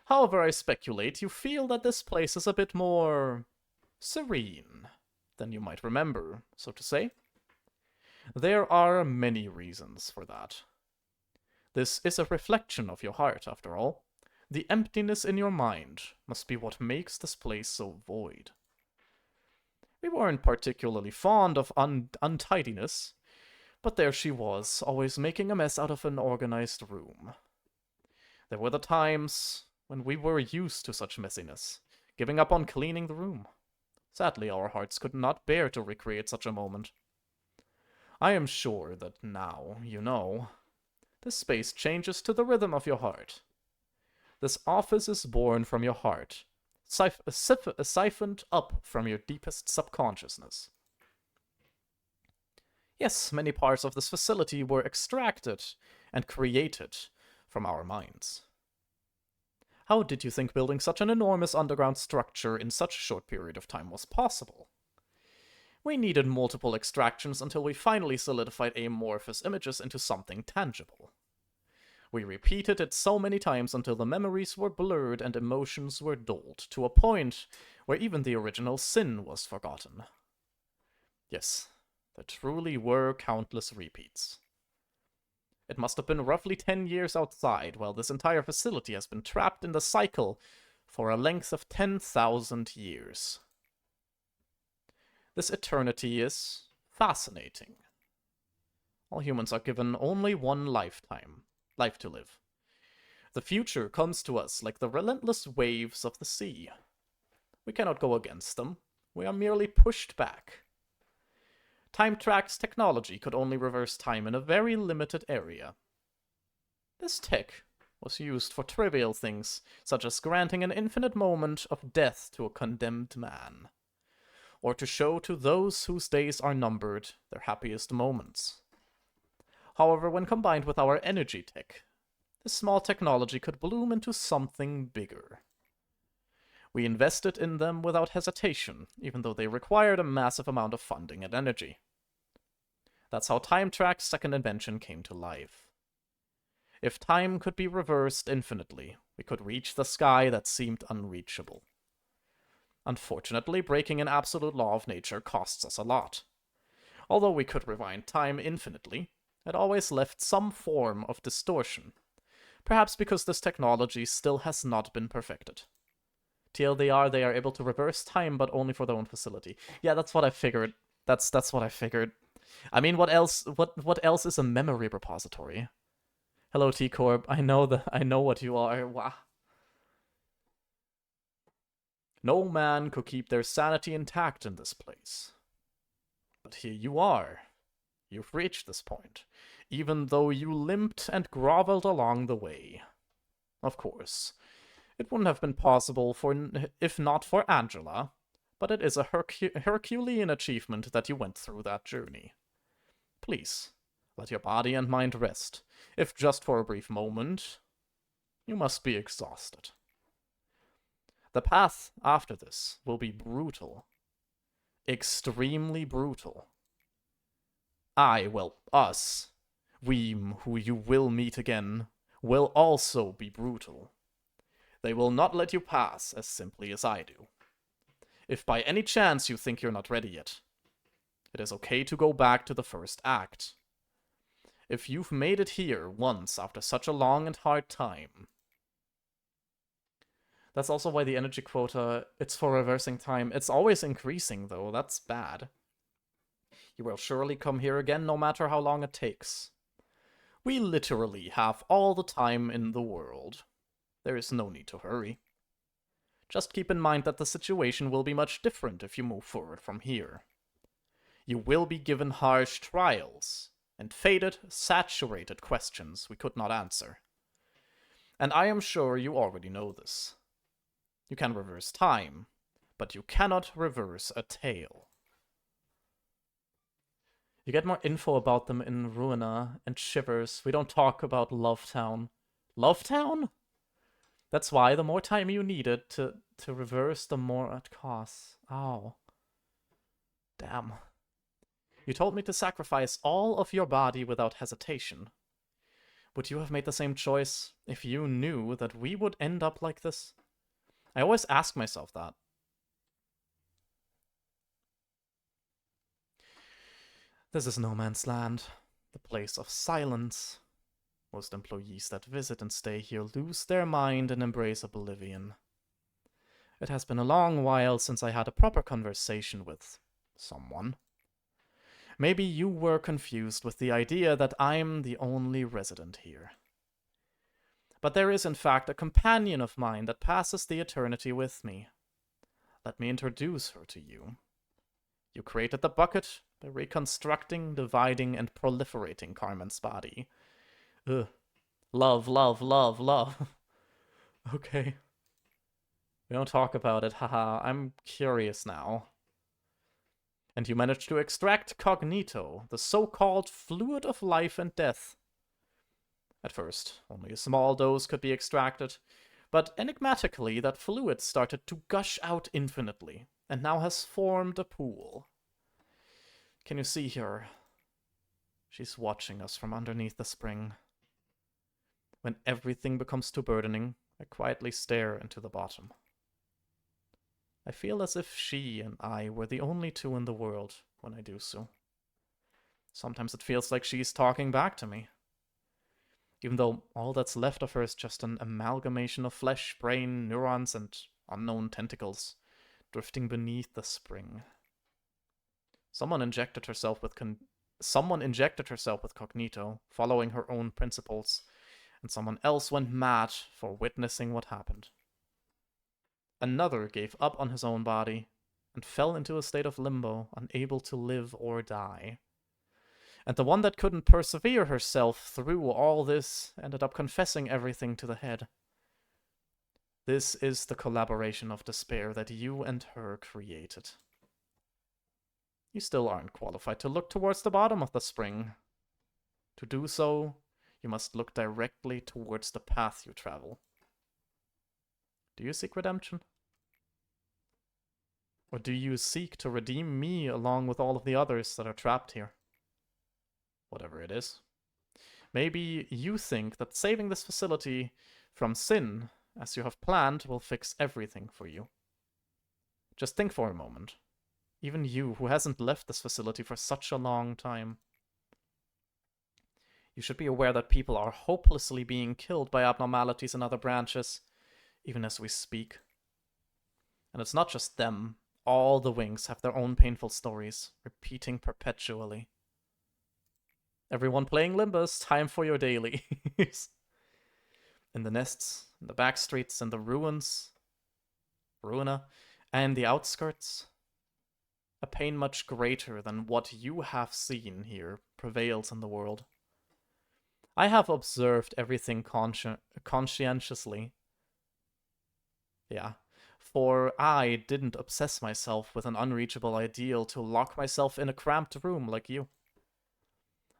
However, I speculate you feel that this place is a bit more serene than you might remember, so to say. There are many reasons for that. This is a reflection of your heart, after all. The emptiness in your mind must be what makes this place so void. We weren't particularly fond of untidiness, but there she was, always making a mess out of an organized room. There were the times when we were used to such messiness, giving up on cleaning the room. Sadly, our hearts could not bear to recreate such a moment. I am sure that now, you know, this space changes to the rhythm of your heart. This office is born from your heart, siphoned up from your deepest subconsciousness. Yes, many parts of this facility were extracted and created from our minds. How did you think building such an enormous underground structure in such a short period of time was possible? We needed multiple extractions until we finally solidified amorphous images into something tangible. We repeated it so many times until the memories were blurred and emotions were dulled, to a point where even the original sin was forgotten. Yes, there truly were countless repeats. It must have been roughly 10 years outside, while this entire facility has been trapped in the cycle for a length of 10,000 years. This eternity is fascinating. All humans are given only one life to live. The future comes to us like the relentless waves of the sea. We cannot go against them. We are merely pushed back. Time Track's technology could only reverse time in a very limited area. This tech was used for trivial things, such as granting an infinite moment of death to a condemned man, or to show to those whose days are numbered their happiest moments. However, when combined with our energy tech, this small technology could bloom into something bigger. We invested in them without hesitation, even though they required a massive amount of funding and energy. That's how Time Track's second invention came to life. If time could be reversed infinitely, we could reach the sky that seemed unreachable. Unfortunately, breaking an absolute law of nature costs us a lot. Although we could rewind time infinitely, it always left some form of distortion. Perhaps because this technology still has not been perfected. TLDR, they are able to reverse time, but only for their own facility. Yeah, that's what I figured. That's what I figured. I mean, what else? What else is a memory repository? Hello, T-Corp. I know what you are. Wow. No man could keep their sanity intact in this place. But here you are. You've reached this point, even though you limped and groveled along the way. Of course, it wouldn't have been possible if not for Angela, but it is a Herculean achievement that you went through that journey. Please, let your body and mind rest, if just for a brief moment. You must be exhausted. The path after this will be brutal. Extremely brutal. Us, we who you will meet again, will also be brutal. They will not let you pass as simply as I do. If by any chance you think you're not ready yet, it is okay to go back to the first act. If you've made it here once after such a long and hard time. That's also why the energy quota, it's for reversing time. It's always increasing, though. That's bad. You will surely come here again no matter how long it takes. We literally have all the time in the world. There is no need to hurry. Just keep in mind that the situation will be much different if you move forward from here. You will be given harsh trials and faded, saturated questions we could not answer. And I am sure you already know this. You can reverse time, but you cannot reverse a tale. You get more info about them in Ruina and Shivers. We don't talk about Lovetown. Lovetown? That's why the more time you needed to reverse, the more it costs. Oh. Damn. You told me to sacrifice all of your body without hesitation. Would you have made the same choice if you knew that we would end up like this? I always ask myself that. This is no man's land, the place of silence. Most employees that visit and stay here lose their mind and embrace oblivion. It has been a long while since I had a proper conversation with someone. Maybe you were confused with the idea that I'm the only resident here. But there is in fact a companion of mine that passes the eternity with me. Let me introduce her to you. You created the bucket by reconstructing, dividing, and proliferating Carmen's body. Ugh. Love, love, love, love. Okay. We don't talk about it, haha. I'm curious now. And you managed to extract Cognito, the so-called fluid of life and death. At first, only a small dose could be extracted, but enigmatically that fluid started to gush out infinitely, and now has formed a pool. Can you see her? She's watching us from underneath the spring. When everything becomes too burdening, I quietly stare into the bottom. I feel as if she and I were the only two in the world when I do so. Sometimes it feels like she's talking back to me. Even though all that's left of her is just an amalgamation of flesh, brain, neurons, and unknown tentacles drifting beneath the spring. Someone injected herself with Cognito, following her own principles, and someone else went mad for witnessing what happened. Another gave up on his own body and fell into a state of limbo, unable to live or die. And the one that couldn't persevere herself through all this ended up confessing everything to the head. This is the collaboration of despair that you and her created. You still aren't qualified to look towards the bottom of the spring. To do so, you must look directly towards the path you travel. Do you seek redemption? Or do you seek to redeem me along with all of the others that are trapped here? Whatever it is. Maybe you think that saving this facility from sin, as you have planned, will fix everything for you. Just think for a moment. Even you, who hasn't left this facility for such a long time. You should be aware that people are hopelessly being killed by abnormalities in other branches, even as we speak. And it's not just them. All the wings have their own painful stories, repeating perpetually. Everyone playing Limbus, time for your dailies. In the nests, in the back streets, in the ruins, Ruina, and the outskirts, a pain much greater than what you have seen here prevails in the world. I have observed everything conscientiously. Yeah, for I didn't obsess myself with an unreachable ideal to lock myself in a cramped room like you.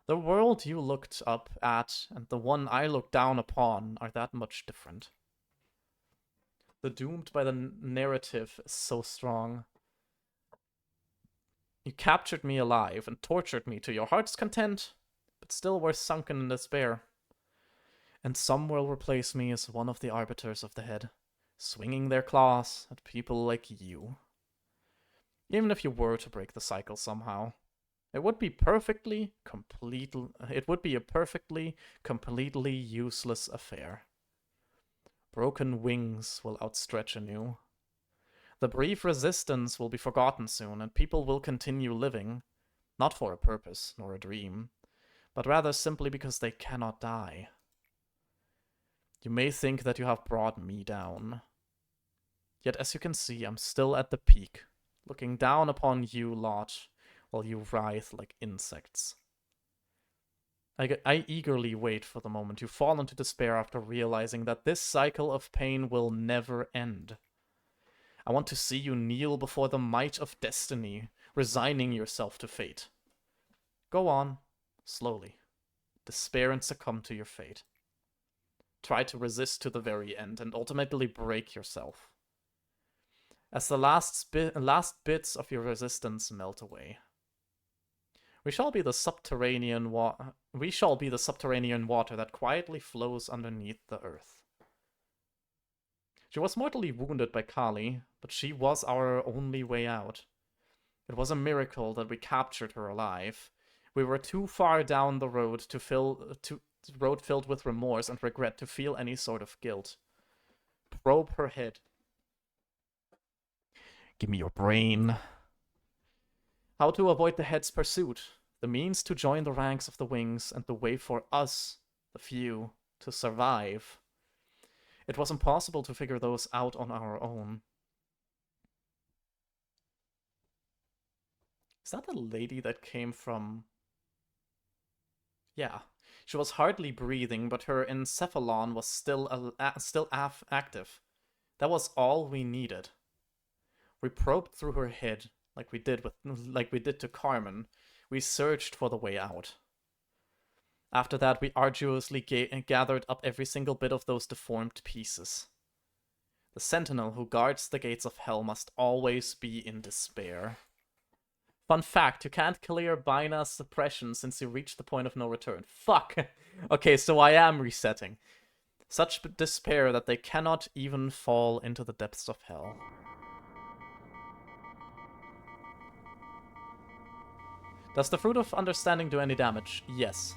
The world you looked up at and the one I looked down upon are that much different. The doomed by the narrative is so strong. You captured me alive and tortured me to your heart's content, but still were sunken in despair. And some will replace me as one of the arbiters of the head, swinging their claws at people like you. Even if you were to break the cycle somehow, it would be a perfectly, completely useless affair. Broken wings will outstretch anew. The brief resistance will be forgotten soon, and people will continue living, not for a purpose nor a dream, but rather simply because they cannot die. You may think that you have brought me down. Yet as you can see, I'm still at the peak, looking down upon you lot while you writhe like insects. I eagerly wait for the moment you fall into despair after realizing that this cycle of pain will never end. I want to see you kneel before the might of destiny, resigning yourself to fate. Go on, slowly. Despair and succumb to your fate. Try to resist to the very end and ultimately break yourself. As the last bits of your resistance melt away. We shall be the subterranean water that quietly flows underneath the earth. She was mortally wounded by Kali, but she was our only way out. It was a miracle that we captured her alive. We were too far down the road road filled with remorse and regret to feel any sort of guilt. Probe her head. Give me your brain. How to avoid the head's pursuit, the means to join the ranks of the wings, and the way for us, the few, to survive. It was impossible to figure those out on our own. Is that the lady that came from... Yeah. She was hardly breathing, but her encephalon was still active. That was all we needed. We probed through her head, like we did to Carmen. We searched for the way out. After that, we arduously gathered up every single bit of those deformed pieces. The sentinel who guards the gates of hell must always be in despair. Fun fact, you can't clear Bina's suppression since you reached the point of no return. Fuck! Okay, so I am resetting. Such despair that they cannot even fall into the depths of hell. Does the Fruit of Understanding do any damage? Yes.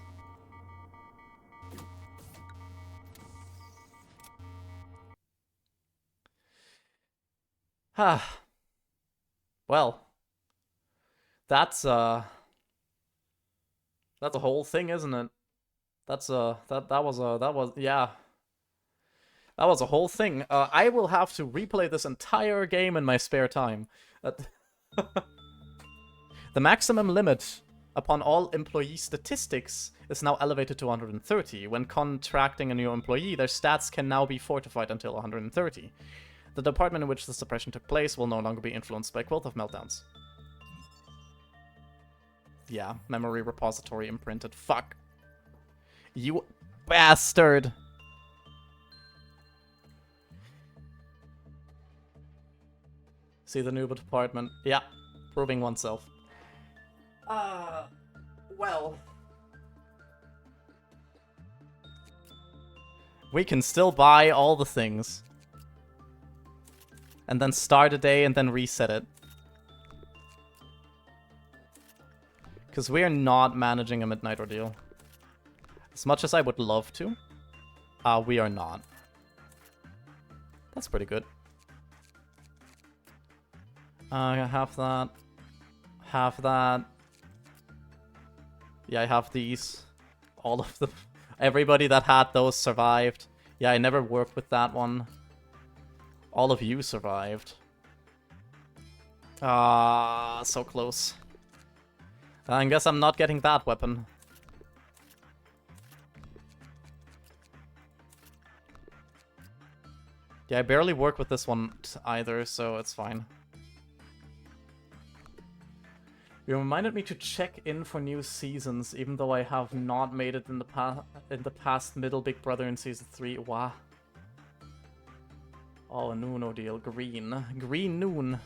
Ah. Well. That's a whole thing, isn't it? That was a whole thing. I will have to replay this entire game in my spare time. The maximum limit upon all employee statistics is now elevated to 130. When contracting a new employee, their stats can now be fortified until 130. The department in which the suppression took place will no longer be influenced by Quilt of Meltdowns. Yeah, memory repository imprinted. Fuck. You bastard! See the new department. Yeah, proving oneself. Well. We can still buy all the things. And then start a day and then reset it. Because we're not managing a midnight ordeal. As much as I would love to, we are not. That's pretty good. Half that. Half that. Yeah, I have these. All of them. Everybody that had those survived. Yeah, I never worked with that one. All of you survived. So close. I guess I'm not getting that weapon. Yeah, I barely work with this one either, so it's fine. You reminded me to check in for new seasons, even though I have not made it in the past middle Big Brother in Season 3. Wow. Oh, a noon ordeal. Green. Green noon.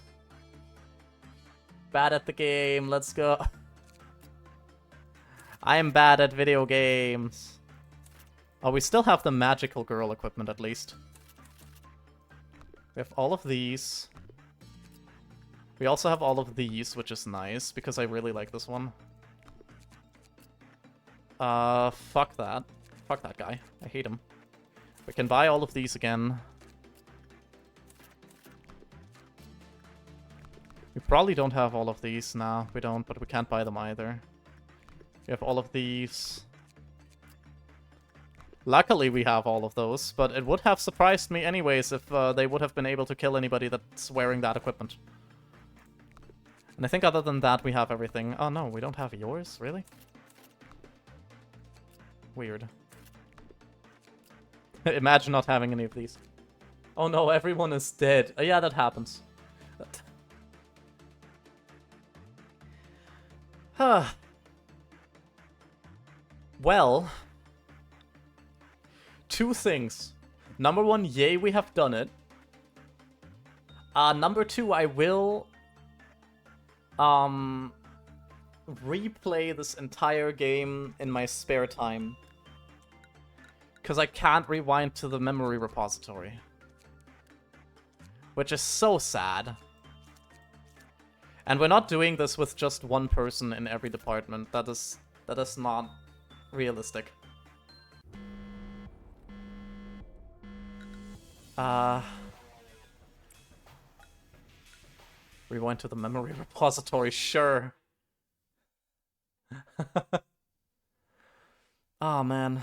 Bad at the game. Let's go. I am bad at video games. Oh, we still have the magical girl equipment at least. We have all of these. We also have all of these, which is nice, because I really like this one. Fuck that. Fuck that guy. I hate him. We can buy all of these again. We probably don't have all of these. Nah, we don't, but we can't buy them either. We have all of these. Luckily we have all of those, but it would have surprised me anyways if they would have been able to kill anybody that's wearing that equipment. And I think other than that we have everything. Oh no, we don't have yours? Really? Weird. Imagine not having any of these. Oh no, everyone is dead. Yeah, that happens. Well, two things. Number one, yay, we have done it. Number two, I will replay this entire game in my spare time. Because I can't rewind to the memory repository. Which is so sad. And we're not doing this with just one person in every department. That is not realistic. Rewind to the memory repository, sure. Oh man.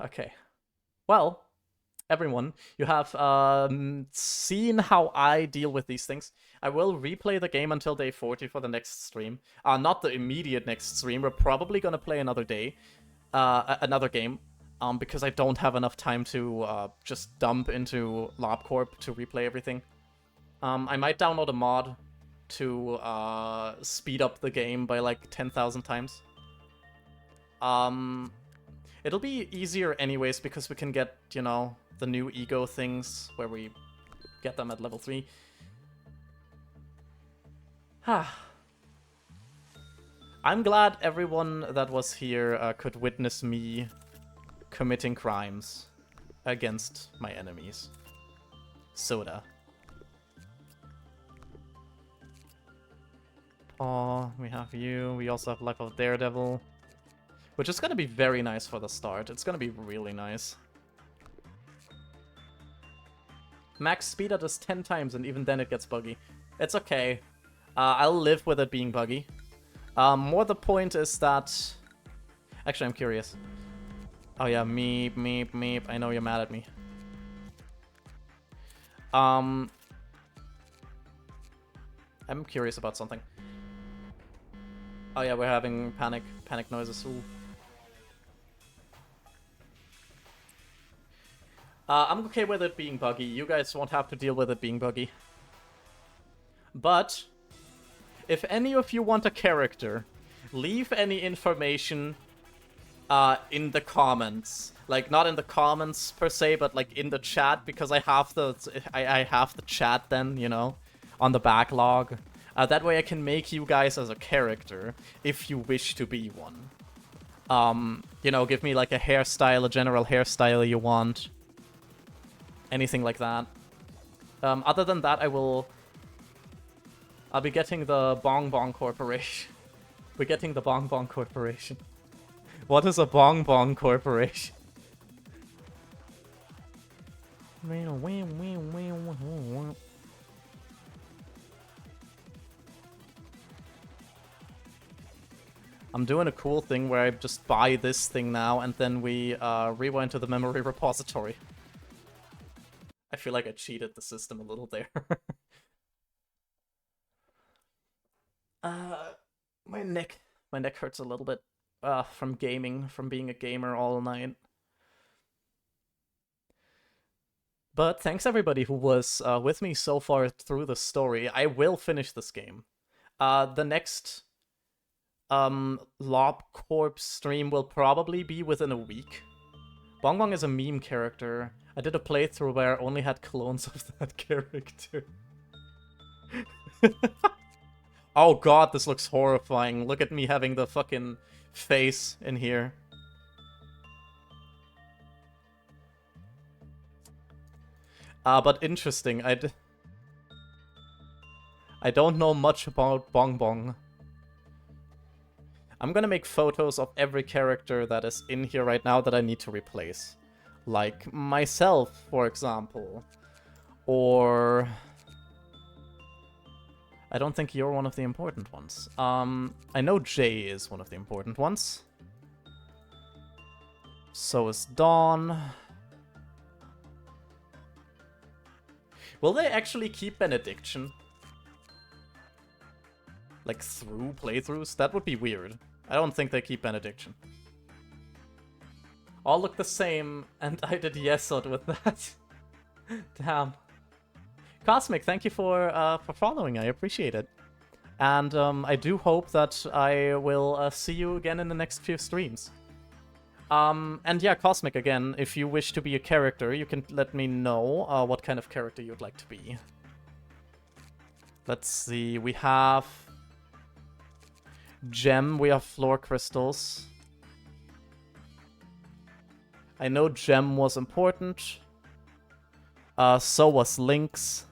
Okay. Well, everyone, you have seen how I deal with these things. I will replay the game until day 40 for the next stream. Not the immediate next stream. We're probably gonna play another day, another game, because I don't have enough time to just dump into LobCorp to replay everything. I might download a mod to speed up the game by like 10,000 times. It'll be easier anyways because we can get, you know, the new ego things where we get them at level 3. I'm glad everyone that was here could witness me committing crimes against my enemies. Soda. Oh, we have you. We also have Life of Daredevil. Which is gonna be very nice for the start. It's gonna be really nice. Max speed at us 10 times and even then it gets buggy. It's okay. I'll live with it being buggy. More the point is that... Actually, I'm curious. Oh yeah, meep, meep, meep. I know you're mad at me. I'm curious about something. Oh yeah, we're having panic noises. Ooh. I'm okay with it being buggy. You guys won't have to deal with it being buggy. But, if any of you want a character, leave any information in the comments. Like, not in the comments per se, but like in the chat, because I have the chat then, you know, on the backlog. That way I can make you guys as a character, if you wish to be one. You know, give me like a hairstyle, a general hairstyle you want. Anything like that. Other than that, I'll be getting the Bong Bong Corporation. We're getting the Bong Bong Corporation. What is a Bong Bong Corporation? I'm doing a cool thing where I just buy this thing now and then we rewind to the memory repository. I feel like I cheated the system a little there. My neck hurts a little bit from gaming, from being a gamer all night. But thanks everybody who was with me so far through the story. I will finish this game. The next LobCorp stream will probably be within a week. Bong Bong is a meme character. I did a playthrough where I only had clones of that character. Oh god, this looks horrifying. Look at me having the fucking face in here. But interesting. I don't know much about Bong Bong. I'm gonna make photos of every character that is in here right now that I need to replace. Like myself, for example. Or... I don't think you're one of the important ones. I know Jay is one of the important ones. So is Dawn. Will they actually keep Benediction? Like, through playthroughs? That would be weird. I don't think they keep Benediction. All look the same, and I did yesod with that. Damn. Cosmic, thank you for following. I appreciate it. And I do hope that I will see you again in the next few streams. And yeah, Cosmic, again, if you wish to be a character, you can let me know what kind of character you'd like to be. Let's see, we have Gem, we have Floor Crystals. I know Gem was important. So was Lynx.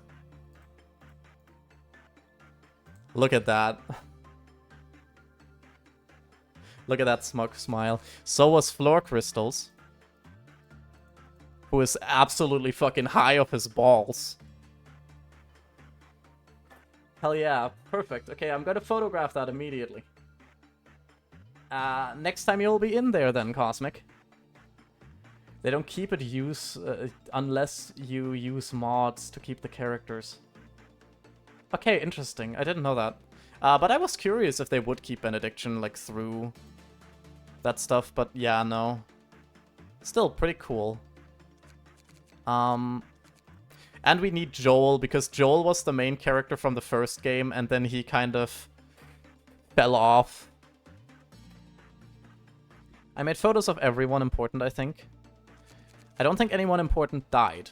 Look at that. Look at that smug smile. So was Floor Crystals. Who is absolutely fucking high off his balls. Hell yeah. Perfect. Okay, I'm gonna photograph that immediately. Next time you'll be in there then, Cosmic. They don't keep it unless you use mods to keep the characters. Okay, interesting. I didn't know that. But I was curious if they would keep Benediction, like, through that stuff, but yeah, no. Still pretty cool. And we need Joel, because Joel was the main character from the first game, and then he kind of fell off. I made photos of everyone important, I think. I don't think anyone important died.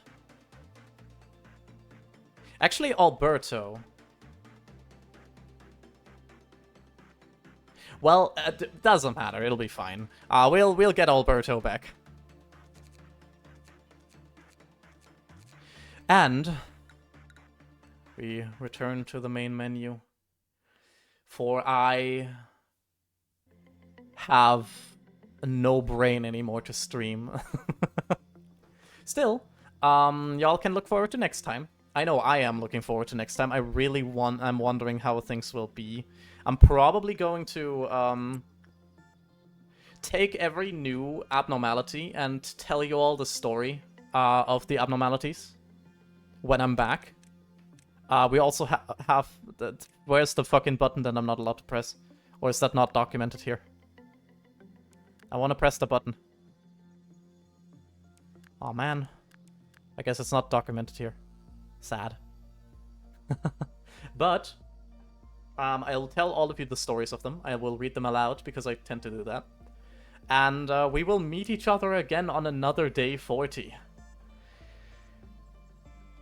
Actually, Alberto. Well, doesn't matter. It'll be fine. We'll get Alberto back. And we return to the main menu. For I have no brain anymore to stream. Still, y'all can look forward to next time. I know I am looking forward to next time. I'm wondering how things will be. I'm probably going to take every new abnormality and tell you all the story of the abnormalities when I'm back. We also have... Where's the fucking button that I'm not allowed to press? Or is that not documented here? I want to press the button. Aw, man. I guess it's not documented here. Sad. But I'll tell all of you the stories of them. I will read them aloud because I tend to do that. And we will meet each other again on another day 40.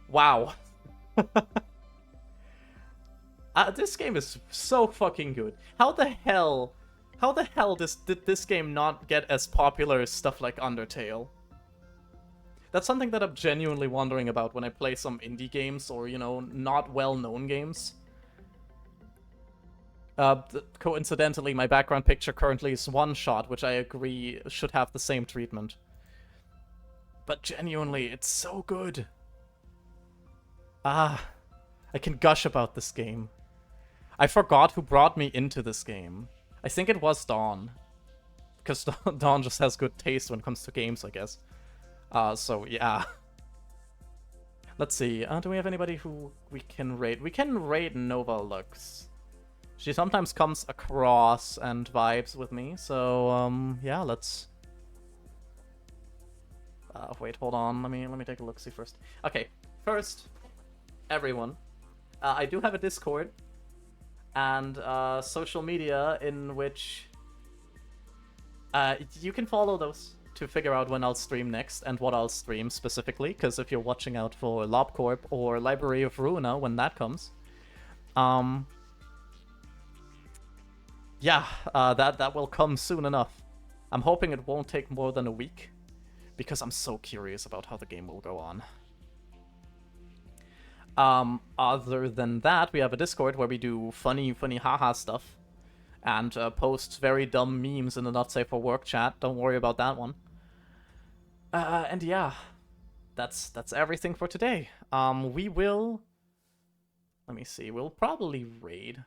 Wow. This game is so fucking good. How the hell did this game not get as popular as stuff like Undertale? That's something that I'm genuinely wondering about when I play some indie games or, you know, not well-known games. Coincidentally, my background picture currently is One Shot, which I agree should have the same treatment. But genuinely, it's so good. I can gush about this game. I forgot who brought me into this game. I think it was Dawn. Because Dawn just has good taste when it comes to games, I guess. So, yeah. Let's see. Do we have anybody who we can raid? We can raid Nova Lux. She sometimes comes across and vibes with me, so, yeah, let's... wait, hold on. Let me take a look-see first. Okay, first, everyone. I do have a Discord and social media in which you can follow those to figure out when I'll stream next and what I'll stream specifically, because if you're watching out for LobCorp or Library of Ruina when that comes, yeah, that will come soon enough. I'm hoping it won't take more than a week, because I'm so curious about how the game will go on. Other than that, we have a Discord where we do funny haha stuff, and post very dumb memes in the Not Safe for Work chat. Don't worry about that one. And yeah, that's everything for today. We will. Let me see. We'll probably raid.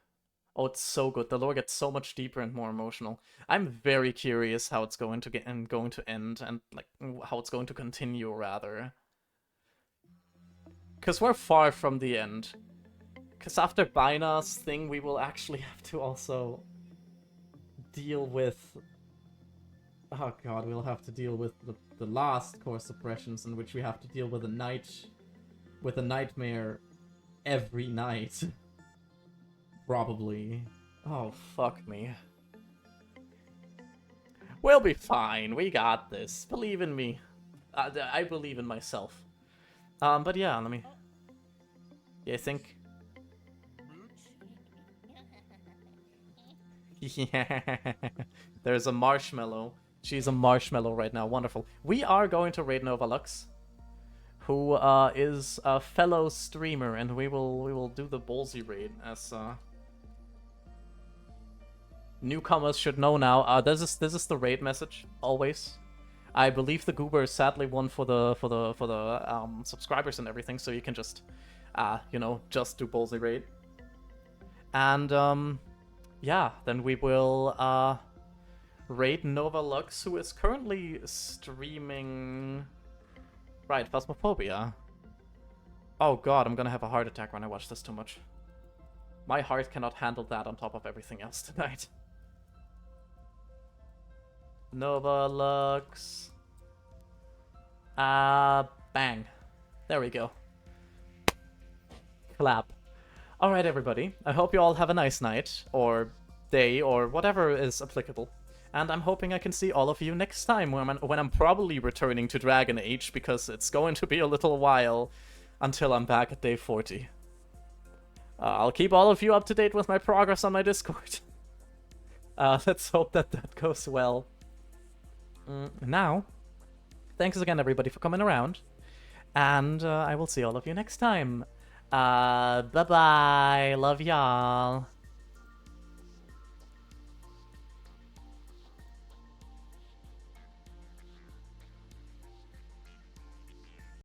Oh, it's so good. The lore gets so much deeper and more emotional. I'm very curious how it's going to get and going to end, and like how it's going to continue rather. Because we're far from the end. Because after Bina's thing, we will actually have to also deal with... Oh god, we'll have to deal with the last core suppressions, in which we have to deal with a nightmare every night. Probably. Oh, fuck me. We'll be fine. We got this. Believe in me. I believe in myself. But yeah, let me... Yeah, I think... Yeah. There's a marshmallow. She's a marshmallow right now. Wonderful. We are going to raid Nova Lux, who is a fellow streamer, and we will do the ballsy raid as newcomers should know now. This is the raid message always. I believe the Goober is sadly one for the subscribers and everything, so you can just you know, just do ballsy raid. And yeah, then we will raid Nova Lux, who is currently streaming... Right, Phasmophobia. Oh god, I'm gonna have a heart attack when I watch this too much. My heart cannot handle that on top of everything else tonight. Nova Lux. Bang. There we go. Clap. Alright, everybody. I hope you all have a nice night, or day, or whatever is applicable. And I'm hoping I can see all of you next time when I'm probably returning to Dragon Age, because it's going to be a little while until I'm back at day 40. I'll keep all of you up to date with my progress on my Discord. Let's hope that that goes well. Now, thanks again everybody for coming around, and I will see all of you next time. Bye-bye. Love y'all.